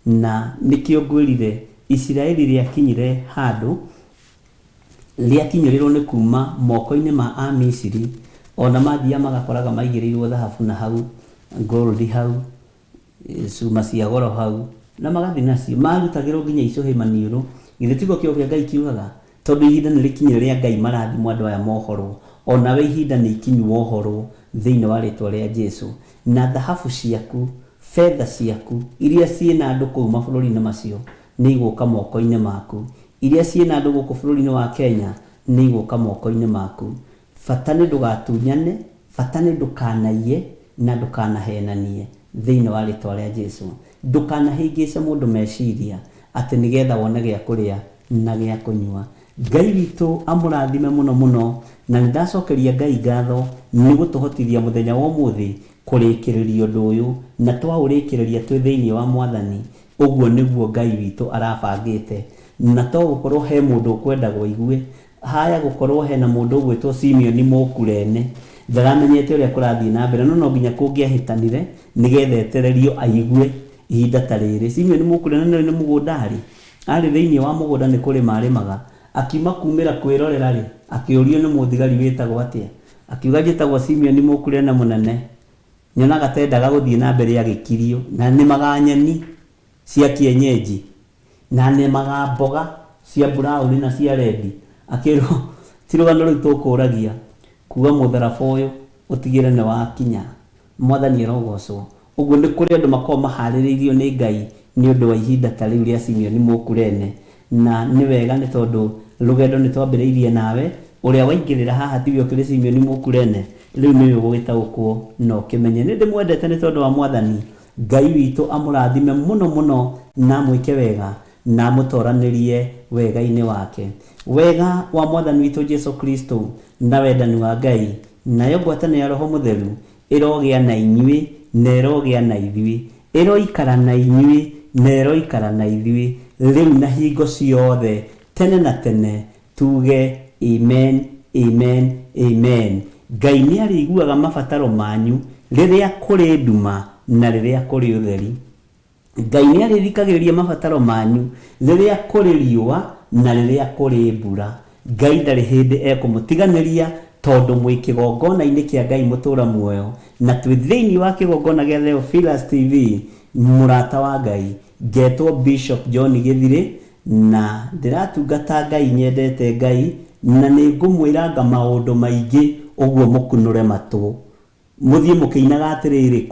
Na nĩkĩo ngwĩrire Isiraeli rĩakinyire handũ rĩakinyĩrĩrwo nĩ kuma moko-inĩ ma Amisiri, ona mathia magakoraga maigĩrĩirwo thahabu na hau, gold hau, cuma cia goro hau, na magathi nacio marutagĩrwo nginya icũhĩ maniũrũ. Githĩ tiguo kĩo kĩa Ngai kiugaga? Tondũ ihinda nĩ rĩkinyire rĩa Ngai marathimwo andũ aya mohoro, onawe ihinda nĩ ikinyu wohoro thĩinĩ wa rĩtwa rĩa Jesu. Na thahabu ciaku, fedha ciaku iria ciĩna andũ kũu mabũrũri-inĩ macio nĩ igũka moko-inĩ maku, iria ciĩna andũ gũkũ bũrũri-inĩ wa Kenya nĩ igũka moko-inĩ maku. Bata nĩ ndũgatunyane, bata nĩ ndũkanaiye na ndũkanahenanie thĩinĩ wa rĩtwa rĩa Jesu. Ndũkanahĩngĩce mũndũ meciria atĩ nĩgetha wone gĩa kũrĩa na gĩa kũnyua. Ngai witũ amũrathime mũno mũno, na nĩndacokeria Ngai ngatho nĩ gũtũhotithia mũthenya wa ũmũthĩ kũrĩkĩrĩria ũndũ ũyũ, na twaũrĩkĩrĩria twĩ thĩinĩ wa Mwathani. Ũguo nĩguo Ngai witũ arabangĩte, na to gũkorwo he mũndũ ũkwendagwo igue, haya gũkorwo hena mũndũ ũgwĩtwo Simeon Mũkurene ndaramenyete ũrĩa kũrathiĩ na mbere, no nginya kũngĩahĩtanire nĩgetha etererio aigue ihinda ta rĩrĩ. Simeon Mũkurene nĩ mũgũndarĩ, arĩ thĩinĩ wa mũgũnda nĩ kũrĩma arĩmaga, akiuma kumĩra kwĩrorera rĩ, akĩũrio nĩ mũthigari wĩtagwo atĩa, akiuga njĩtagwo Simeon Mũkurene mũnene, nyonaga tendaga gũthiĩ na mbere agĩkirio, na nĩmaga nyeni cia kienyeji, na nĩmaga mboga cia brown na cia red. Akĩrwo ti rũgano rũu tũkũragia, kuga mũtharaba ũyũ ũtigĩre nĩ wakinya, Mwathani arogocwo. Ũguo nĩ kũrĩ andũ makorwo maharĩrĩirio nĩ Ngai nĩ ũndũ wa ihinda ta rĩu rĩa Simeon Mũkurene, na nĩ wega nĩ tondũ rũgendo nĩ twambĩrĩirie nawe. Ũrĩa waingĩrĩra haha tiwe ũkĩrĩ Simeon Mũkurene, rĩu nĩwe ũgũgĩtaũkwo na ũkĩmenye. Nĩ ndĩmwendete nĩ tondũ wa Mwathani. Ngai witũ amũrathime mũno mũno na mwĩke wega na mũtoranĩrie wega-inĩ wake. Wega wa Mwathani witũ Jesu Kristo na wendani wa Ngai nayo ngwatanĩro ya Roho Mũtheru ĩrogĩa na inyuĩ na ĩrogĩa na ithuĩ, ĩroikara na inyuĩ na ĩroikara na ithuĩ rĩu na hingo ciothe tene na tene. Tuge amen, amen, amen. Ngai nĩ arĩiguaga mabataro manyu rĩrĩa kũrĩ nduma na rĩrĩa kũrĩ ũtheri. Ngai nĩ arĩthikagĩrĩria mabataro manyu rĩrĩa kũrĩ riũa na rĩrĩa kũrĩ mbura. Ngai ndarĩ hĩndĩ ekũmũtiganĩria, tondũ mwĩ kĩgongona-inĩ kĩa Ngai mũtũra muoyo, na twĩ thĩinĩ wa kĩgongona gĩa Theophilus TV. Mũrata wa Ngai ngetwo Bishop John Gĩthirĩ, na ndĩratungata Ngai, nyendete Ngai, na nĩ ngũmwĩranga maũndũ maingĩ, ũguo mũkunũre matũ, mũthiĩ mũkĩinaga atĩrĩrĩ,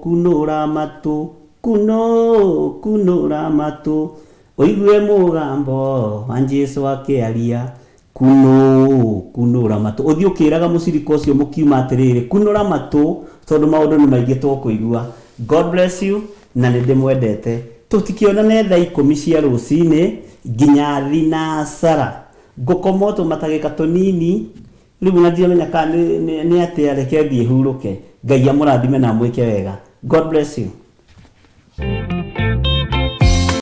kunũra matũ, kunũra matũ, ũigue mũgambo wa Jesũ akĩaria, kunũra matũ. Ũthiĩ ũkĩraga mũcirika ũcio mũkiuma atĩrĩrĩ, kunũra matũ, tondũ maũndũ nĩ maingĩ tũkũigua. God bless you, na nĩ ndĩmwendete. Tũtikĩonane thaa 10 cia rũcinĩ nginya thinacara, ngũkoma tũmatagĩka tũnini. Rĩu na ndiramenya kana nĩ atĩa, reke thiĩ hurũke. Ngai amũrathime na mwĩke wega. God bless you.